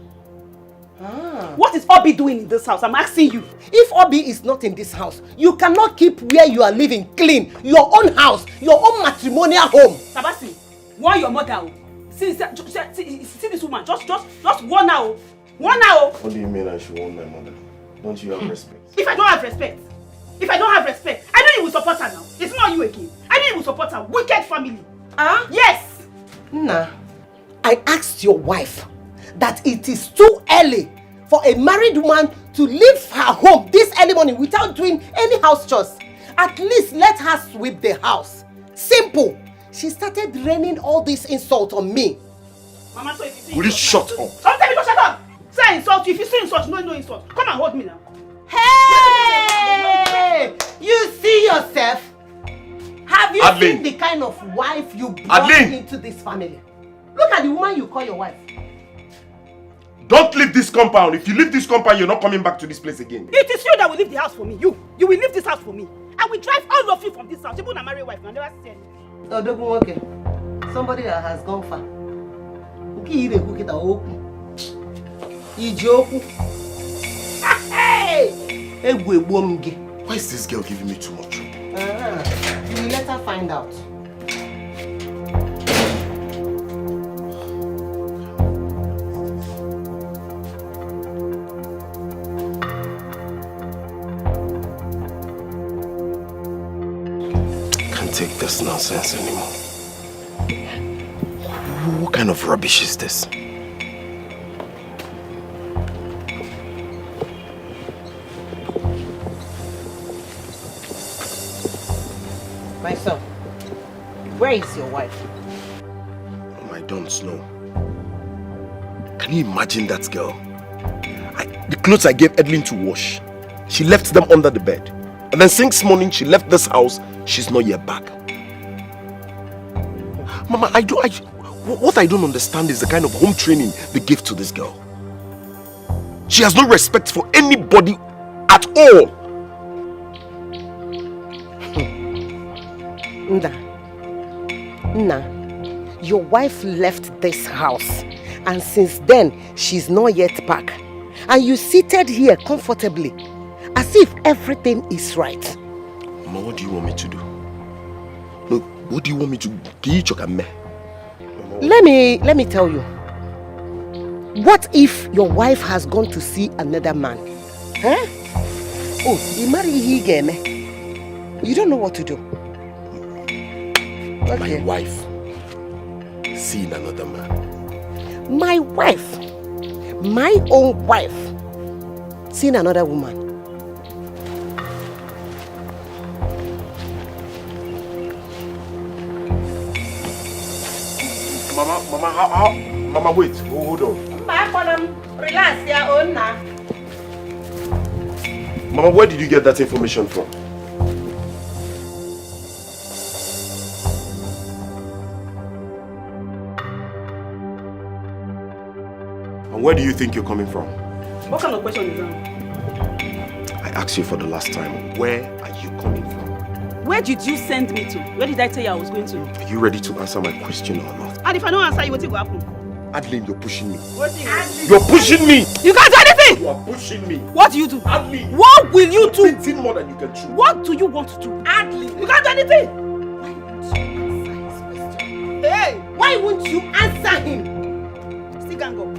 Ah. What is Obi doing in this house? I'm asking you. If Obi is not in this house, you cannot keep where you are living clean. Your own house, your own matrimonial home. Sabasi, warn your mother. See this woman. Just warn her. Warn her. What do you mean I should warn my mother? Don't you have respect? If I don't have respect, If I don't have respect, I know you will support her now. It's not you again. I know you will support her. Wicked family. Huh? Yes. Nah. I asked your wife that it is too early for a married woman to leave her home this early morning without doing any house chores. At least let her sweep the house. Simple. She started raining all this insult on me. Mama, so if you see Will you shut up? Don't tell me to shut up. Say I insult you. If you say insult, no insult. Come and hold me now. Hey! You see yourself? Have you Adeline. seen the kind of wife you brought Adeline. into this family? Look at the woman you call your wife. Don't leave this compound. If you leave this compound, you're not coming back to this place again. It is you that will leave the house for me. You will leave this house for me. I will drive all of you from this house. Even a married wife. I never see anything. Okay. Somebody that has gone far. Why is this girl giving me too much trouble? You will let her find out. Can't take this nonsense anymore. What kind of rubbish is this? My son, where is your wife? I don't know. Can you imagine that girl? The clothes I gave Edlin to wash, she left them under the bed. And then since morning she left this house, she's not yet back. Mama, what I don't understand is the kind of home training they give to this girl. She has no respect for anybody at all. Nah, your wife left this house and since then she's not yet back. And you seated here comfortably as if everything is right. Mama, what do you want me to do? Look, what do you want me to do? Let me tell you. What if your wife has gone to see another man? Huh? Oh, you marry him. You don't know what to do. Okay. My wife seeing another man. My wife, my own wife, seeing another woman. Mama, wait, hold on. Relax, your own now. Mama, where did you get that information from? And where do you think you're coming from? What kind of question is that? I asked you for the last time, where are you coming from? Where did you send me to? Where did I tell you I was going to? Are you ready to answer my question or not? And if I don't answer you, what will happen? Adeline, you're pushing me. What You're pushing me! You can't do anything! You are pushing me. What do you do? Adeline! What will you do? You're eating more than you can chew. What do you want to do? Adeline! You can't do anything! Hey! Why won't you answer him? See, gang up.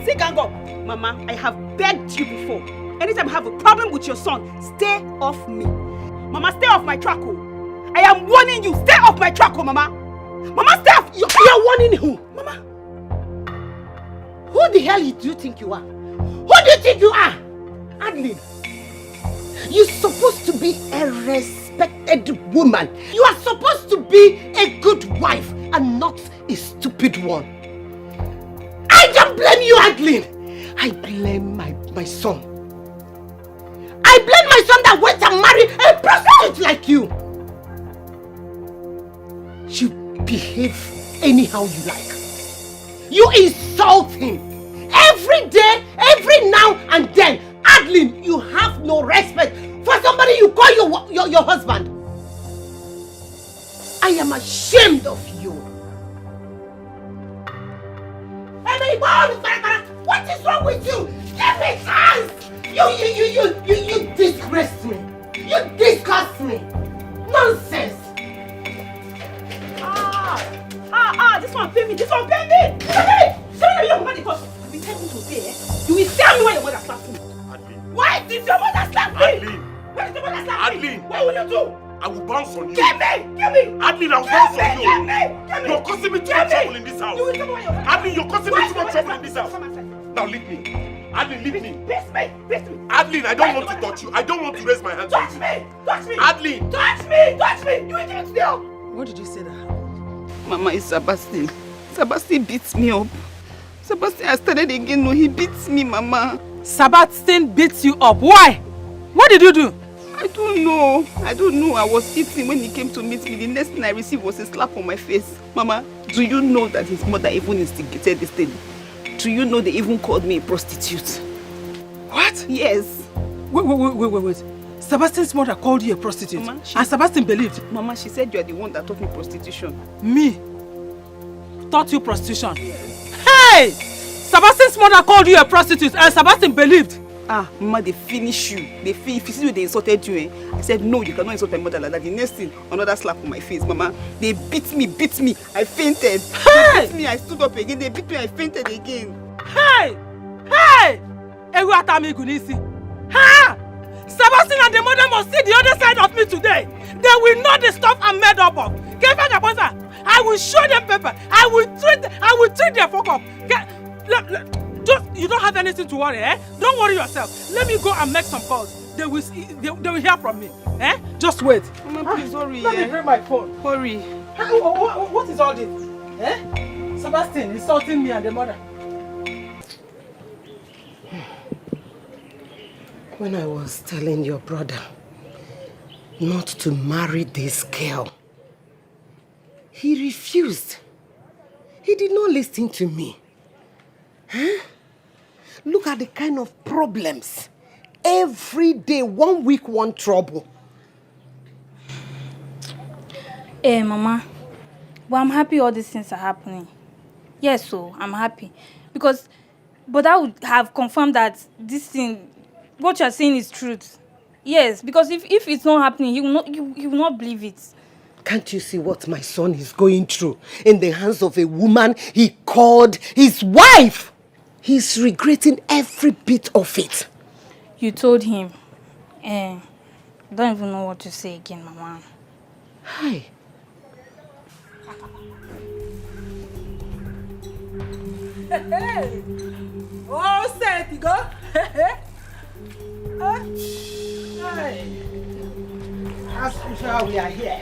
See, gang up. Mama, I have begged you before. Anytime I have a problem with your son, stay off me. Mama, stay off my track, oh. I am warning you, stay off my track, oh, Mama. Mama, stay off. You're warning who? Mama. Who the hell do you think you are? Who do you think you are? Adeline, you're supposed to be a respected woman. You are supposed to be a good wife and not a stupid one. I don't blame you, Adeline. I blame my son. I blame my son that went and married a prostitute like you. You behave anyhow you like. You insult him. Every day, every now and then. Adeline, you have no respect for somebody you call your husband. I am ashamed of you. What is wrong with you? Give me chance! You disgrace me. You disgust me. Nonsense. This one pay me. This one pay me. Tell me your money because I've been telling you to pay. You will tell me why your mother slapped me. Why did your mother slap me? Where is the mother slap me? Adeline! What will you do? I will bounce on you. Give me! Adeline, I will bounce on you. Give me! You're causing me too much trouble in this house. Adeline, you're causing me too much trouble in this house. Now leave me. Adeline, leave me. Beat me! Adeline, I don't want to touch you. I don't want to raise my hands on you. Touch me! Adeline! Touch me! You idiot still! What did you say that? Mama, it's Sebastian. Sebastian beats me up. Sebastian, I started again. No, he beats me, Mama. Sebastian beats you up. Why? What did you do? I don't know. I was eating when he came to meet me. The next thing I received was a slap on my face. Mama, do you know that his mother even instigated this thing? Do you know they even called me a prostitute? What? Yes. Wait. Sebastian's mother called you a prostitute. Mama, and Sebastian believed? Mama, she said you are the one that taught me prostitution. Me? Taught you prostitution? Hey! Sebastian's mother called you a prostitute and Sebastian believed? Mama, they finish you. If you see they insulted you, I said, no, you cannot insult my mother like that. The next thing, another slap on my face, Mama. They beat me. I fainted. Hey! They beat me, I stood up again. They beat me, I fainted again. Hey! Ewu atami gunisi. Ha! Sebastian and the mother must see the other side of me today. They will know the stuff I'm made up of. I will show them paper. I will treat their fuck up. You don't have anything to worry, eh? Don't worry yourself. Let me go and make some calls. They will hear from me, eh? Just wait. Mama, please hurry. Let me bring my phone. Hurry. What is all this? Eh? Sebastian insulting me and the mother. When I was telling your brother not to marry this girl, he refused. He did not listen to me. Huh? Look at the kind of problems. Every day, 1 week, one trouble. Hey, Mama. But I'm happy all these things are happening. Yes, so I'm happy. But I would have confirmed that this thing, what you're saying is truth. Yes, because if it's not happening, he will not believe it. Can't you see what my son is going through in the hands of a woman he called his wife? He's regretting every bit of it. You told him. I don't even know what to say again, Mama. Hi. Hey. Oh, set you go. Hey. As usual, we are here.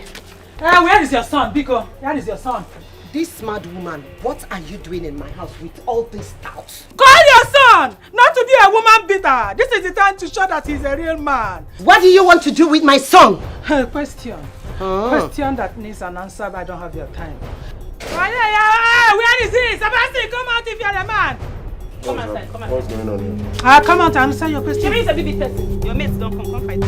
Where is your son, Biko? Where is your son? This mad woman, what are you doing in my house with all these doubts? Call your son! Not to be a woman beater. This is the time to show that he's a real man. What do you want to do with my son? Question. Question that needs an answer, but I don't have your time. Where is he? Sebastian, come out if you're a man. Come outside, come outside. What's going on here? Come out and answer your question. Give me a baby person. Your mates don't come fight.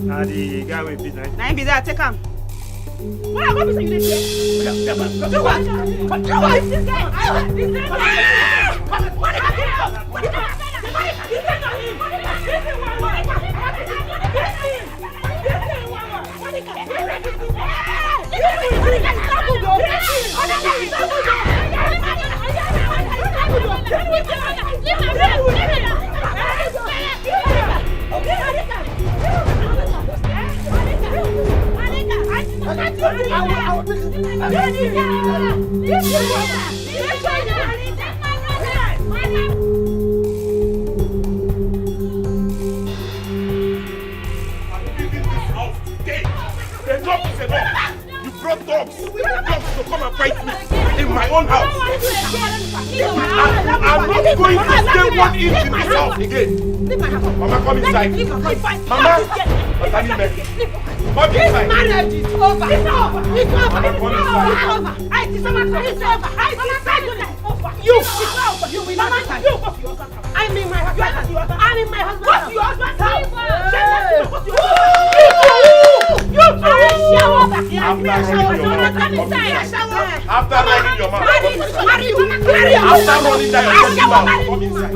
Nah, the guy will be nice. Nah, he be there, take him. What are you doing here? Do what? This guy! You brought dogs to come and fight me in my own house. I'm not going to stay 1 inch in this house again. Mama, come inside. Mama, come inside. Marriage is over. It's over. It's over. Mama, come inside. It's over. You. You will not stand. I'm in my husband. I'm in my husband. What's your husband's house? After running your mouth, come inside. After running down your mouth, come inside.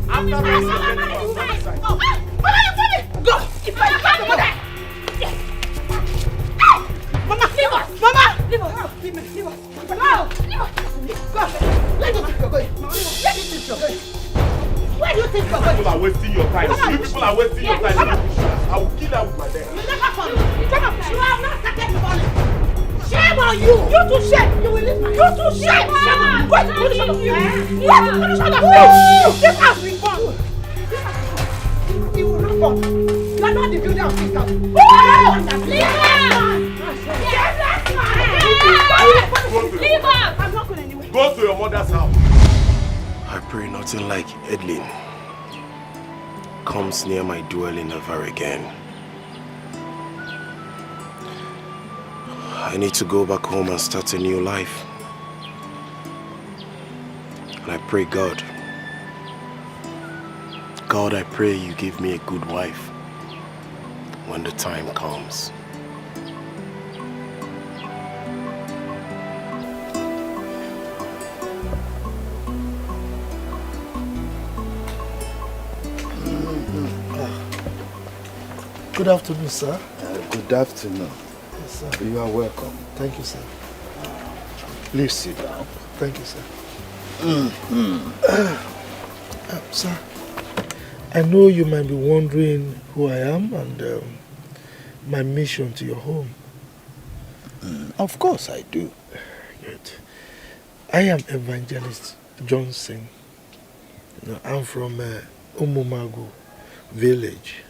After running your mouth, come inside. Go! If I can't go there! Mama, leave us! Mama! Leave us! Leave us! Go! Leave us! Go! Let me think you're going. Let me think you're going. Where do you think you're People are wasting your time. You people are wasting your time. I will kill her with my death. You have not started the money. Shame on you! You too shame! You will leave my house. You too shame! What's the position of you? What's the position of you? This house will fall. You will not fall. You are not the builder of this house. You are not the leave her! Leave her! I'm not going anywhere. Go to your mother's house. I pray nothing like Edlin comes near my dwelling ever again. I need to go back home and start a new life. And I pray God, I pray you give me a good wife when the time comes. Good afternoon, sir. Good afternoon. Yes, sir. You are welcome. Thank you, sir. Please sit down. Thank you, sir. Sir, I know you might be wondering who I am and my mission to your home. Of course I do. Good. I am Evangelist Johnson. I'm from Umumagu village.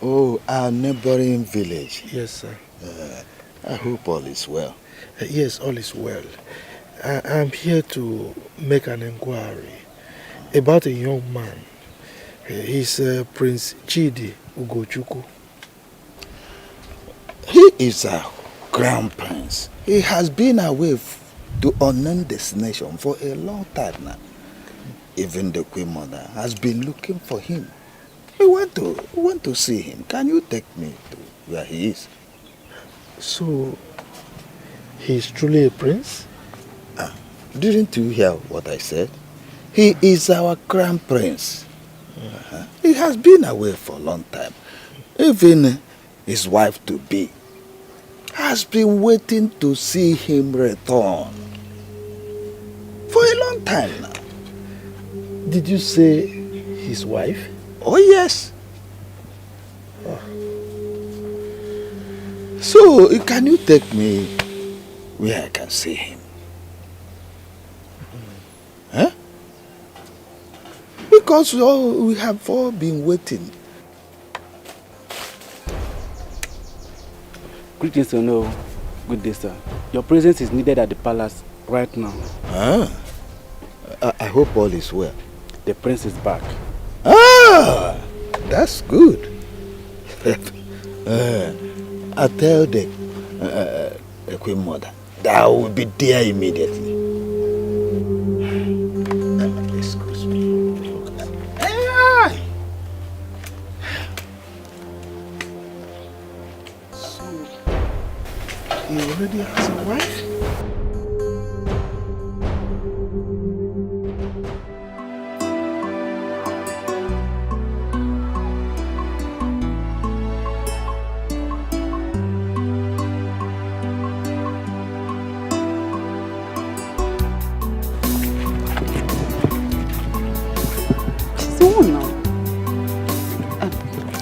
Oh, our neighboring village. Yes, sir. I hope all is well. Yes, all is well. I'm here to make an inquiry about a young man. He's Prince Chidi Ugochukwu. He is a crown prince. He has been away to unknown destination for a long time now. Even the Queen Mother has been looking for him. We want to see him. Can you take me to where he is? So, he's truly a prince? Didn't you hear what I said? He is our crown prince. He has been away for a long time. Even his wife-to-be has been waiting to see him return for a long time now. Did you say his wife? Oh, yes. So, can you take me where I can see him? Huh? Because we have all been waiting. Greetings to know. Good day, sir. Your presence is needed at the palace right now. I hope all is well. The prince is back. That's good. I tell the Queen Mother that I will be there immediately. Excuse me. So, he already has a wife?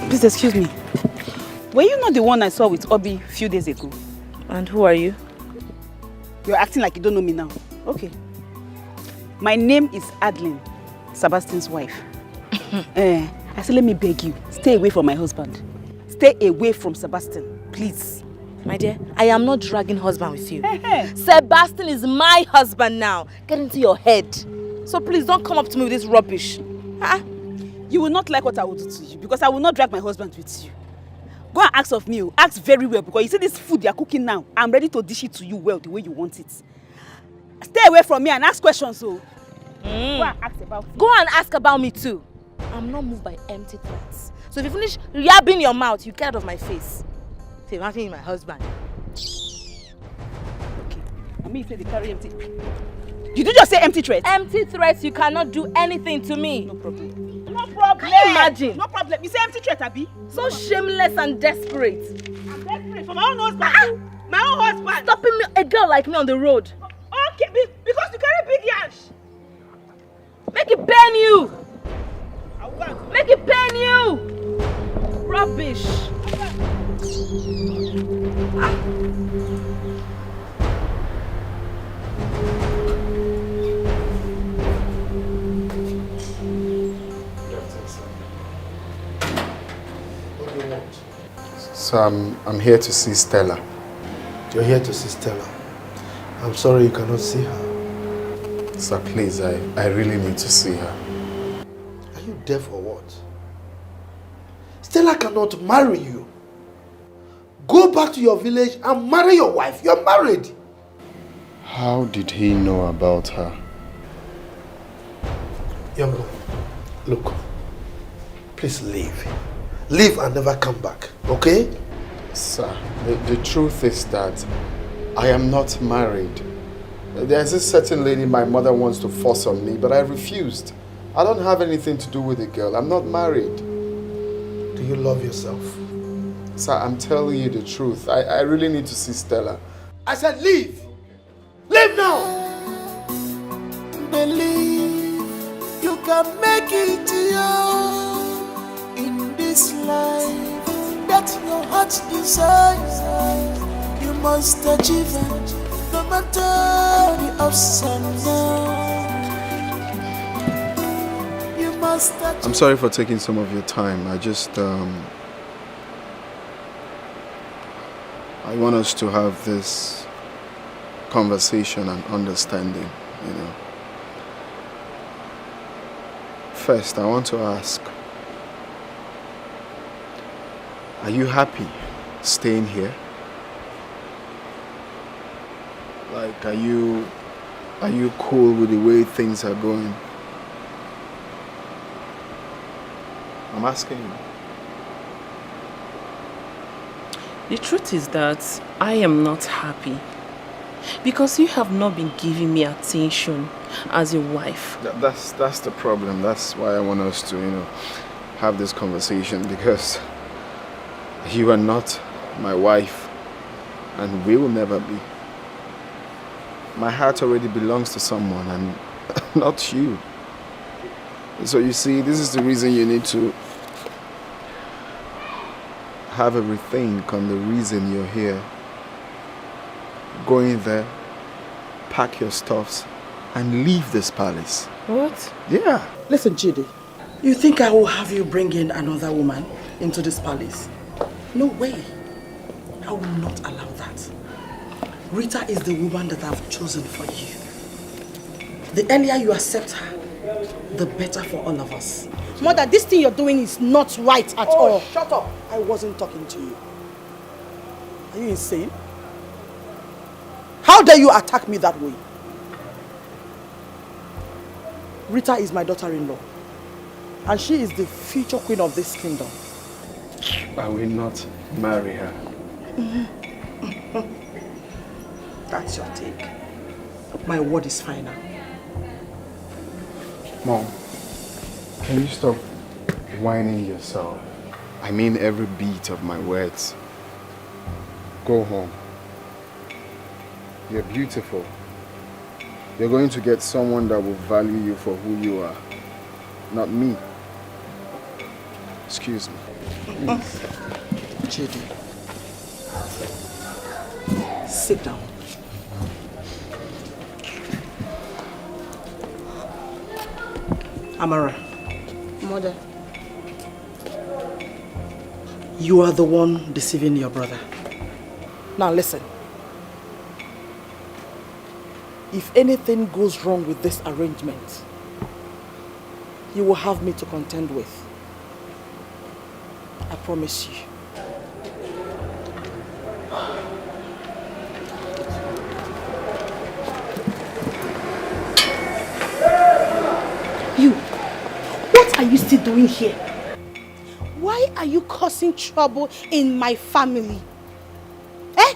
Please excuse me. Were you not the one I saw with Obi a few days ago? And who are you? You're acting like you don't know me now. Okay. My name is Adeline, Sebastian's wife. I said, let me beg you, stay away from my husband. Stay away from Sebastian, please. My dear, I am not dragging husband with you. Sebastian is my husband now. Get into your head. So please don't come up to me with this rubbish. You will not like what I will do to you because I will not drag my husband with you. Go and ask of me. Ask very well because you see this food you are cooking now. I'm ready to dish it to you well the way you want it. Stay away from me and ask questions. So. Go and ask about me. Go and ask about me too. I'm not moved by empty threats. So if you finish yabbing your mouth, you get out of my face. Say, imagine my husband. Okay. I mean, you say they carry empty. You did just say empty threats? Empty threats, you cannot do anything to me. No problem. No problem. Can you imagine? No problem. You say empty threat, Abi? So shameless and desperate. I'm desperate for my own husband. My own husband. Stopping a girl like me on the road. Okay, because you carry big yash. Make it burn you. Make it pain you! Rubbish! So I'm here to see Stella. You're here to see Stella. I'm sorry you cannot see her. Sir, please, I really need to see her. Are you deaf or what? Stella cannot marry you. Go back to your village and marry your wife. You're married. How did he know about her? Young man, look. Please leave. Leave and never come back, okay? Sir, the truth is that I am not married. There's a certain lady my mother wants to force on me, but I refused. I don't have anything to do with the girl. I'm not married. Do you love yourself? Sir, I'm telling you the truth. I really need to see Stella. I said leave! Leave now! Believe you can make it in this life that your heart desires. You must achieve it, no matter the ups and downs. You must achieve. I'm sorry for taking some of your time. I just I want us to have this conversation and understanding, you know. First, I want to ask, are you happy staying here? Like, are you cool with the way things are going? I'm asking you. The truth is that I am not happy because you have not been giving me attention as a wife. That's the problem. That's why I want us to, you know, have this conversation, because you are not my wife and we will never be. My heart already belongs to someone and not you. So you see, this is the reason you need to have a rethink on the reason you're here. Go in there, pack your stuffs, and leave this palace. What? Yeah. Listen, Chidi, you think I will have you bring in another woman into this palace? No way. I will not allow that. Rita is the woman that I've chosen for you. The earlier you accept her, the better for all of us. Mother, this thing you're doing is not right at all. Shut up. I wasn't talking to you. Are you insane? How dare you attack me that way? Rita is my daughter-in-law, and she is the future queen of this kingdom. I will not marry her. That's your take. My word is final. Mom, can you stop whining yourself? I mean every beat of my words. Go home. You're beautiful. You're going to get someone that will value you for who you are, not me. Excuse me. Chidi, sit down. Amara. Mother. You are the one deceiving your brother. Now listen. If anything goes wrong with this arrangement, you will have me to contend with. I promise you. You, what are you still doing here? Why are you causing trouble in my family? Eh?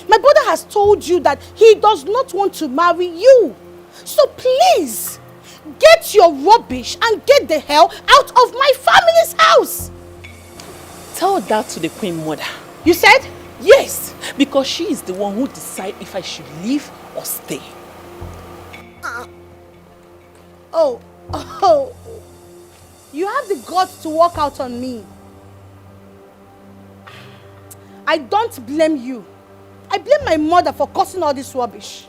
My brother has told you that he does not want to marry you. So please, get your rubbish and get the hell out of my family's house. Tell that to the Queen Mother. You said? Yes, because she is the one who decides if I should leave or stay. You have the guts to walk out on me. I don't blame you. I blame my mother for causing all this rubbish.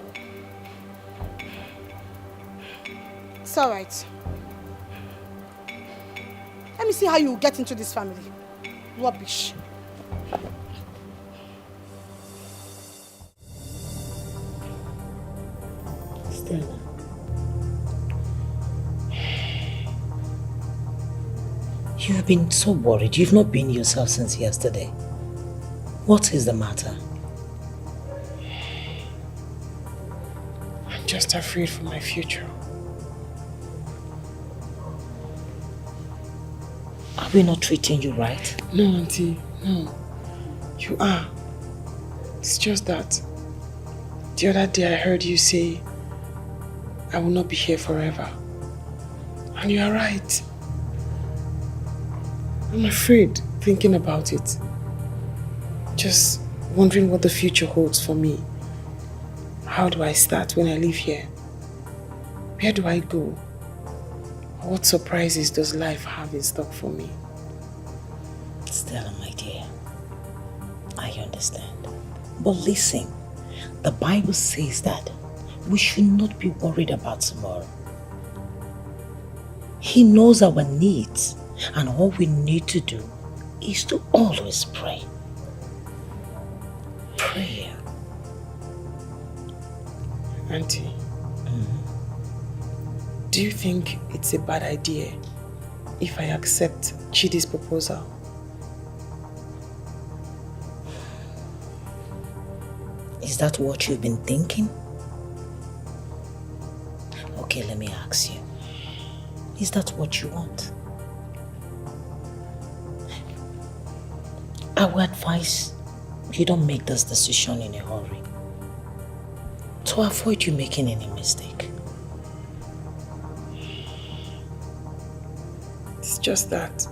It's alright. Let me see how you get into this family. Rubbish. Stella. You've been so worried. You've not been yourself since yesterday. What is the matter? I'm just afraid for my future. Are we not treating you right? No, Auntie, no. You are. It's just that the other day I heard you say I will not be here forever. And you are right. I'm afraid thinking about it. Just wondering what the future holds for me. How do I start when I leave here? Where do I go? What surprises does life have in stock for me? Stella, my dear, I understand. But listen, the Bible says that we should not be worried about tomorrow. He knows our needs, and all we need to do is to always pray. Prayer. Auntie, do you think it's a bad idea if I accept Chidi's proposal? Is that what you've been thinking? Okay, let me ask you. Is that what you want? I would advise you don't make this decision in a hurry to avoid you making any mistake. It's just that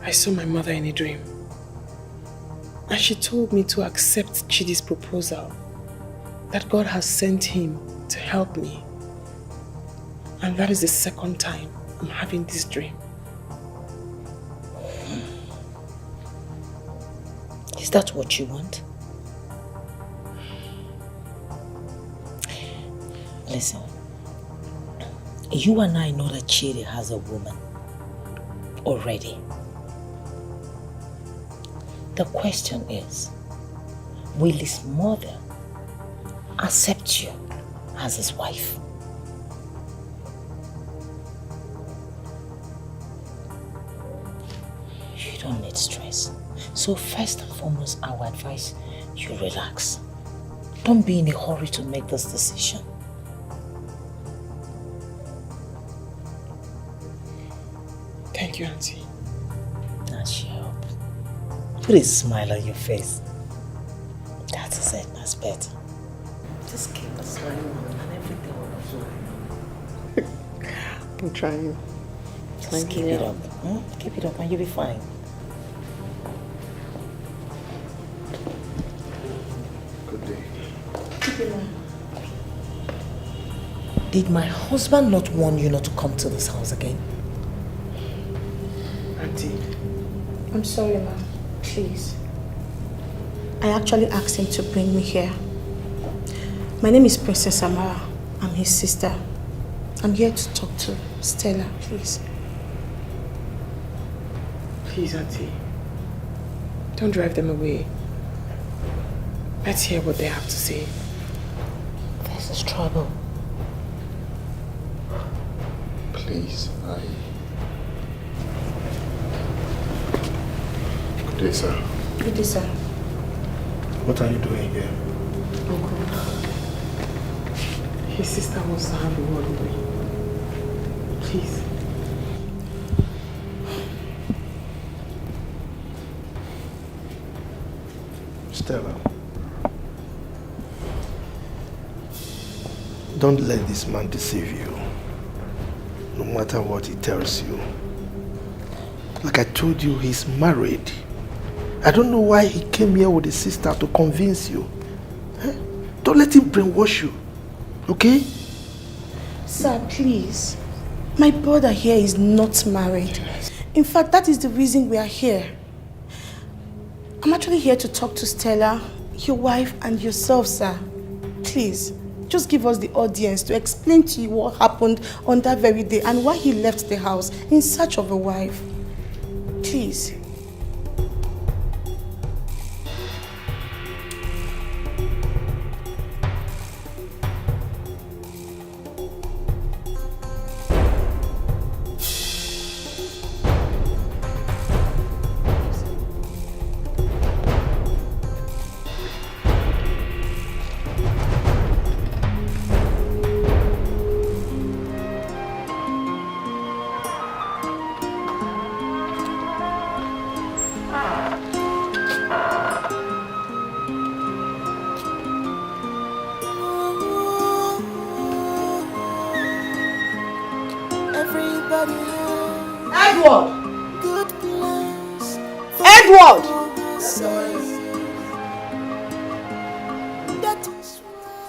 I saw my mother in a dream. And she told me to accept Chidi's proposal, that God has sent him to help me. And that is the second time I'm having this dream. Is that what you want? Listen, you and I know that Chidi has a woman already. The question is, will his mother accept you as his wife? You don't need stress. So first and foremost, I would advise you relax. Don't be in a hurry to make this decision. Thank you, Auntie. That's your hope. Put a smile on your face. That is it, that's better. Just keep a smile and everything will flow. I'm trying. Just keep it up. Keep it up and you'll be fine. Good day. Did my husband not warn you not to come to this house again? Auntie. I'm sorry, ma. Please. I actually asked him to bring me here. My name is Princess Amara. I'm his sister. I'm here to talk to Stella, please. Please, Auntie. Don't drive them away. Let's hear what they have to say. This is trouble. Please, Good day, sir. Good day, sir. What are you doing here? Uncle, his sister wants to have a word with me. Please. Stella, don't let this man deceive you, no matter what he tells you. Like I told you, he's married. I don't know why he came here with his sister to convince you. Don't let him brainwash you, okay? Sir, please. My brother here is not married. In fact, that is the reason we are here. I'm actually here to talk to Stella, your wife, and yourself, sir. Please, just give us the audience to explain to you what happened on that very day and why he left the house in search of a wife. Please.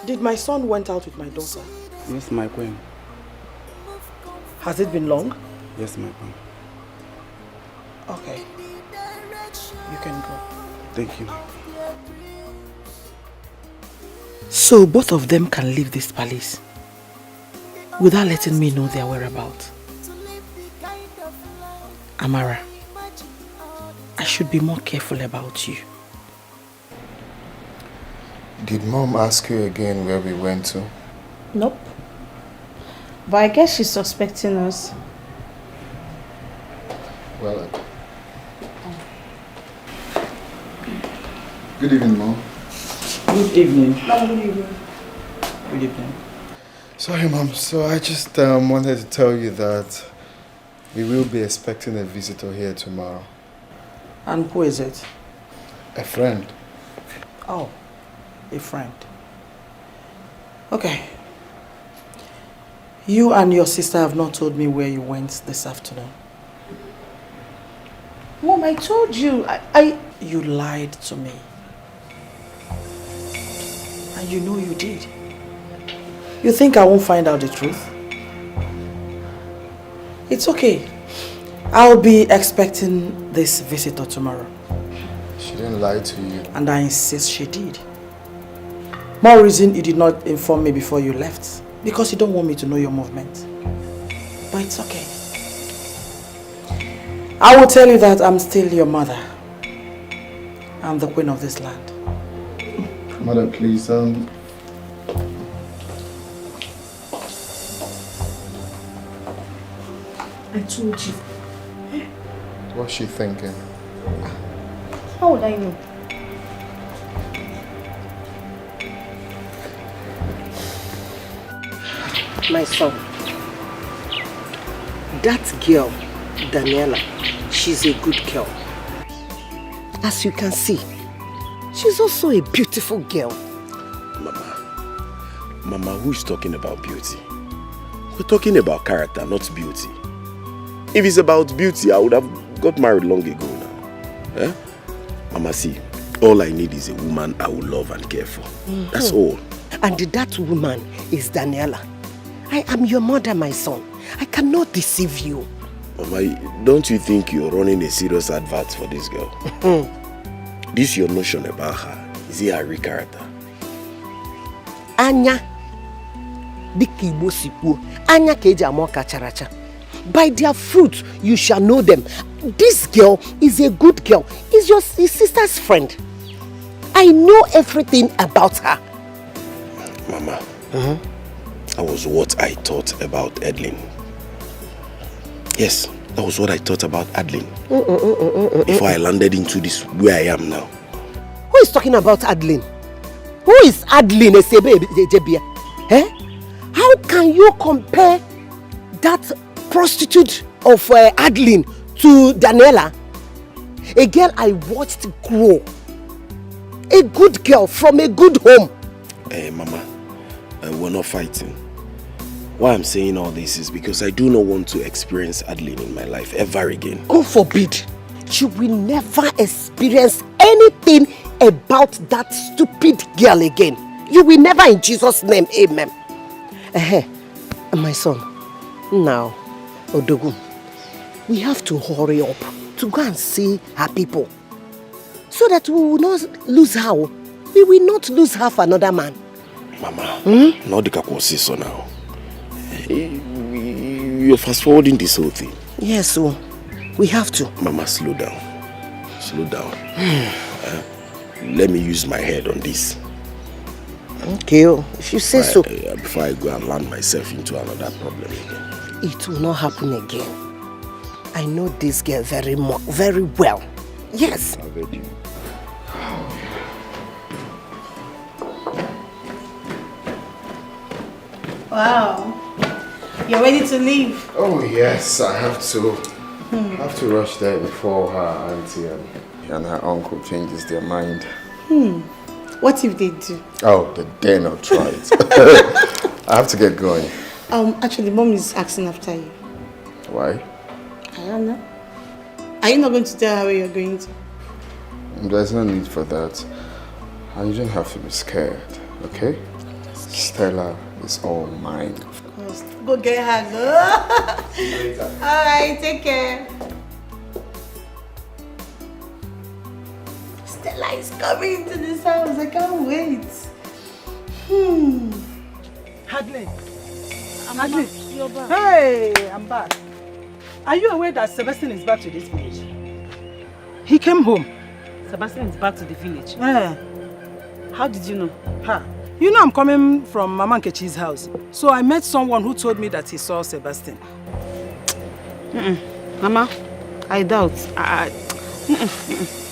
Did my son went out with my daughter? Yes, my queen. Has it been long? Yes, my queen. Okay. You can go. Thank you. So both of them can leave this palace without letting me know their whereabouts. Amara, I should be more careful about you. Did Mom ask you again where we went to? Nope. But I guess she's suspecting us. Well, good evening, Mom. Good evening. Good evening. Good evening. Sorry, Mom. So I just wanted to tell you that we will be expecting a visitor here tomorrow. And who is it? A friend. Oh, a friend. Okay. You and your sister have not told me where you went this afternoon. Mom, I told you. You lied to me. And you know you did. You think I won't find out the truth? It's okay. I'll be expecting this visitor tomorrow. She didn't lie to you. And I insist she did. More reason you did not inform me before you left. Because you don't want me to know your movement. But it's okay. I will tell you that I'm still your mother. I'm the queen of this land. Mother, please, I told you. What's she thinking? How would I know? My son, that girl, Daniela, she's a good girl. As you can see, she's also a beautiful girl. Mama, who is talking about beauty? We're talking about character, not beauty. If it's about beauty, I would have got married long ago now. Eh? Mama, see, all I need is a woman I will love and care for. That's all. And that woman is Daniela. I am your mother, my son. I cannot deceive you. Mama, don't you think you're running a serious advert for this girl? This your notion about her. Is it her real character? Anya. Dikeh Igbo sikwu. Anya ka eji amọ kacharacha. By their fruit you shall know them. This girl is a good girl. Is your sister's friend. I know everything about her. Mama, that was what I thought about Adeline. Yes, that was what I thought about Adeline. Before I landed into this where I am now. Who is talking about Adeline? Who is Adeline? Eh? How can you compare that prostitute of Adeline to Daniela? A girl I watched grow. A good girl from a good home. Hey, Mama, we're not fighting. Why I'm saying all this is because I do not want to experience Adeline in my life ever again. God forbid. You will never experience anything about that stupid girl again. You will never, in Jesus' name. Amen. My son, now, Odogu, we have to hurry up to go and see her people so that we will not lose her. We will not lose her for another man. Mama, now Dikeh will see so now. You're fast forwarding this whole thing. Yes, so we have to. Mama, slow down. Slow down. Let me use my head on this. Okay, if you say so. Before I go and land myself into another problem again. It will not happen again. I know this girl very well. Yes. I'll bet you. Wow. You're ready to leave? Oh yes, I have to. I have to rush there before her auntie and her uncle changes their mind. What if they do? Oh, they dare not try it. I have to get going. Actually, Mom is asking after you. Why? I don't know. Are you not going to tell her where you're going to? There's no need for that. And you don't have to be scared, okay? Stella is all mine. Of course. Go get her, girl. See you later. Alright, take care. Stella is coming into this house. I can't wait. Hadley. Hadley. You're back. Hey, I'm back. Are you aware that Sebastian is back to this village? He came home. Sebastian is back to the village? Yeah. How did you know? You know I'm coming from Mama Nkechi's house. So I met someone who told me that he saw Sebastian. Mama, I doubt. I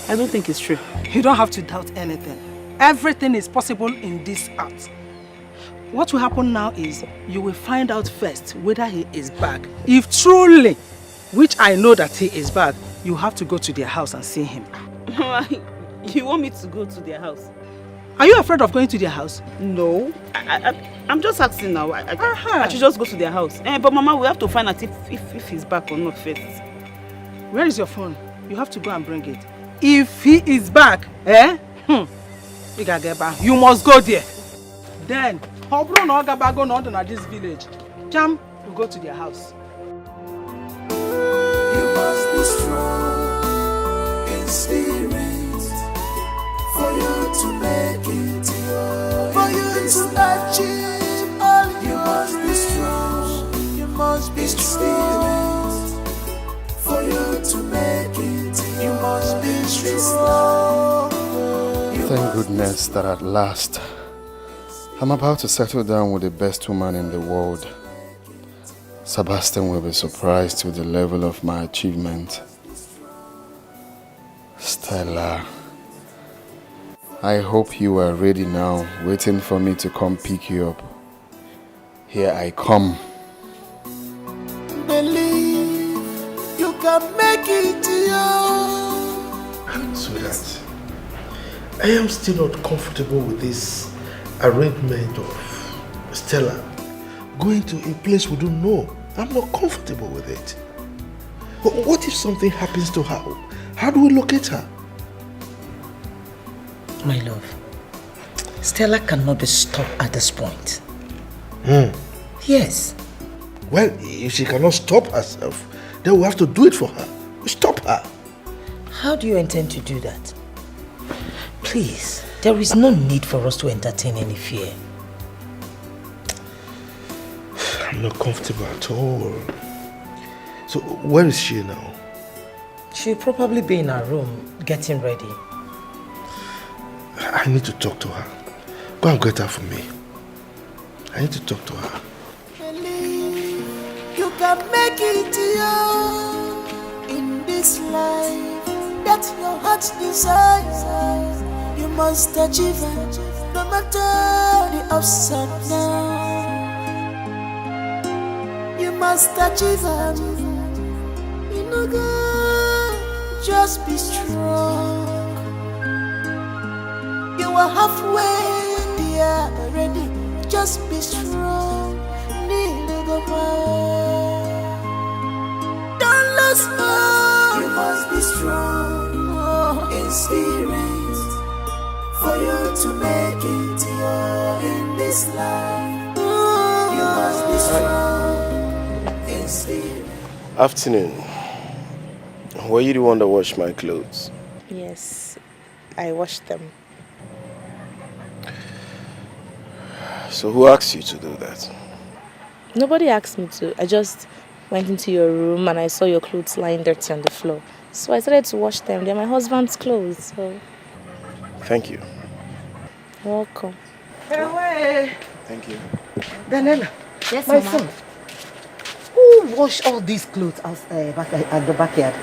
don't think it's true. You don't have to doubt anything. Everything is possible in this art. What will happen now is you will find out first whether he is back. If truly, which I know that he is back, you have to go to their house and see him. You want me to go to their house? Are you afraid of going to their house? No. I'm just asking now. I should just go to their house. But Mama, we have to find out if he's back or not first. Where is your phone? You have to go and bring it. If he is back, you must go there. Then, this village. Jam will go to their house. You must be strong in spirit for you to make it. For you to achieve all you must be strong. You must be strong for you to make it. You must be strong. Thank goodness that at last I'm about to settle down with the best woman in the world. Sebastian will be surprised with the level of my achievement. Stella, I hope you are ready now, waiting for me to come pick you up. Here I come. Believe you can make it, Sweetheart, I am still not comfortable with this arrangement of Stella going to a place we don't know. I'm not comfortable with it. But what if something happens to her? How do we locate her? My love, Stella cannot be stopped at this point. Yes. Well, if she cannot stop herself, then we have to do it for her. Stop her. How do you intend to do that? Please, there is no need for us to entertain any fear. I'm not comfortable at all. So, where is she now? She'll probably be in her room, getting ready. I need to talk to her. Go and get her for me. I need to talk to her. Believe you can make it in this life that your heart desires. You must achieve it, no matter the ups and downs. You must achieve it. You know, God, just be strong. You are halfway there already. Just be strong. Don't lose hope. You must be strong in spirit for you to make it in this life. You must be strong in spirit. Afternoon. Were you the one that washed my clothes? Yes, I washed them. So who asked you to do that? Nobody asked me to. I just went into your room and I saw your clothes lying dirty on the floor. So I started to wash them. They're my husband's clothes, so... Thank you. You're welcome. Hey, Thank you. Daniela. Yes, my Mama. son. Who washed all these clothes back at the backyard?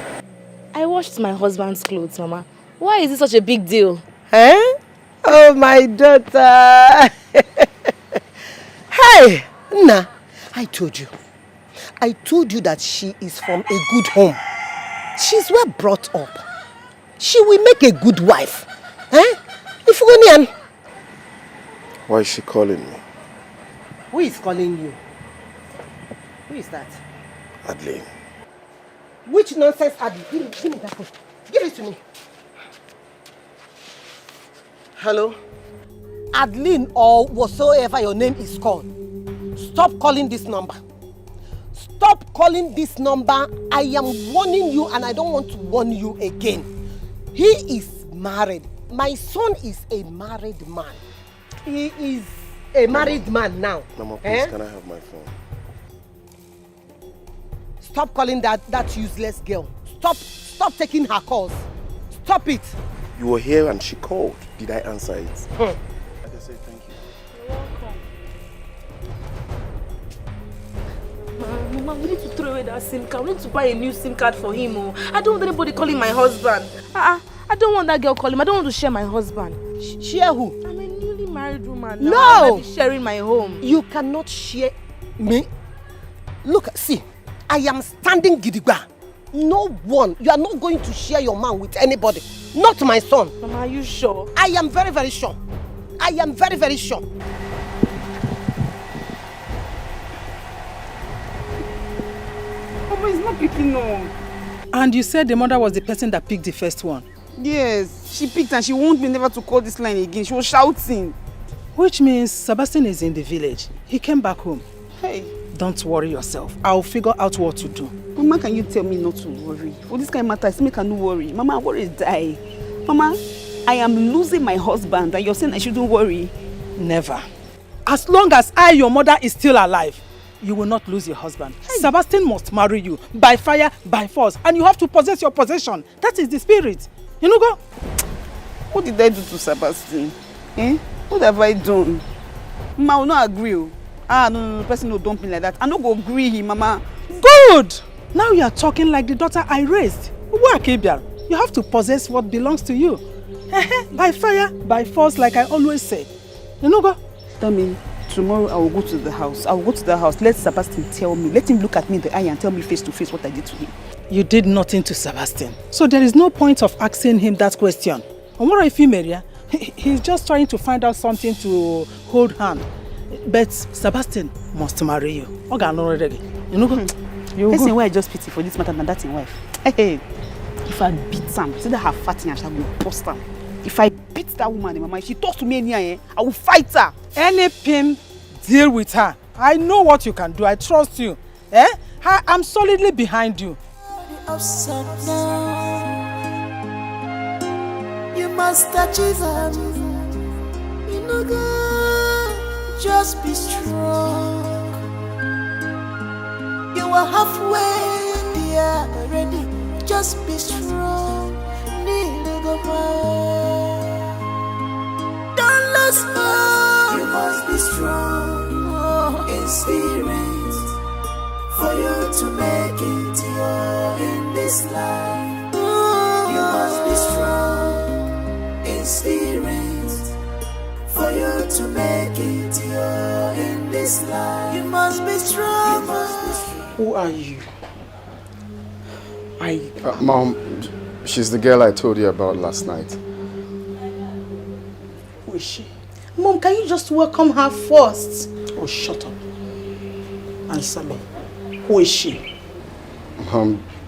I washed my husband's clothes, Mama. Why is it such a big deal? Huh? Oh, my daughter. Hey, Nna, I told you. I told you that she is from a good home. She's well brought up. She will make a good wife. Huh? If Why is she calling me? Who is calling you? Who is that? Adeline. Which nonsense, Adi? Give me that phone. Give it to me. Hello? Adeline or whatsoever your name is called. Stop calling this number. Stop calling this number. I am warning you and I don't want to warn you again. He is married. My son is a married man. He is a married man now. Mama, please, can I have my phone? Stop calling that useless girl. Stop taking her calls. Stop it. You were here and she called. Did I answer it? Like I said, thank you. Mama, we need to throw away that SIM card. We need to buy a new SIM card for him. Oh. I don't want anybody calling my husband. I don't want that girl calling him. I don't want to share my husband. Share who? I'm a newly married woman now. No! I'm not sharing my home. You cannot share me. Look, see, I am standing gidigba. No one. You are not going to share your man with anybody. Not my son. Mama, are you sure? I am very, very sure. I am very, very sure. Mama is not picking up. And you said the mother was the person that picked the first one? Yes, she picked and she warned me never to call this line again. She was shouting. Which means Sebastian is in the village. He came back home. Hey. Don't worry yourself. I'll figure out what to do. Mama, can you tell me not to worry? For this kind of matter, I make her no worry. Mama, I worry die. Mama, I am losing my husband and you're saying I shouldn't worry. Never. As long as your mother is still alive, you will not lose your husband. Hey. Sebastian must marry you by fire, by force. And you have to possess your possession. That is the spirit. You know, go. What did I do to Sebastian? What have I done? Mama, I will not agree. No, person no dump me like that. I no go agree him, Mama. Good! Now you are talking like the daughter I raised. You have to possess what belongs to you. By fire, by force, like I always say. You know, go. That means tomorrow I will go to the house. I will go to the house. Let Sebastian tell me. Let him look at me in the eye and tell me face to face what I did to him. You did nothing to Sebastian. So there is no point of asking him that question. And what if he's just trying to find out something to hold hand. But Sebastian must marry you. You know, go. Listen, why I just pity for this matter than that in wife. Hey, if I beat Sam, see that her fatting and she will bust her. If I beat that woman, Mama, if she talks to me anywhere, I will fight her. Any pin, deal with her. I know what you can do. I trust you. I'm solidly behind you. Upside down, you must achieve them. You know, God, just be strong. You are halfway there already. Just be strong. Need to go back. Don't lose hope. You must be strong in spirit for you to make it in this life. You must be strong in spirit for you to make it in this life. You must be strong. Who are you? Mom, she's the girl I told you about last night. Who is she? Mom, can you just welcome her first? Oh, shut up. Answer me. Who is she?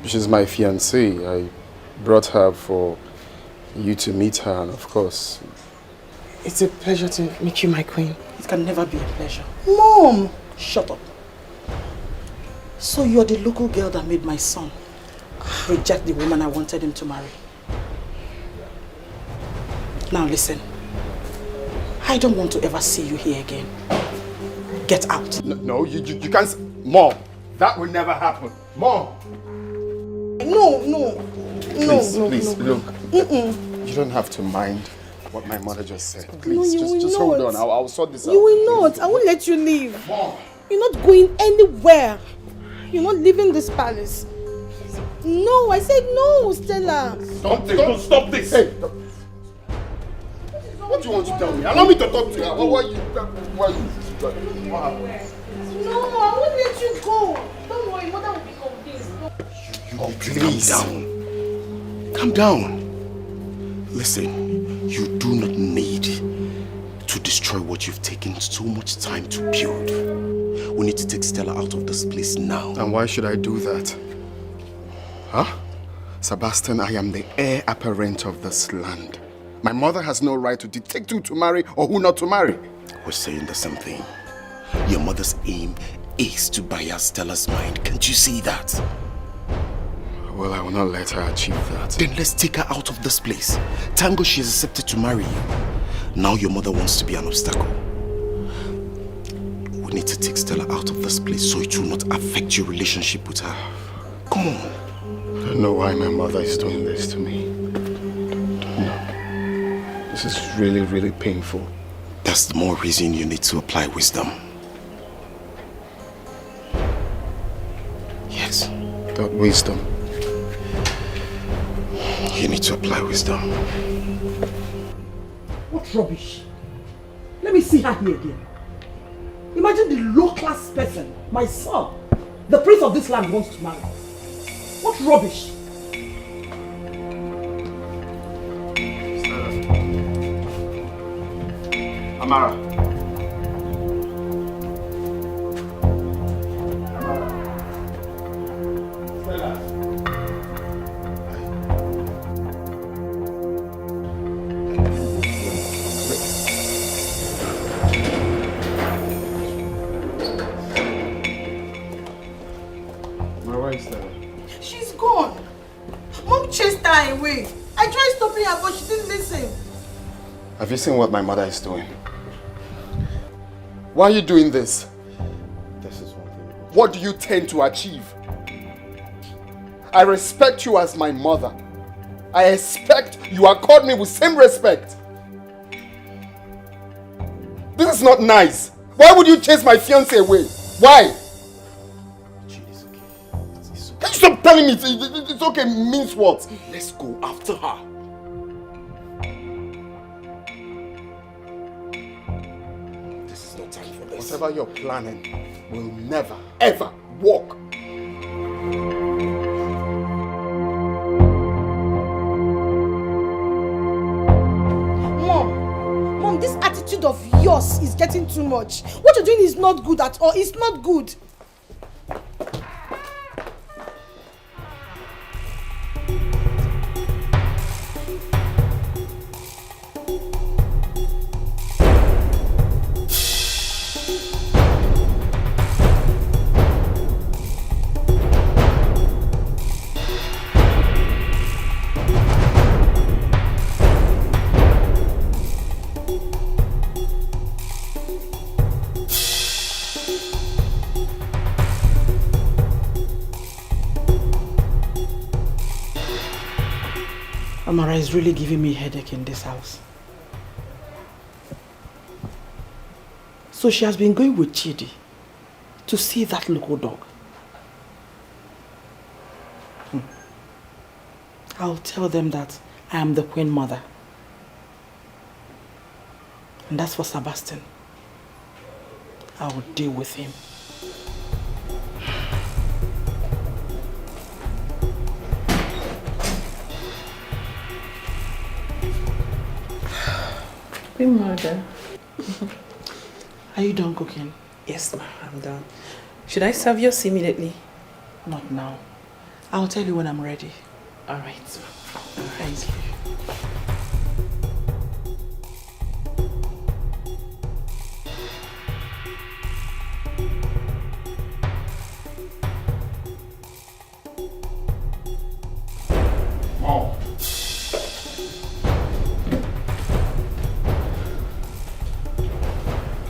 She's my fiancée. I brought her for you to meet her, and of course... It's a pleasure to meet you, my queen. It can never be a pleasure. Mom! Shut up. So you're the local girl that made my son reject the woman I wanted him to marry. Now listen, I don't want to ever see you here again. Get out. No, you can't. Mom, that will never happen. Mom! No. Please, look. You don't have to mind what my mother just said. Please, just hold on. I'll sort this out. You will not. I won't let you leave. Mom. You're not going anywhere. You're not leaving this palace. No, I said no, Stella. Stop this. Hey, what do you want to tell me? Allow me to talk to you. What happened? No, I won't let you go. Don't worry, mother will be convinced. Please. Calm down. Listen, you do not need to destroy what you've taken so much time to build. We need to take Stella out of this place now. And why should I do that? Huh? Sebastian, I am the heir apparent of this land. My mother has no right to dictate who to marry or who not to marry. We're saying the same thing. Your mother's aim is to buy out Stella's mind. Can't you see that? Well, I will not let her achieve that. Then let's take her out of this place. Tango, she has accepted to marry you. Now your mother wants to be an obstacle. We need to take Stella out of this place so it will not affect your relationship with her. Come on. I don't know why my mother is doing this to me. No. This is really, really painful. That's the more reason you need to apply wisdom. Yes. That wisdom. You need to apply wisdom. What rubbish? Let me see her here again. Imagine the low-class person, my son, the prince of this land wants to marry. What rubbish? Amara. She's gone. Mom chased her away. I tried stopping her, but she didn't listen. Have you seen what my mother is doing? Why are you doing this? This is one thing. What do you tend to achieve? I respect you as my mother. I expect you accord me with same respect. This is not nice. Why would you chase my fiancé away? Why? Can you stop telling me it's okay means what? Let's go after her. This is not time for this. Whatever you're planning will never, ever work. Mom, this attitude of yours is getting too much. What you're doing is not good at all. It's not good. Amara is really giving me a headache in this house. So she has been going with Chidi to see that local dog. I'll tell them that I am the queen mother. And that's for Sebastian. I will deal with him. Mother. Are you done cooking? Yes, ma'am, I'm done. Should I serve yours immediately? Not now. I'll tell you when I'm ready. All right. Thank you. Oh.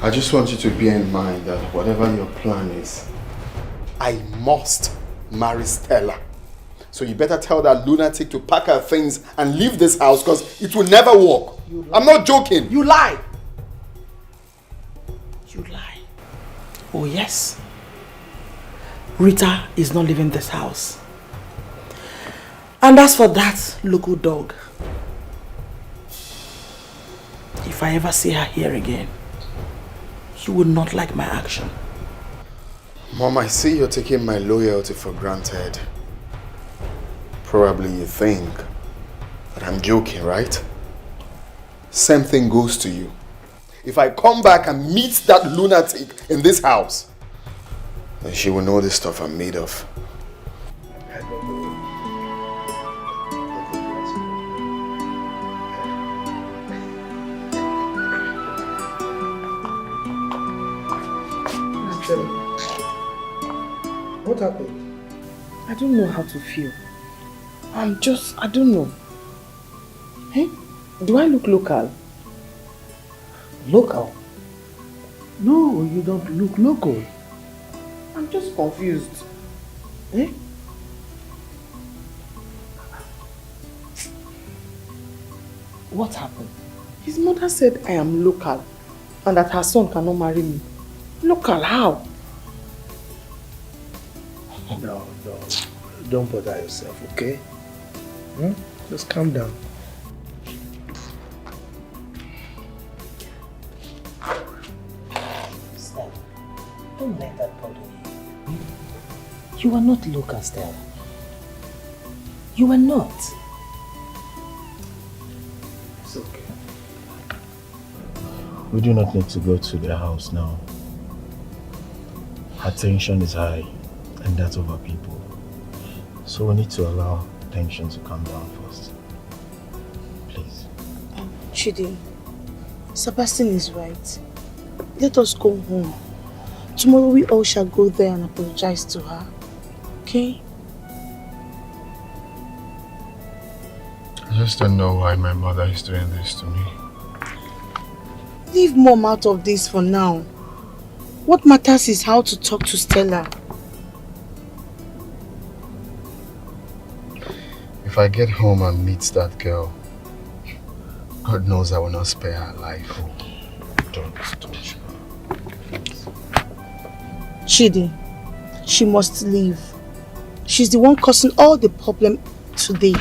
I just want you to bear in mind that whatever your plan is, I must marry Stella. So you better tell that lunatic to pack her things and leave this house because it will never work. I'm not joking. You lie. You lie. Oh yes. Rita is not leaving this house. And as for that local dog, if I ever see her here again, you would not like my action. Mom, I see you're taking my loyalty for granted. Probably you think that I'm joking, right? Same thing goes to you. If I come back and meet that lunatic in this house, then she will know the stuff I'm made of. What happened? I don't know how to feel. I don't know. Hey, do I look local? Local? No, you don't look local. I'm just confused. Eh? What happened? His mother said I am local and that her son cannot marry me. Local, how? No, don't bother yourself, okay? Just calm down. Stella, don't let that bother you. You are not local, Stella. You are not. It's okay. We do not need to go to their house now. Our tension is high, and that of our people. So we need to allow tension to calm down first. Please. Chidi, Sebastian is right. Let us go home. Tomorrow we all shall go there and apologize to her. Okay? I just don't know why my mother is doing this to me. Leave Mom out of this for now. What matters is how to talk to Stella. If I get home and meet that girl, God knows I will not spare her life. Oh, don't touch her. Please. Chidi, she must leave. She's the one causing all the problem today.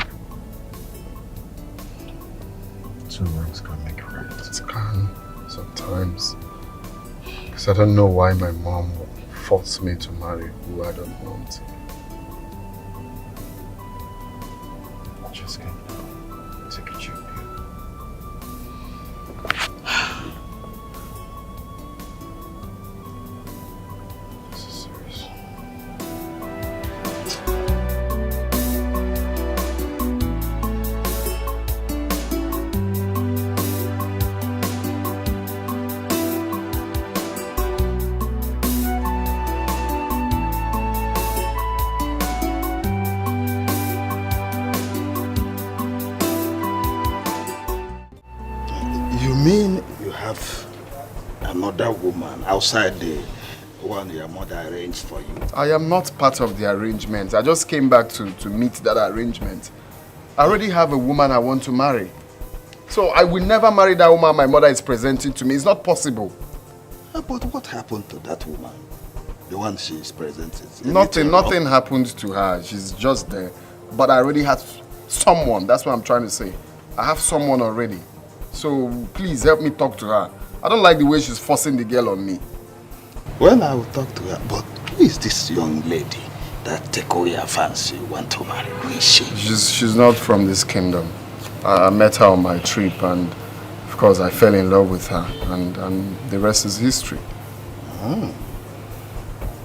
2 wrongs can make a right. It can, sometimes. Because I don't know why my mom would force me to marry who I don't want. Just calm down. Take a chill pill. This is serious. You mean you have another woman outside the one your mother arranged for you? I am not part of the arrangement. I just came back to meet that arrangement. I already have a woman I want to marry. So I will never marry that woman my mother is presenting to me. It's not possible. But what happened to that woman? The one she is presenting? Nothing happened to her. She's just there. But I already had someone. That's what I'm trying to say. I have someone already. So please help me talk to her. I don't like the way she's forcing the girl on me. Well, I will talk to her. But who is this young lady that Tekoya fancy want to marry? Who is she? She's not from this kingdom. I met her on my trip and of course I fell in love with her and the rest is history. Oh.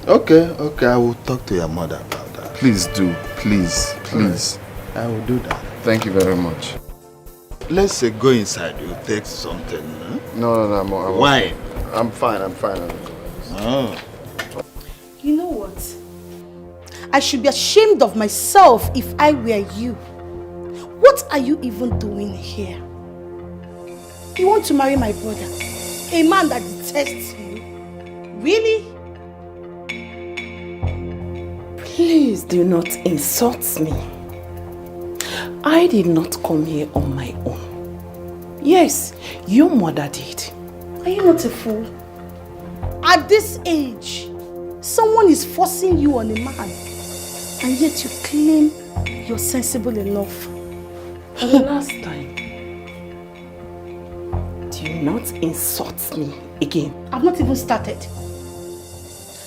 Okay, I will talk to your mother about that. Please do, please. Right. I will do that. Thank you very much. Let's say go inside, you take something. Huh? No. Wine? I'm fine. Oh. You know what? I should be ashamed of myself if I were you. What are you even doing here? You want to marry my brother? A man that detests you? Really? Please do not insult me. I did not come here on my own. Yes, your mother did. Are you not a fool? At this age, someone is forcing you on a man, and yet you claim you're sensible enough. For the last time, do not insult me again. I've not even started.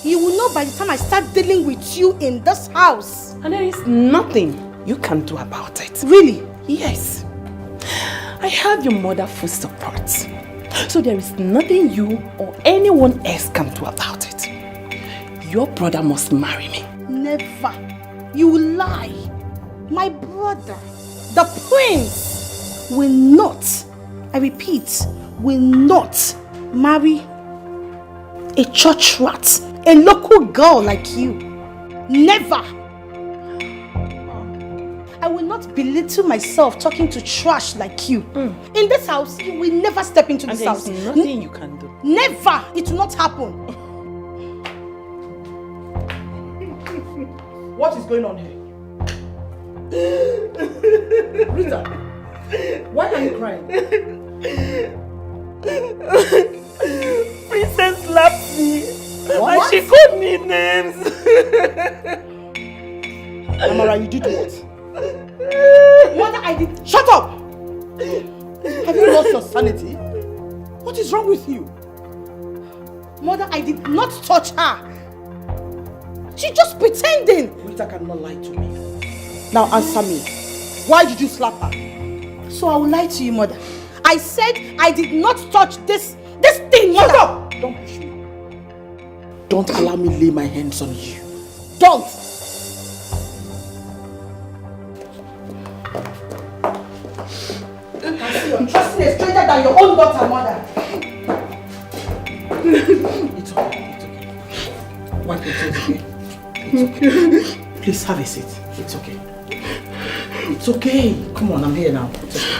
You will know by the time I start dealing with you in this house. And there is nothing you can do about it. Really? Yes. I have your mother's full support. So there is nothing you or anyone else can do about it. Your brother must marry me. Never. You lie. My brother, the prince, will not, I repeat, will not marry a church rat, a local girl like you. Never. I will not belittle myself talking to trash like you. In this house, you will never step into this house. There's nothing you can do. Never. It will not happen. What is going on here? Rita, why are you crying? Princess slapped me. What? And she called me names. Amara, you did what? Mother, I did. Shut up! Have you lost your sanity? What is wrong with you? Mother, I did not touch her. She's just pretending. Rita cannot lie to me. Now answer me. Why did you slap her? So I will lie to you, Mother. I said I did not touch this thing, Mother. Shut up! Don't push me. Don't allow me lay my hands on you. Don't! I see you're trusting a stranger than your own daughter, Mother. It's okay. It's okay. Wipe your tears again. It's okay. Please have a seat. It's okay. It's okay. Come on, I'm here now. It's okay.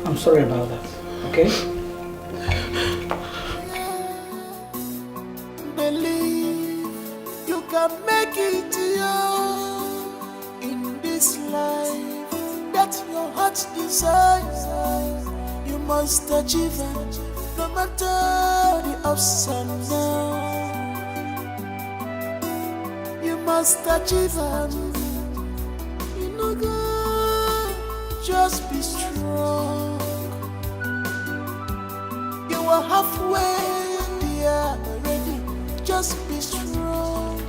I'm sorry about that. Okay? Believe you can make it in this life that your heart desires. You must achieve it, no matter the ups and downs. You must achieve it. You know, God, just be strong. You are halfway there already. Just be strong.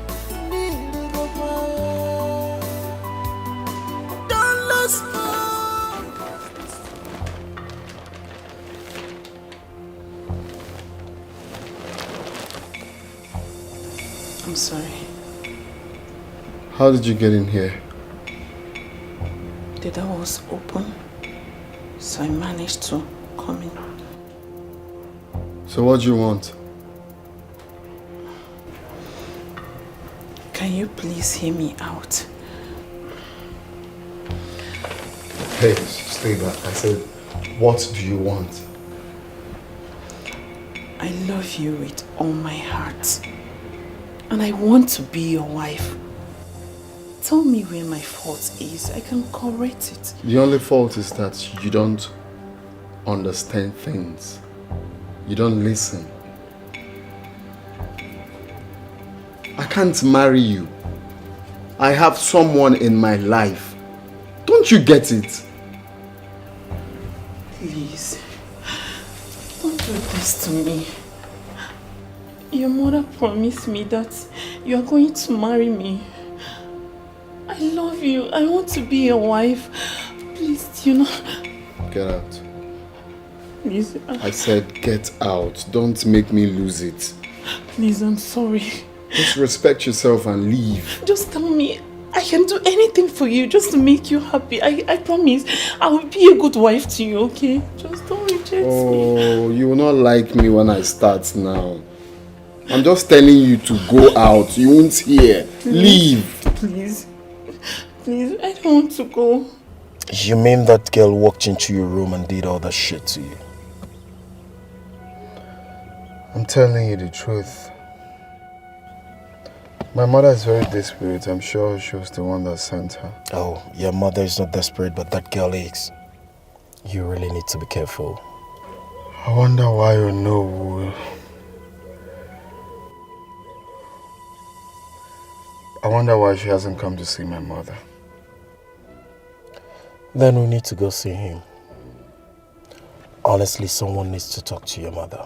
Don't lose hope. I'm sorry. How did you get in here? The door was open, so I managed to come in. So what do you want? Can you please hear me out? Hey, stay back. I said, what do you want? I love you with all my heart. And I want to be your wife. Tell me where my fault is. I can correct it. The only fault is that you don't understand things. You don't listen. I can't marry you. I have someone in my life. Don't you get it? Please, don't do this to me. Your mother promised me that you are going to marry me. I love you. I want to be your wife. Please, you know. Get out. Please. I said get out. Don't make me lose it. Please, I'm sorry. Just respect yourself and leave. Just tell me. I can do anything for you just to make you happy. I promise I will be a good wife to you, okay? Just don't reject me. Oh, you will not like me when I start now. I'm just telling you to go out. You won't hear. Leave. Please. Please, I don't want to go. You mean that girl walked into your room and did all that shit to you? I'm telling you the truth. My mother is very desperate. I'm sure she was the one that sent her. Oh, your mother is not desperate, but that girl is. You really need to be careful. I wonder why you know. I wonder why she hasn't come to see my mother. Then we need to go see him. Honestly, someone needs to talk to your mother.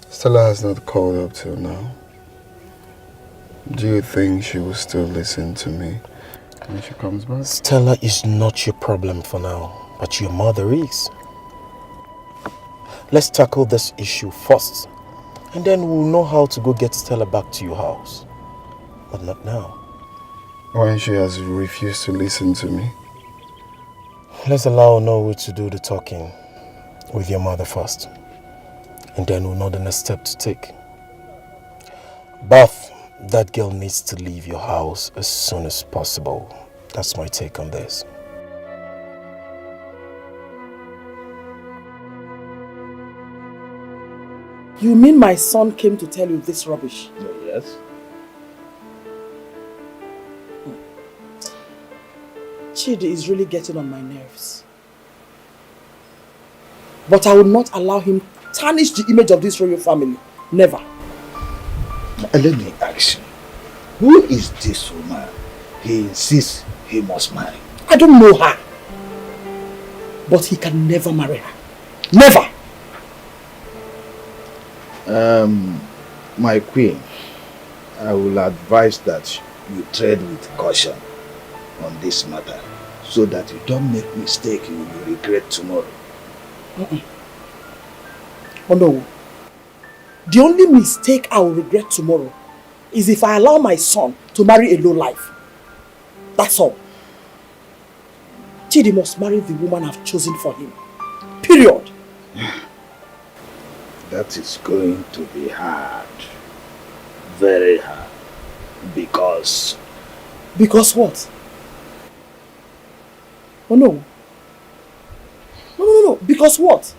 Stella has not called up till now. Do you think she will still listen to me when she comes back? Stella is not your problem for now, but your mother is. Let's tackle this issue first, and then we'll know how to go get Stella back to your house. But not now. When she has refused to listen to me? Let's allow Nollywood to do the talking with your mother first, and then we'll know the next step to take. Buff, that girl needs to leave your house as soon as possible. That's my take on this. You mean my son came to tell you this rubbish? Yes. Chidi is really getting on my nerves. But I will not allow him tarnish the image of this royal family. Never. Let me ask you, who is this woman he insists he must marry? I don't know her. But he can never marry her. Never! My queen, I will advise that you tread with caution on this matter so that you don't make mistake you will regret tomorrow. Oh no. The only mistake I will regret tomorrow is if I allow my son to marry a low life. That's all. Chidi must marry the woman I've chosen for him. Period. That is going to be hard. Very hard. Because... Because what? Oh no. No. Because what?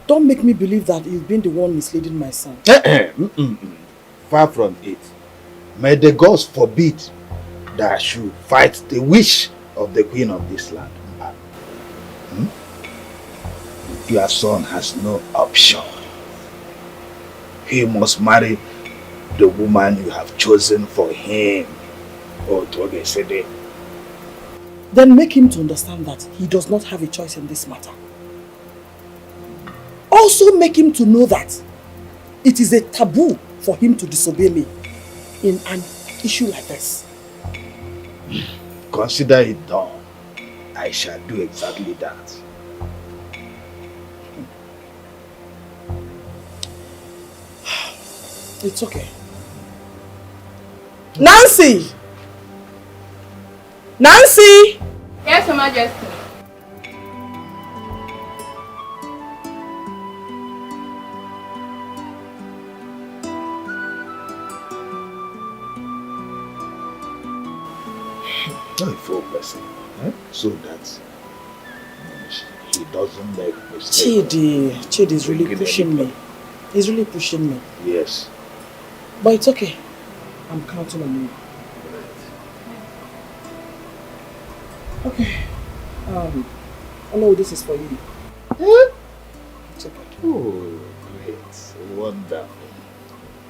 Don't make me believe that you've been the one misleading my son. Far from it. May the gods forbid that I should fight the wish of the queen of this land. Your son has no option. He must marry the woman you have chosen for him. Then make him to understand that he does not have a choice in this matter. Also make him to know that it is a taboo for him to disobey me in an issue like this. Consider it done. I shall do exactly that. It's okay. Nancy! Nancy! Yes, Your Majesty. Not a full person. So that he doesn't make mistakes. Chidi is really pushing me. He's really pushing me. Yes. But it's okay. I'm counting on you. Okay. Oh no, this is for you. It's okay. Oh, great. Wonderful.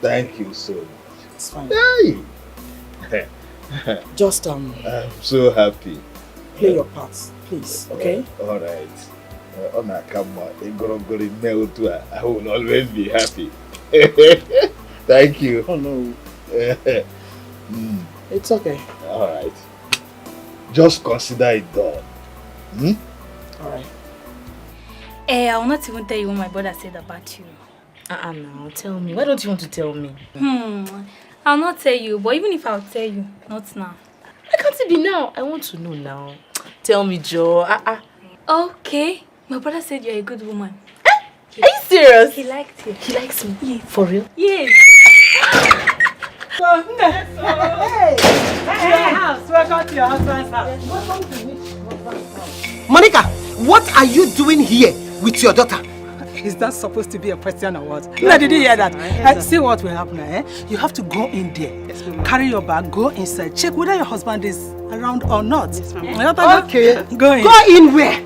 Thank you so much. It's fine. Hey. Just I'm so happy. Play your parts, please, okay? All right. I will always be happy. Thank you. Oh no. It's okay. All right. Just consider it done. All right. I will not even tell you what my brother said about you. Now tell me. Why don't you want to tell me? I'll not tell you, but even if I'll tell you, not now. Why can't it be now? I want to know now. Tell me, Joe. Okay. My brother said you're a good woman. Are you serious? He liked it. He likes me? Yes. For real? Yes. So, hey! Your house. Welcome to your husband's house. Welcome to which husband's house? Monica, what are you doing here with your daughter? Is that supposed to be a question or what? No, did you hear that? See what will happen, eh? You have to go in there, carry your bag, go inside, check whether your husband is around or not. Okay. Go in. Go in where?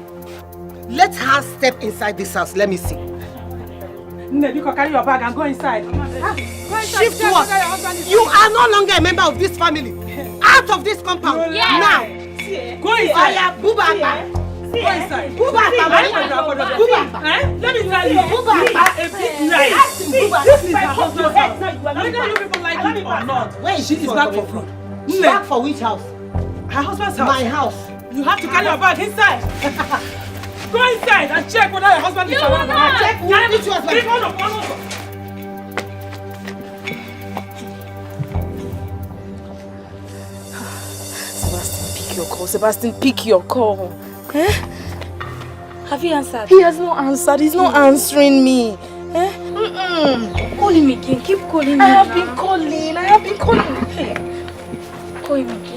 Let her step inside this house. Let me see. No, you can carry your bag and go inside. Go inside. Shift what? You are no longer a member of this family. Out of this compound. Yeah. Now. Go inside. Buba. Go inside. Buba. Let me tell you. Buba. A big night. This is her husband's house. Whether you people like it or not, Where is she is back for food. Back for which house? Her husband's house. My house. You have to carry your bag inside. Go inside and check whether your husband is around. Check which husband. Bring one of. Sebastian, pick your call. Eh? Have you answered? He has not answered. He's not answering me. Call him again. Keep calling him. I have been calling. Hey. Call him again.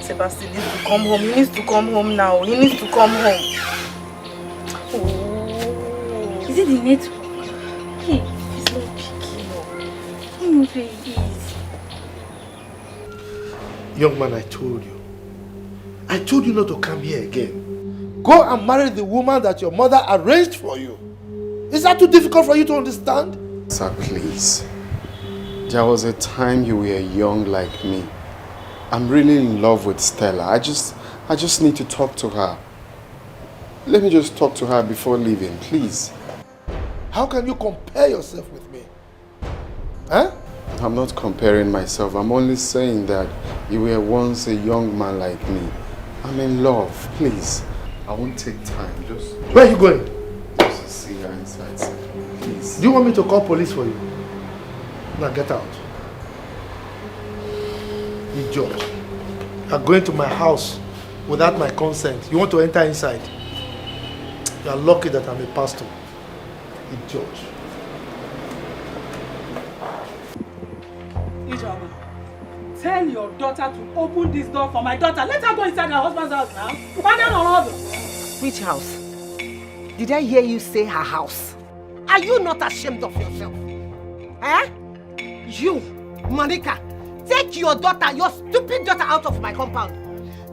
Sebastian needs to come home. He needs to come home now. He needs to come home. Oh. Is it the network? Hey, he's not picking up. He knows where he is. Young man, I told you. I told you not to come here again. Go and marry the woman that your mother arranged for you. Is that too difficult for you to understand? Sir, please. There was a time you were young like me. I'm really in love with Stella. I just need to talk to her. Let me just talk to her before leaving, please. How can you compare yourself with me? Huh? I'm not comparing myself. I'm only saying that you were once a young man like me. I'm in love. Please. I won't take time. Just where are you going? Just to see her inside. Please. Do you want me to call police for you? Now get out. Idiot. You are going to my house without my consent. You want to enter inside? You are lucky that I'm a pastor. Idiot. Ijeoma, tell your daughter to open this door for my daughter. Let her go inside her husband's house now. Which house? Did I hear you say her house? Are you not ashamed of yourself? Eh? You, Monica, take your daughter, your stupid daughter out of my compound.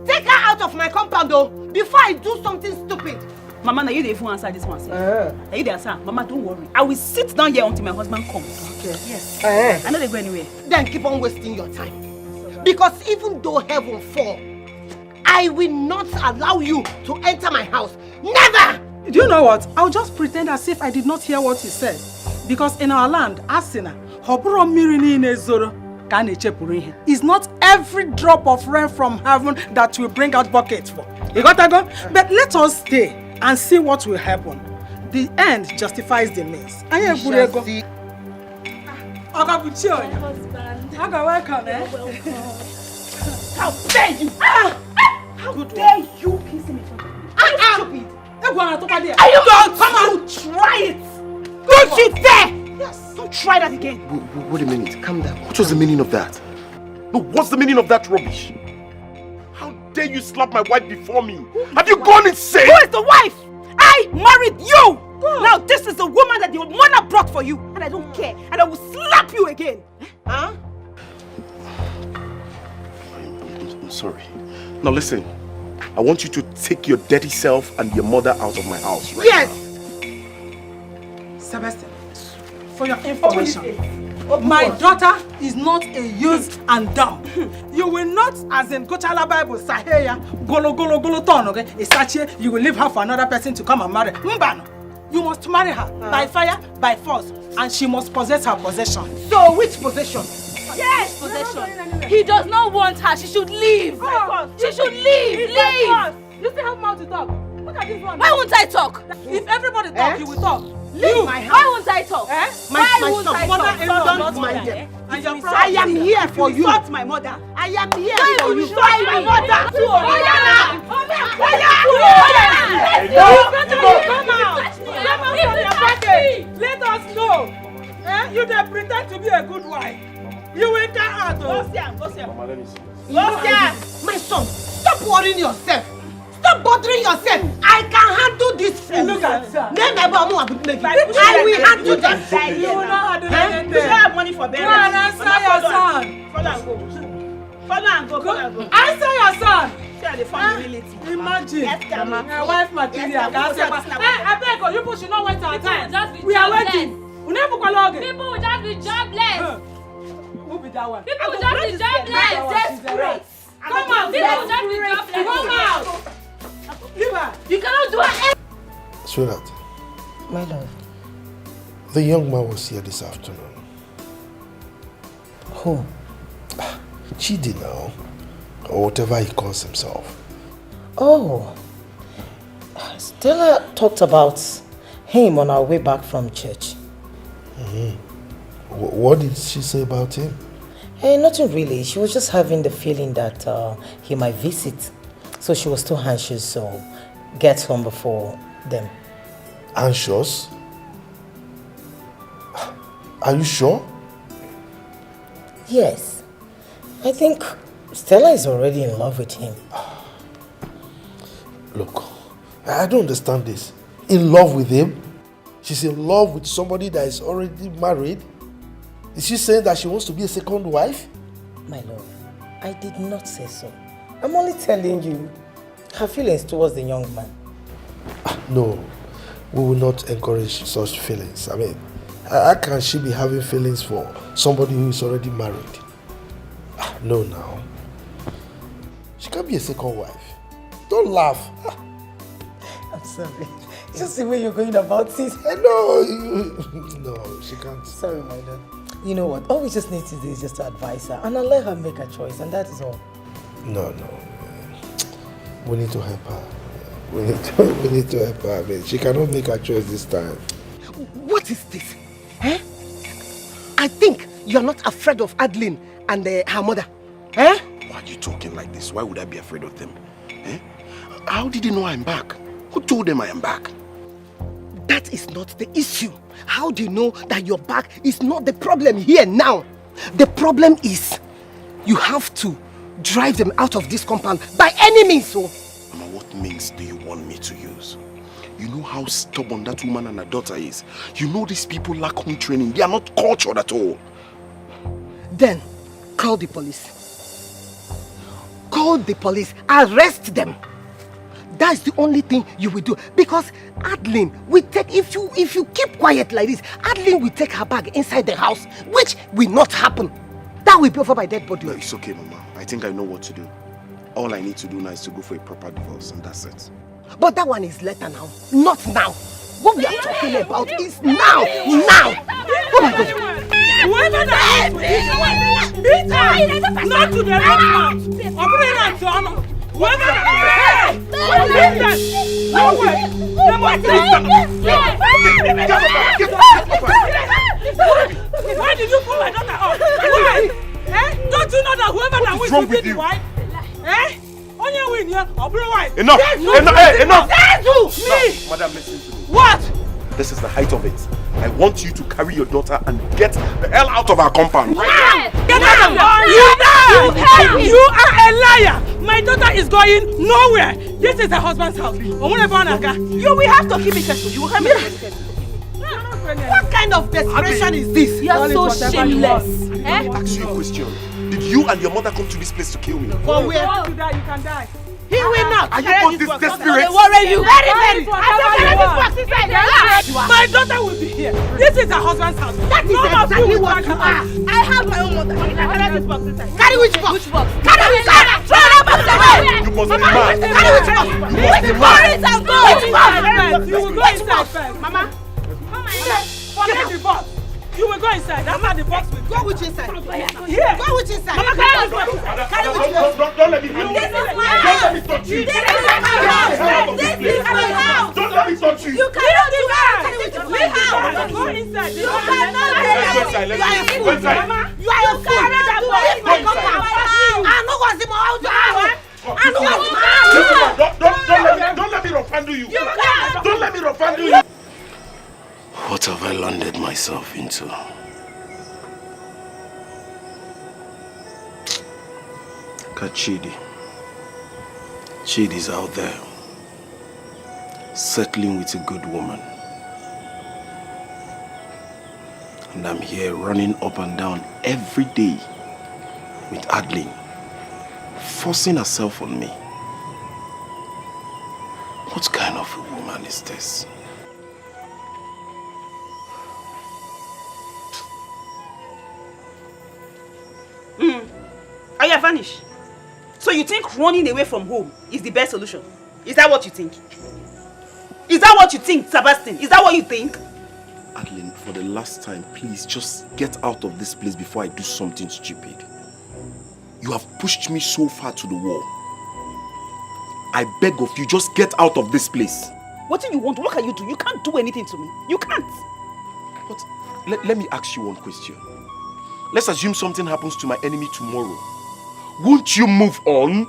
Take her out of my compound though, before I do something stupid. Mama, now you the answer this one. Now you the answer. Mama, don't worry. I will sit down here until my husband comes. Okay. Yes. I know they go anywhere. Then keep on wasting your time. Because even though heaven fall, I will not allow you to enter my house. Never! Do you know what? I'll just pretend as if I did not hear what he said. Because in our land, Asina, it's not every drop of rain from heaven that will bring out buckets for. You got to go? But let us stay and see what will happen. The end justifies the means. I am going to go. Oga, welcome, eh? How dare you! How dare you kiss me? Stupid! Are you going to try it? Don't you dare! Yes. Don't try that again. Wait a minute. Calm down. What was the meaning of that? No, what's the meaning of that rubbish? How dare you slap my wife before me? Have you gone insane? Who is the wife? I married you! Now this is the woman that your mother brought for you. And I don't care. And I will slap you again. Huh? I'm sorry. Now listen. I want you to take your dirty self and your mother out of my house right now. Sebastian, for your information, my daughter is not a used and dumb. You will not, as in Kochala Bible, Saheya, Golo Golo Golo Ton, okay? Isache, you will leave her for another person to come and marry. Mbano, you must marry her by fire, by force, and she must possess her possession. So which possession? Yes, possession. He does not want her. She should leave. She should leave. Leave. You still have mouth to talk. Look at this one. Why won't I talk? If everybody talk, you will talk. Leave my house. Why won't I talk? My son, mother-in-law, not my dear. I am here for you. Not my mother. I am here for you. My mother. Come out. Let us know. You dey pretend to be a good wife. You will come out. Go see. Mama, let me see. My son, stop worrying yourself. Stop bothering yourself. I can handle this food. Look at her. I will handle them. You will not handle anything. You don't have money for burial. Go and answer your son. Follow and go. Answer your son. Humility. Imagine. My wife material. I beg you, people should not waste our time. We are waiting. People will just be jobless. Who be that one? People will just be jobless. Desperate. Come out. People will just be jobless. Come out. Leave her. You cannot do anything. Sweetheart, My love. the young man was here this afternoon. Who? Chidi now, or whatever he calls himself. Oh. Stella talked about him on our way back from church. What did she say about him? Nothing really. She was just having the feeling that he might visit. So she was too anxious, so get home before them. Anxious? Are you sure? Yes. I think Stella is already in love with him. Look, I don't understand this. In love with him? She's in love with somebody that is already married? Is she saying that she wants to be a second wife? My love, I did not say so. I'm only telling you her feelings towards the young man. No, we will not encourage such feelings. I mean, how can she be having feelings for somebody who is already married? No, now. She can't be a second wife. Don't laugh. I'm sorry. Just the way you're going about it. No, she can't. Sorry, my love. You know what? All we just need to do is just to advise her and I'll let her make a choice, and that is all. No. We need to help her. We need to help her. I mean, she cannot make a choice this time. What is this? I think you're not afraid of Adeline and her mother. Why are you talking like this? Why would I be afraid of them? How did they know I'm back? Who told them I am back? That is not the issue. How do you know that your back is not the problem here now? The problem is you have to drive them out of this compound by any means. So, Mama, what means do you want me to use? You know how stubborn that woman and her daughter is. You know these people lack home training. They are not cultured at all. Then, call the police. Call the police. Arrest them. That's the only thing you will do. Because Adeline will take, if you keep quiet like this, Adeline will take her bag inside the house, which will not happen. That will be over by dead body. No, it's okay, Mama. I think I know what to do. All I need to do now is to go for a proper divorce, and that's it. But that one is later now, not now. What we are talking about is now. Now. Oh my God. Whoever that is, beat her. Not to the restaurant. Whoever that is, no way. Why did you pull my daughter off? Why? Don't you know that whoever that wins will be the wife? Only win here, I'll be wife. Enough! Enough! Me! Madam, listen to me. What? This is the height of it. I want you to carry your daughter and get the hell out of our compound. Get out of here! You are a liar! My daughter is going nowhere. This is her husband's house. You will have to keep it careful. You will have me. What kind of desperation is this? You are so shameless. Ask you a question. Did you and your mother come to this place to kill me? For where? You can die. He will not. Are you not this desperate? Worry you. Very. My daughter will be here. This is her husband's house. That is exactly what you are. I have my own mother. Carry this box inside. Carry which box? Which box? Carry which box? Throw that box away. You must be mad. Carry which box? Which box? Which box? You will go inside first. Mama. Forget the box. You will go inside. That's how the box will go. Which inside? Here. Go which inside? Mama, carry this box. Carry which box? Don't let me touch you. This is my house. This is my house. This is my house. Don't let me touch you. You cannot do that. This is my house. Go inside. You cannot do that. You are a fool. You are a fool. This is my compound. I know what's in my house. I know what's in my house. Don't let me rough handle you. Don't let me rough handle you. What have I landed myself into? Chidi. Chidi's out there, settling with a good woman. And I'm here running up and down every day with Adeline, forcing herself on me. What kind of a woman is this? Are you vanished? So you think running away from home is the best solution? Is that what you think? Is that what you think, Sebastian? Is that what you think? Adeline, for the last time, please just get out of this place before I do something stupid. You have pushed me so far to the wall. I beg of you, just get out of this place. What do you want? What can you do? You can't do anything to me. You can't. But let me ask you one question. Let's assume something happens to my enemy tomorrow. Won't you move on?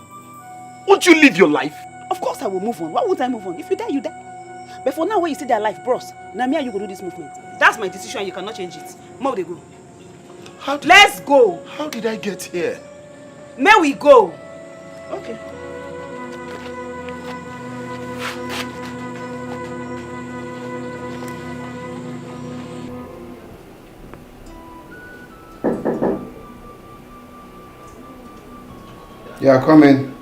Won't you live your life? Of course I will move on. Why would I move on? If you die, you die. But for now, when you see their life, bros, now me and you go do this movement. That's my decision and you cannot change it. Mom, they go. Let's go. How did I get here? May we go. Okay. Yeah, come in.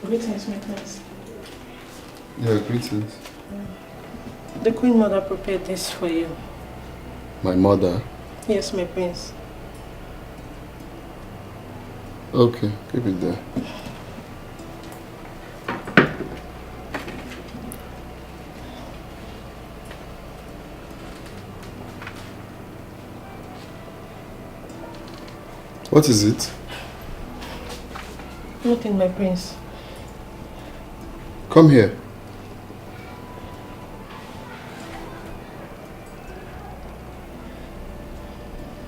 Greetings, my prince. Yeah, greetings. The Queen Mother prepared this for you. My mother? Yes, my prince. Okay, keep it there. What is it? Nothing, my prince. Come here.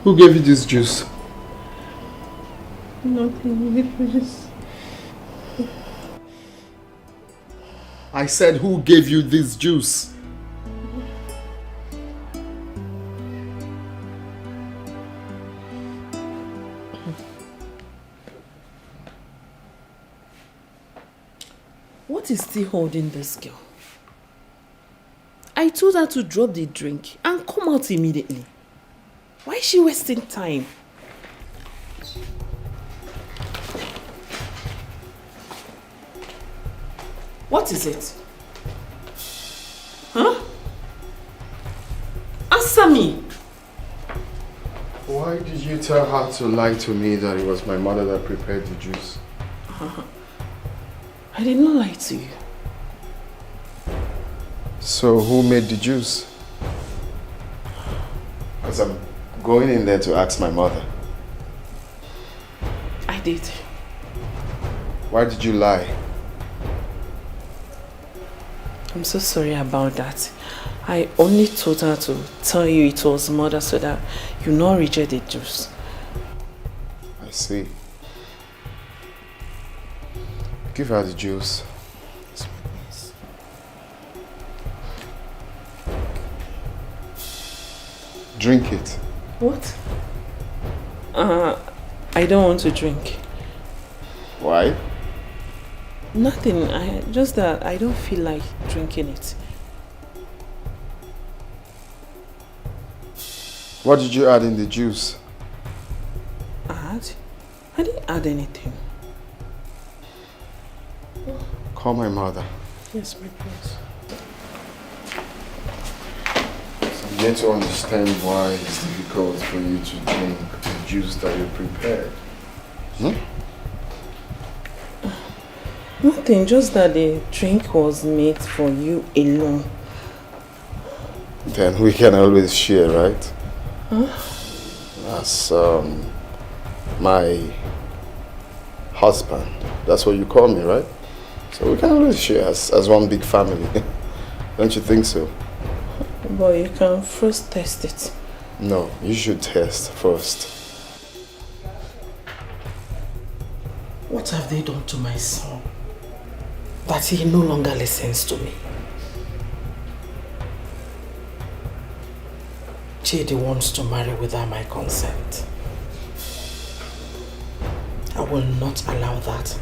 Who gave you this juice? Nothing, my prince. I said, who gave you this juice? What is still holding this girl? I told her to drop the drink and come out immediately. Why is she wasting time? What is it? Huh? Answer me! Why did you tell her to lie to me that it was my mother that prepared the juice? I did not lie to you. So who made the juice? Because I'm going in there to ask my mother. I did. Why did you lie? I'm so sorry about that. I only told her to tell you it was mother so that you not reject the juice. I see. Give her the juice. Drink it. What? I don't want to drink. Why? Nothing. Just that I don't feel like drinking it. What did you add in the juice? Add? I didn't add anything. Call my mother. Yes, my prince. I'm yet to understand why it's difficult for you to drink the juice that you prepared. Nothing, just that the drink was made for you alone. Then we can always share, right? Huh? As my husband. That's what you call me, right? So we can always share as one big family. Don't you think so? But you can first test it. No, you should test first. What have they done to my son that he no longer listens to me? Chidi wants to marry without my consent. I will not allow that.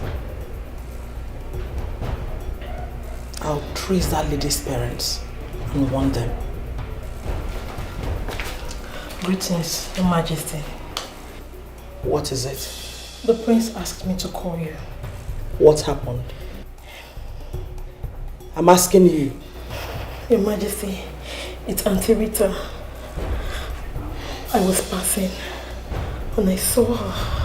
I'll trace that lady's parents and warn them. Greetings, Your Majesty. What is it? The prince asked me to call you. What happened? I'm asking you. Your Majesty, it's Auntie Rita. I was passing when I saw her.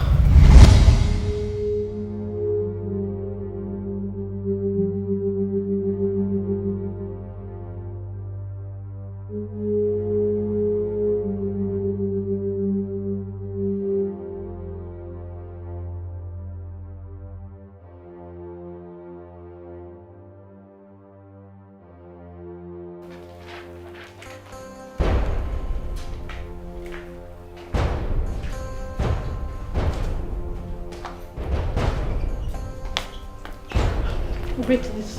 Greetings.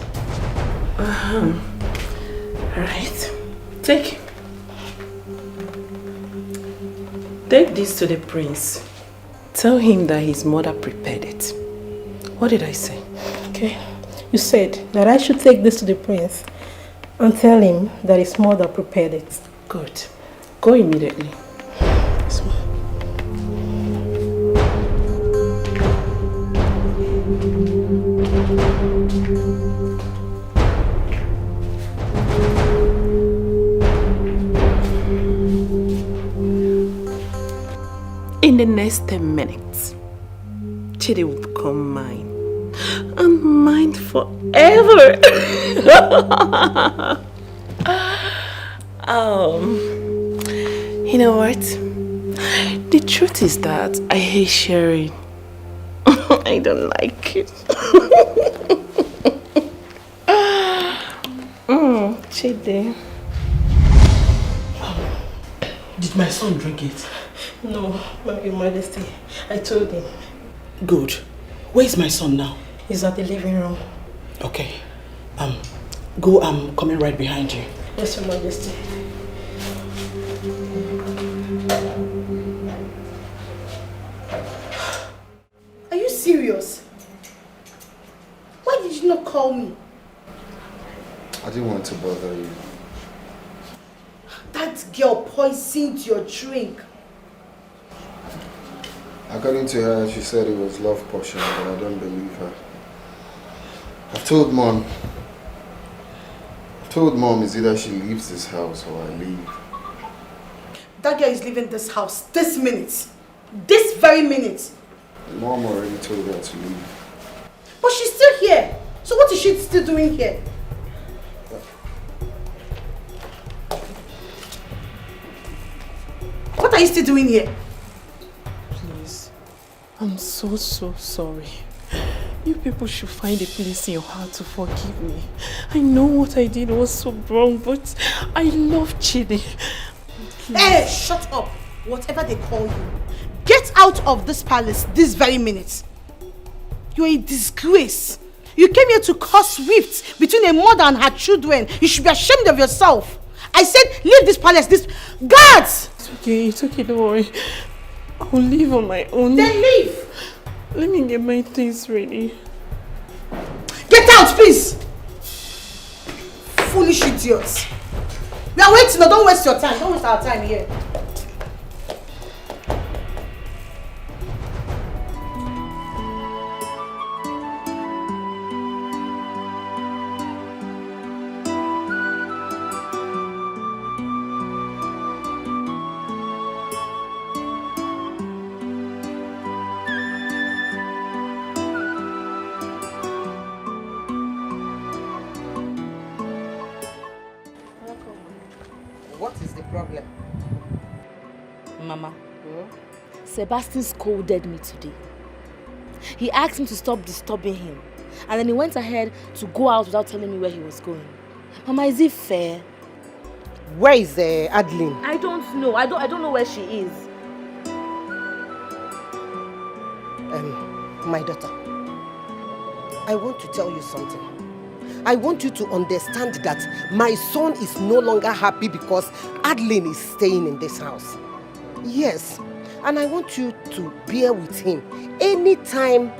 Alright. Take this to the prince. Tell him that his mother prepared it. What did I say? Okay. You said that I should take this to the prince and tell him that his mother prepared it. Good. Go immediately. Yes, ma'am. In the next 10 minutes, Chidi will become mine. And mine forever. You know what? The truth is that I hate sharing. I don't like it. Chidi. Did my son drink it? No, Your Majesty. I told him. Good. Where's my son now? He's at the living room. Okay. Go, I'm coming right behind you. Yes, Your Majesty. Are you serious? Why did you not call me? I didn't want to bother you. That girl poisoned your drink. According to her, she said it was love potion, but I don't believe her. I've told Mom it's either she leaves this house or I leave. That girl is leaving this house this minute. This very minute. Mom already told her to leave. But she's still here. So what is she still doing here? What are you still doing here? Please. I'm so sorry. You people should find a place in your heart to forgive me. I know what I did was so wrong, but I love Chidi. Hey, shut up. Whatever they call you. Get out of this palace this very minute. You're a disgrace. You came here to cause rifts between a mother and her children. You should be ashamed of yourself. I said leave this palace, Guards! It's okay, don't worry. I'll leave on my own. Then leave! Let me get my things ready. Get out, please! Foolish idiots. We are waiting, no, don't waste your time. Don't waste our time here. What is the problem? Mama, Sebastian scolded me today. He asked me to stop disturbing him. And then he went ahead to go out without telling me where he was going. Mama, is it fair? Where is Adeline? I don't know. I don't know where she is. My daughter, I want to tell you something. I want you to understand that my son is no longer happy because Adeline is staying in this house. Yes, and I want you to bear with him anytime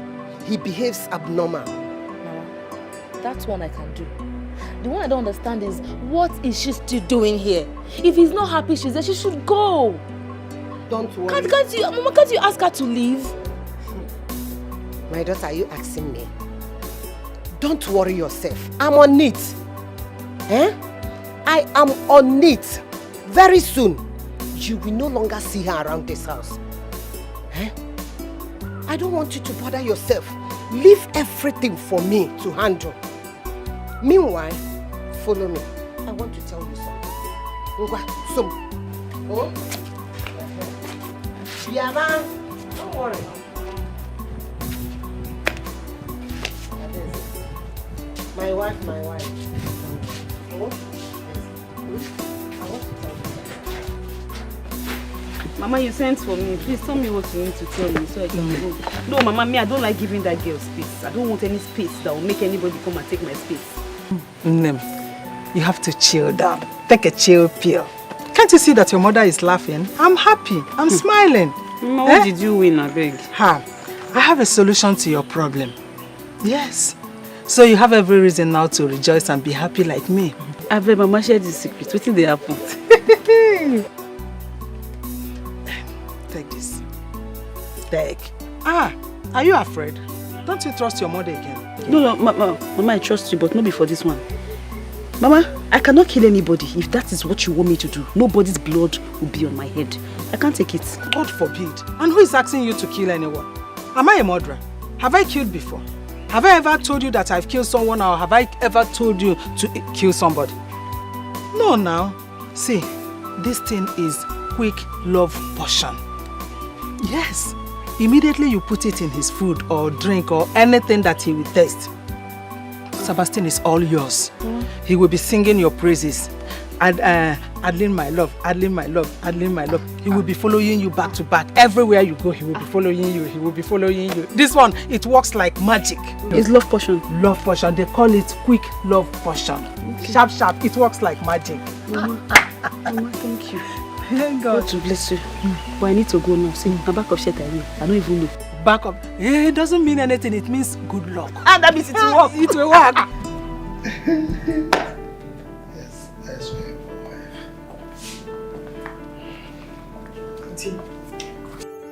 he behaves abnormal. Mama, that's one I can do. The one I don't understand is, what is she still doing here? If he's not happy she's there, she should go. Don't worry. Mama, can't you ask her to leave? My daughter, are you asking me? Don't worry yourself. I'm on it. Eh? I am on it. Very soon, you will no longer see her around this house. Eh? I don't want you to bother yourself. Leave everything for me to handle. Meanwhile, follow me. I want to tell you something. Don't worry. My wife. Oh? I want to tell you. Mama, you sent for me. Please tell me what you need to tell me so I can go. No, Mama, I don't like giving that girl space. I don't want any space that will make anybody come and take my space. Nem, you have to chill down. Take a chill pill. Can't you see that your mother is laughing? I'm happy. I'm smiling. Mama, what did you win, I beg? I have a solution to your problem. Yes. So you have every reason now to rejoice and be happy like me. I beg, Mama, share this secret. What did they happen? Take this. Take. Are you afraid? Don't you trust your mother again? No, Mama, I trust you, but not before this one. Mama, I cannot kill anybody. If that is what you want me to do, nobody's blood will be on my head. I can't take it. God forbid. And who is asking you to kill anyone? Am I a murderer? Have I killed before? Have I ever told you that I've killed someone, or have I ever told you to kill somebody? No, now. See, this thing is quick love potion. Yes. Immediately you put it in his food or drink or anything that he will taste. Sebastian is all yours. He will be singing your praises. Adeline, my love, Adeline, my love, Adeline, my love. He will be following you back to back. Everywhere you go, he will be following you. He will be following you. This one, it works like magic. It's love potion. Love potion. They call it quick love potion. Okay. Sharp, sharp. It works like magic. Mama, thank you. Thank God. God to bless you. But I need to go now. See, my back of shirt I will. I don't even know. Back up. It doesn't mean anything. It means good luck. That means it will work. It will work. Yes, that's right.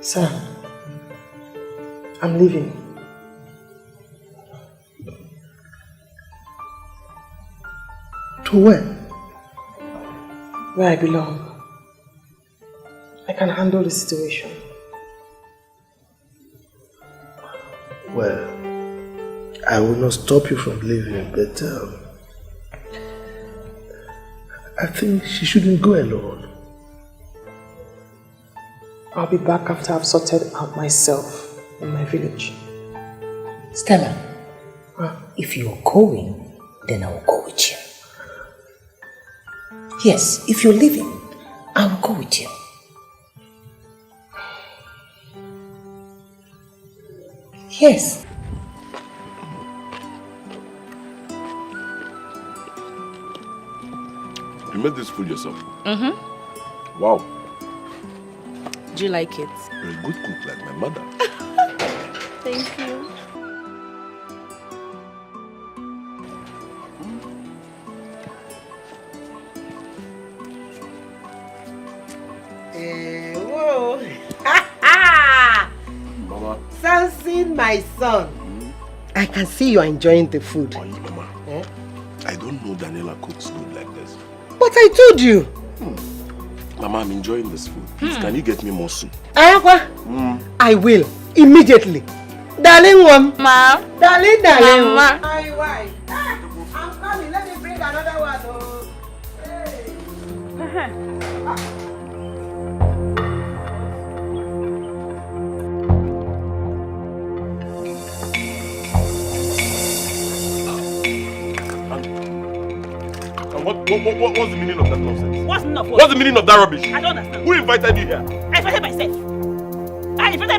Sir, I'm leaving. To where? Where I belong. I can handle the situation. Well, I will not stop you from leaving, but I think she shouldn't go alone. I'll be back after I've sorted out myself in my village. Stella, if you're going, then I will go with you. Yes, if you're leaving, I will go with you. Yes. You made this food yourself? Mm-hmm. Wow. Do you like it? You're a good cook like my mother. Thank you. Whoa. Mama. Samson, my son. I can see you are enjoying the food. Mama, I don't know Daniela cooks good like this. But I told you. Mama, I'm enjoying this food. Please, can you get me more soup? I will. Immediately. Darling one. Ma. Darling. Mama. My wife. I'm coming. Let me bring another one. Oh. Hey. What's the meaning of that nonsense? What's enough? What's the meaning of that rubbish? I don't understand. Who invited you here? I invited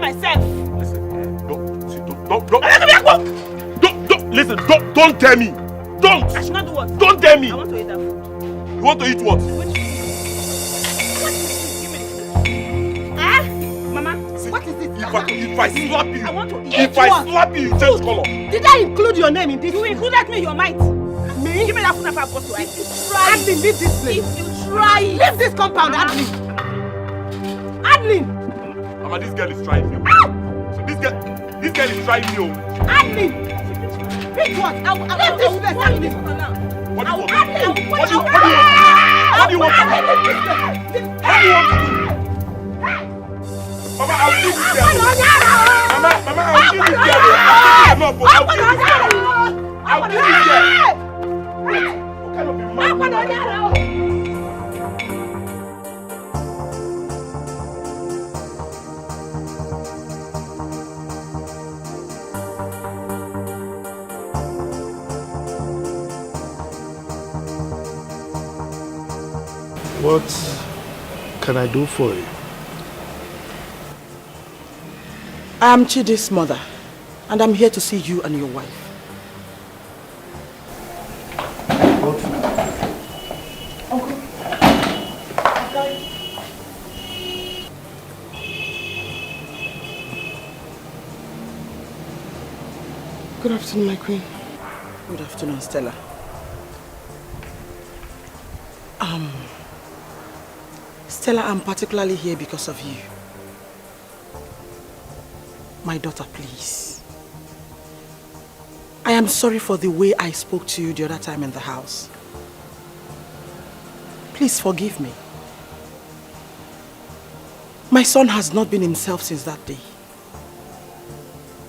myself. Listen, Listen, don't tell me. Don't. I should not do what? Don't tell me. I want to eat that food. You want to eat what? Mama, what is this? If I slap you, I want to eat if I slap you, you change color. Did I include your name in this? You included me, your might. Me? Give me that food if I've got to eat. Adeline, leave this place. If you try, leave this compound, Adeline. Adeline! Mama, this girl is trying you. So this girl is trying you. Adeline! Pick what? Leave this place, Adeline. What do you want? What do you want? What do you want? Mama, I'll kill this girl. Mama, I'll kill this girl. I'll kill this girl. What kind of a man? What can I do for you? I am Chidi's mother, and I'm here to see you and your wife. Good afternoon, my queen. Good afternoon, Stella. Stella, I'm particularly here because of you. My daughter, please. I am sorry for the way I spoke to you the other time in the house. Please forgive me. My son has not been himself since that day.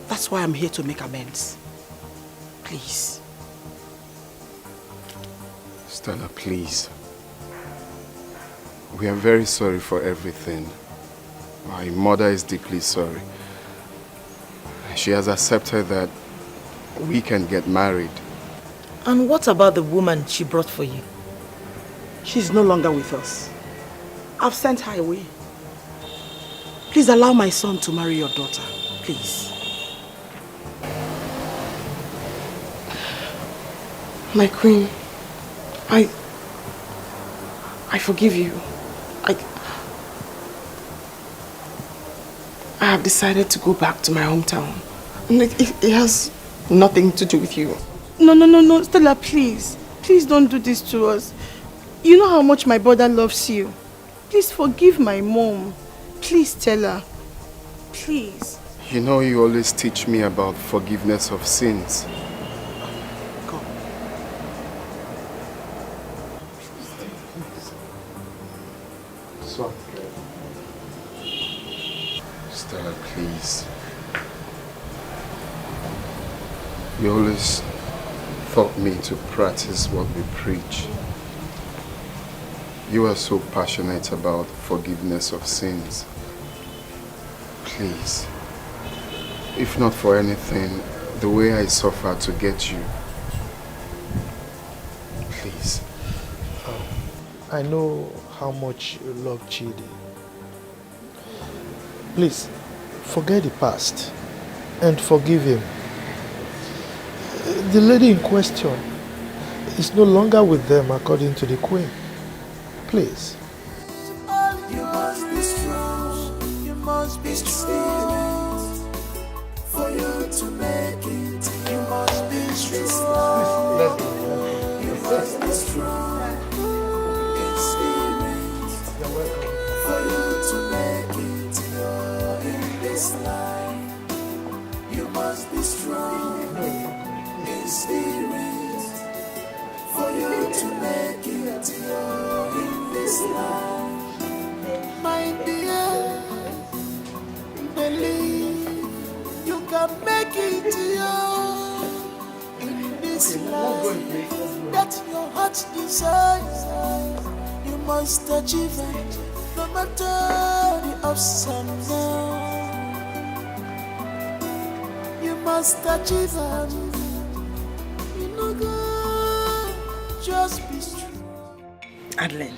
That's why I'm here to make amends. Please. Stella, please. We are very sorry for everything. My mother is deeply sorry. She has accepted that we can get married. And what about the woman she brought for you? She's no longer with us. I've sent her away. Please allow my son to marry your daughter. Please. My queen, I forgive you. I have decided to go back to my hometown. And it has nothing to do with you. No, Stella, please. Please don't do this to us. You know how much my brother loves you. Please forgive my mom. Please, Stella. Please. You know you always teach me about forgiveness of sins. Stella, please. You always taught me to practice what we preach. You are so passionate about forgiveness of sins. Please, if not for anything, the way I suffer to get you. Please. I know how much you love Chidi. Please, forget the past and forgive him. The lady in question is no longer with them according to the queen. Please. You must be strong, you must be strong. For you to make it, you must be strong. You must be strong in spirit. For you to make it in this life, you must be strong in spirit. For you to make it in this life, my dear, believe you can make it in this life that your heart desires. You must achieve it, no matter the ups and downs. You must achieve it. You know, God, just be strong. Adeline,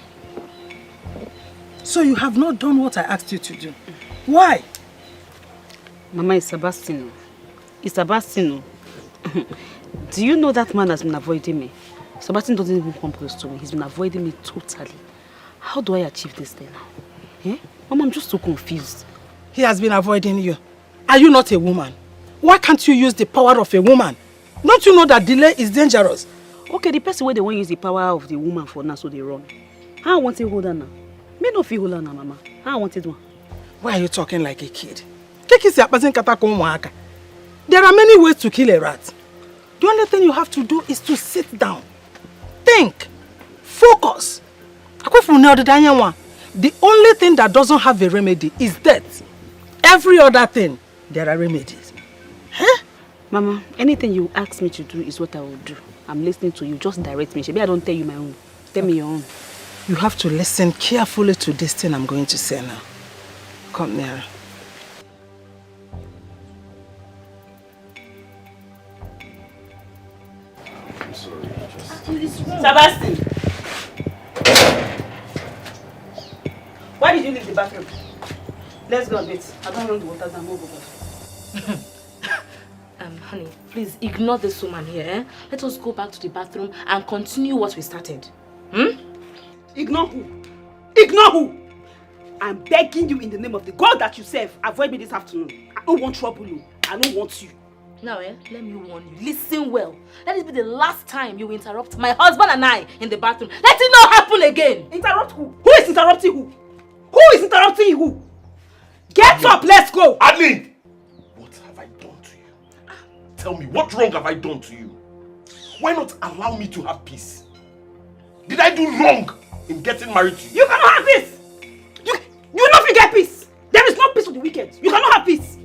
so you have not done what I asked you to do. Why? Mama is Sebastian. It's Sebastian. Do you know that man has been avoiding me? Sebastian doesn't even come close to me. He's been avoiding me totally. How do I achieve this thing now? Eh? Mama, I'm just so confused. He has been avoiding you. Are you not a woman? Why can't you use the power of a woman? Don't you know that delay is dangerous? Okay, the person where they want to use the power of the woman for now, so they run. How I want to hold her now? Me no feel hold her now, Mama. How I want it one? Why are you talking like a kid? There are many ways to kill a rat. The only thing you have to do is to sit down. Think. Focus. The only thing that doesn't have a remedy is death. Every other thing, there are remedies. Huh? Mama, anything you ask me to do is what I will do. I'm listening to you. Just direct me. Maybe I don't tell you my own. Tell me your own. You have to listen carefully to this thing I'm going to say now. Come nearer. I'm sorry. Sebastian! Why did you leave the bathroom? Let's go a bit. I don't want the water down. Move over. Honey, please ignore this woman here. Eh? Let us go back to the bathroom and continue what we started. Ignore who? Ignore who? I'm begging you in the name of the God that you serve. Avoid me this afternoon. I don't want trouble. I don't want you. Now, let me warn you. Listen well. Let it be the last time you interrupt my husband and I in the bathroom. Let it not happen again. Interrupt who? Who is interrupting who? Who is interrupting who? Get up, let's go! Adlin! What have I done to you? Tell me, what wrong have I done to you? Why not allow me to have peace? Did I do wrong in getting married to you? You cannot have peace! You not get peace! There is no peace for the wicked. You cannot have peace.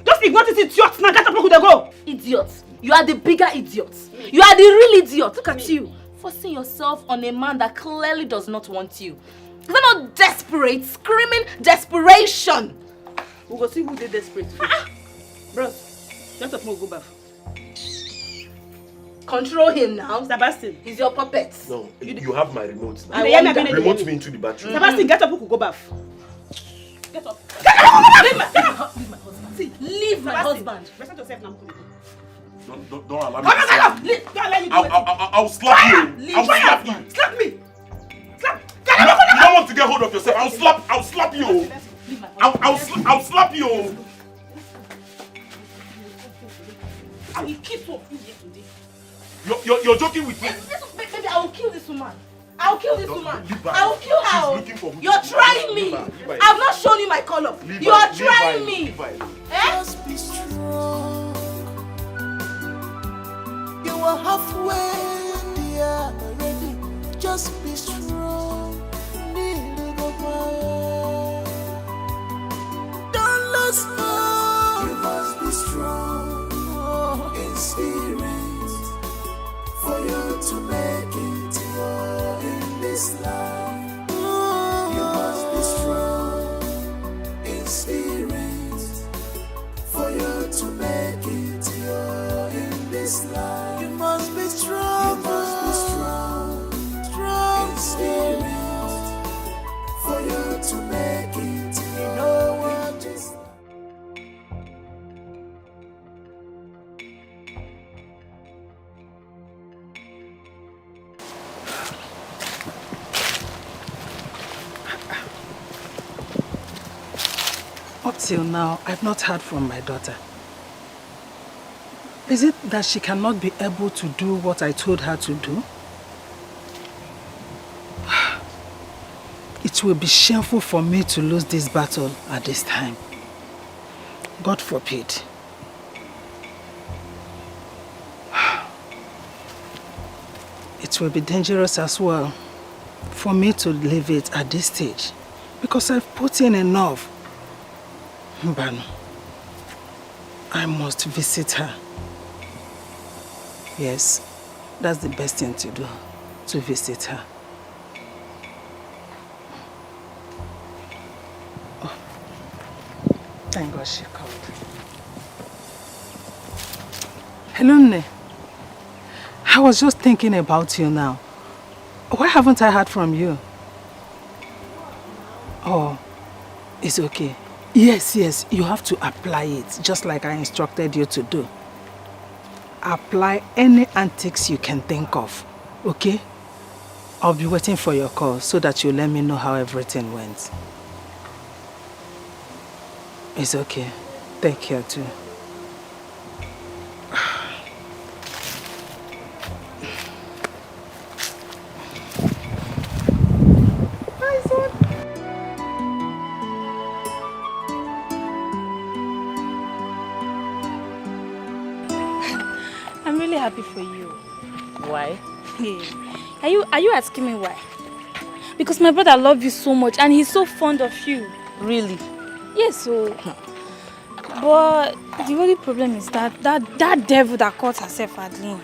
Just ignore this idiot now. Get up, look, go! Idiot. You are the bigger idiot. You are the real idiot. Look at you. Forcing yourself on a man that clearly does not want you. Is that not desperate? Screaming desperation. We will see who they desperate for. Bros, get up, go back. Control him now. Sebastian. He's your puppet. No, you have my remote now. Remote me into the bathroom. Sebastian, get up, go back. Get up. Leave my husband. See, leave my husband. Respect yourself now. Don't allow me to Don't allow you to I'll slap you. I'll slap you. Slap me. Slap. You don't want to get hold of yourself. I'll slap you. I'll slap you. I will keep up you here today. You're joking with me. Maybe I will kill this woman. I'll kill this woman. Leave her. I will kill her. She's looking for who. You're trying me. I've not shown you my color. You are trying me. Just be strong. You are halfway there already. Just be strong. Don't lose hope. You must be strong in spirit for you to make it in this life. You must be strong in spirit for you to make it in this life. You must be strong. You must be strong, strong in spirit for you to make it. You know what is. Up till now, I've not heard from my daughter. Is it that she cannot be able to do what I told her to do? It will be shameful for me to lose this battle at this time. God forbid. It will be dangerous as well for me to leave it at this stage because I've put in enough. Mbano, I must visit her. Yes, that's the best thing to do, to visit her. Oh, thank God she called. Hello, Nne. I was just thinking about you now. Why haven't I heard from you? Oh, it's okay. Yes, you have to apply it, just like I instructed you to do. apply any antics you can think of, okay? I'll be waiting for your call so that you let me know how everything went. It's okay. Take care too. I'm really happy for you. Why? Hey, are you asking me why? Because my brother loves you so much and he's so fond of you. Really? Yes, so. But the only problem is that devil that caught herself, Adeline.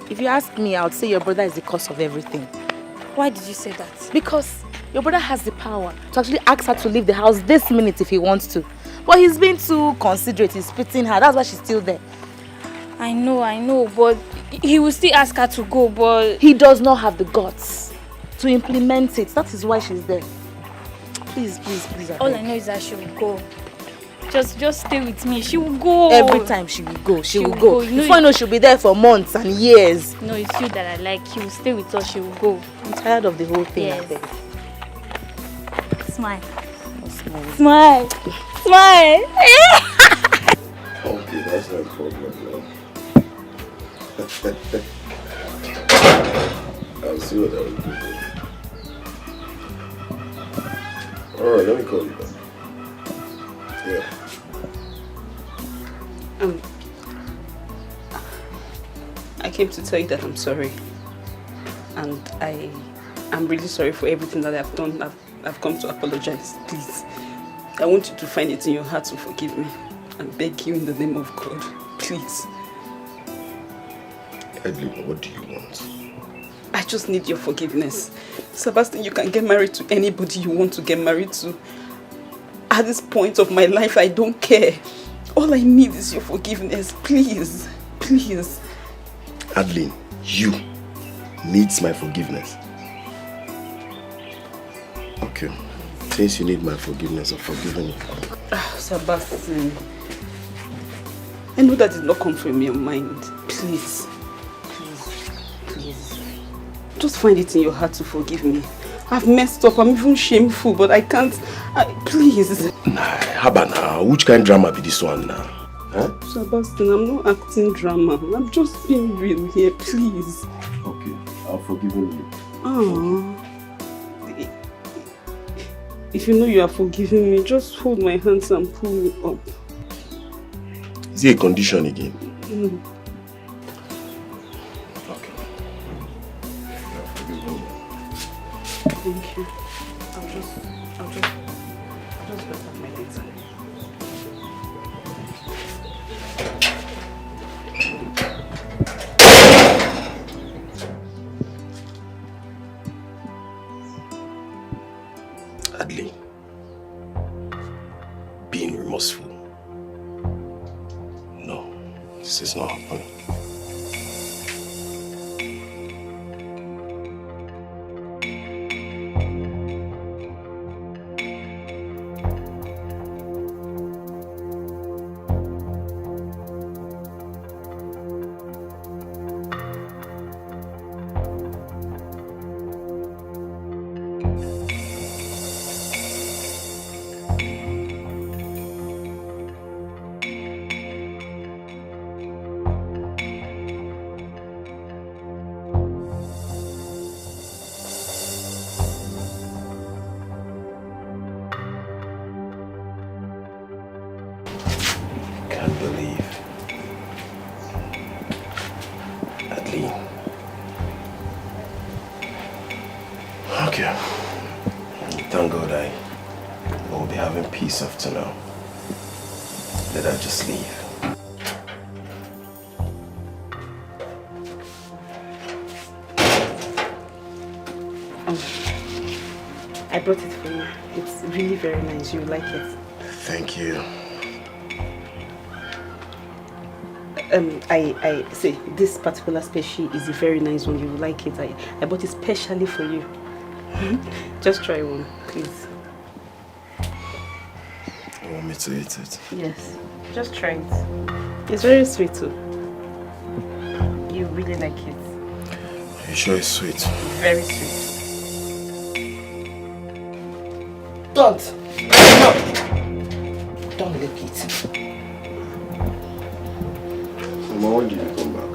If you ask me, I would say your brother is the cause of everything. Why did you say that? Because your brother has the power to actually ask her to leave the house this minute if he wants to. But he's being too considerate, he's pitying her, that's why she's still there. I know, but he will still ask her to go, but... He does not have the guts to implement it, that is why she's there. Please. All I know is that she will go. Just stay with me. She will go. Every time she will go. She will go. You know, before I know, she'll be there for months and years. No, it's you that I like. She will stay with us. She will go. I'm tired of the whole thing. Yes. Smile. Smile. Smile. Okay, that's no problem, man. I'll see what I will do. Alright, let me call you back. Yeah. I came to tell you that I'm sorry. And I'm really sorry for everything that I've done. I've come to apologize. Please. I want you to find it in your heart to forgive me. And beg you in the name of God. Please. Edlin, what do you want? I just need your forgiveness. Sebastian, you can get married to anybody you want to get married to. At this point of my life, I don't care. All I need is your forgiveness. Please. Please. Adeline, you needs my forgiveness. Okay. Since you need my forgiveness, I've forgiven you. Sebastian. I know that did not come from your mind. Please. Please. Just find it in your heart to forgive me. I've messed up. I'm even shameful, but I can't. Please. Nah, Habana, which kind of drama be this one now? Huh? Sebastian, I'm not acting drama. I'm just being real here, please. Okay, I've forgiven you. Oh. If you know you are forgiving me, just hold my hands and pull me up. Is it a condition again? No. Okay. I've forgiven you. Thank you. I'll just rest up my data. Adeline, being remorseful. No, this is not happening. Okay. Thank God I will be having peace after now. Let her just leave. I brought it for you. It's really very nice. You like it. Thank you. I say this particular species is a very nice one. You will like it. I bought it specially for you. Just try one, please. You want me to eat it? Yes. Just try it. It's very sweet too. really like it. Are you sure it's sweet? Very sweet. Don't. No. Don't lick it. Mama, when did you come back?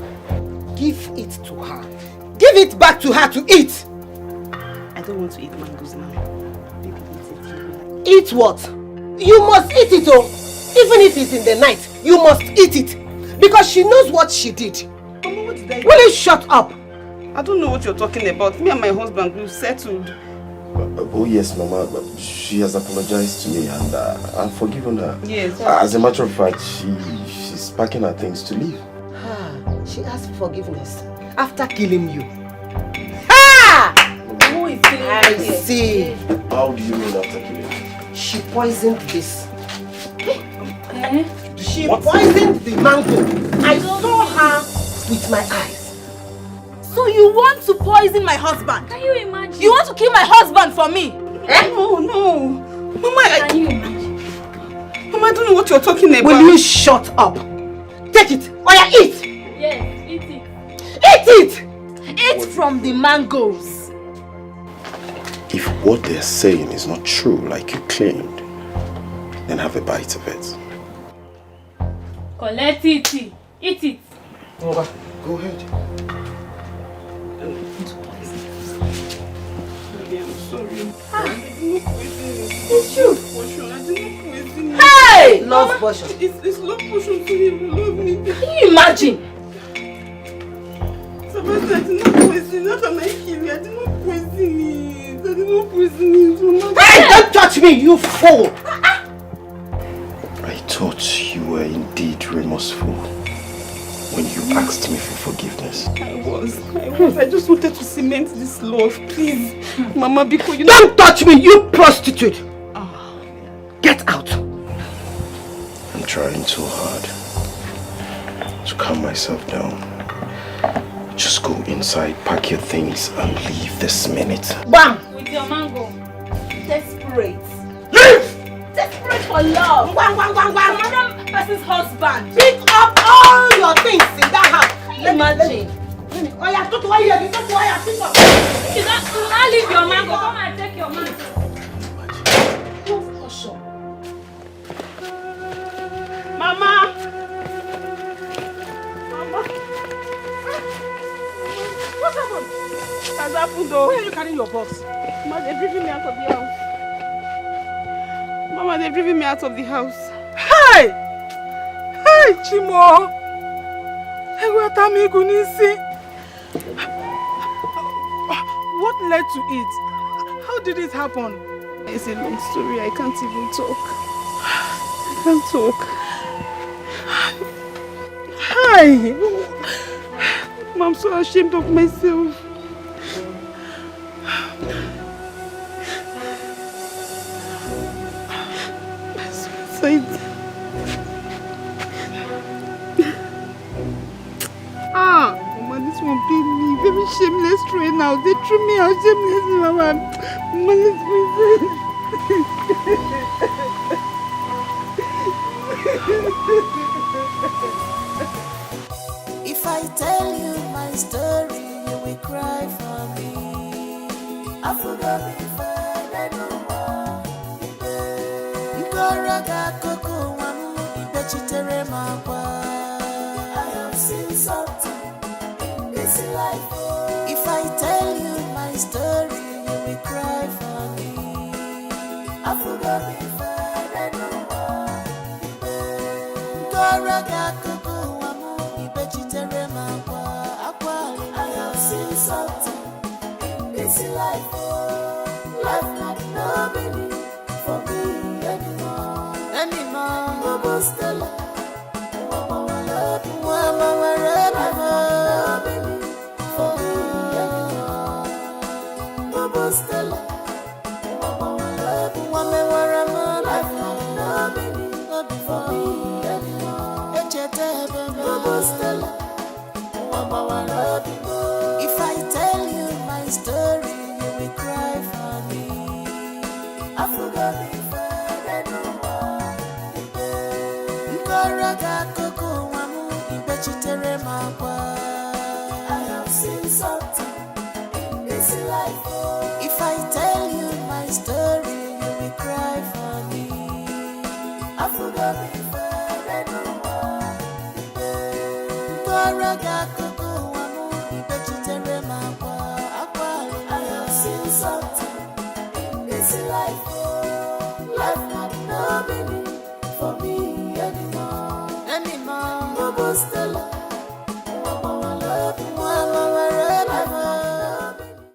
Give it to her. Give it back to her to eat. I don't want to eat mangoes now. Baby, eat it. Eat what? You must eat it, oh. Even if it's in the night, you must eat it. Because she knows what she did. Mama, what did I do? Will you shut up? I don't know what you're talking about. Me and my husband, we've settled. Oh yes, Mama, but she has apologized to me and I've forgiven her. Yes. As a matter of fact, she's packing her things to leave. She asked forgiveness after killing you. Ha! Who is killing I see. How do you mean after killing her? She poisoned this. She poisoned the mango. I saw her with my eyes. So you want to poison my husband? Can you imagine? You want to kill my husband for me? No, no. Mama, Can you imagine? Mama, I don't know what you're talking about. Will you shut up? Take it. Or you eat. Yes, eat it. Eat it! Eat from the mangoes. If what they're saying is not true, like you claimed, then have a bite of it. Collect it. Eat it. Go ahead. I'm sorry. It's you. I did not poison him. Hey! Love potion. It's love potion to him. Love me. Can you imagine? Sebastian, I did not poison him. After my killing, I did not poison him. I did not poison him. Hey, don't touch me, you fool! I thought you were indeed remorseful when you asked me for forgiveness. I was. I just wanted to cement this love. Please, Mama, because you don't touch me, you prostitute! Get out! I'm trying so hard to calm myself down. Just go inside, pack your things, and leave this minute. Bam! With your mango. Desperate. Leave! Desperate for love. Wang, wang, wang, wang. Another person's husband. Pick up all your things in that house. Imagine. Oh yeah, pick up. You don't leave your mango. Come and take your mango. Mama! What happened? What has happened though? Where are you carrying your box? Mama, they've driven me out of the house. Mama, they've driven me out of the house. Hey! Hey, Chimo! What led to it? How did it happen? It's a long story. I can't even talk. I can't talk. Hi! I'm so ashamed of myself. Suicide. Mama, this one paid me. Very shameless right now. They threw me out shamelessly, Mama. Mama, let's If I tell you my story, you will cry for me. I forgot before I know I have seen something in this life. If I tell you my story, you will cry for me. I forgot before I know I have seen something in this life. Life not no meaning for me anymore. Bobo Stella, Mama, no meaning for me anymore. Bobo Stella, Mama, life not no meaning for me anymore. Bobo Stella. If I tell you my story, you will cry for me. I forgot before I know If I tell you my story, you will cry for me. I forgot before I know what. I have seen something in this life. Life had no meaning for me anymore. No more Stella.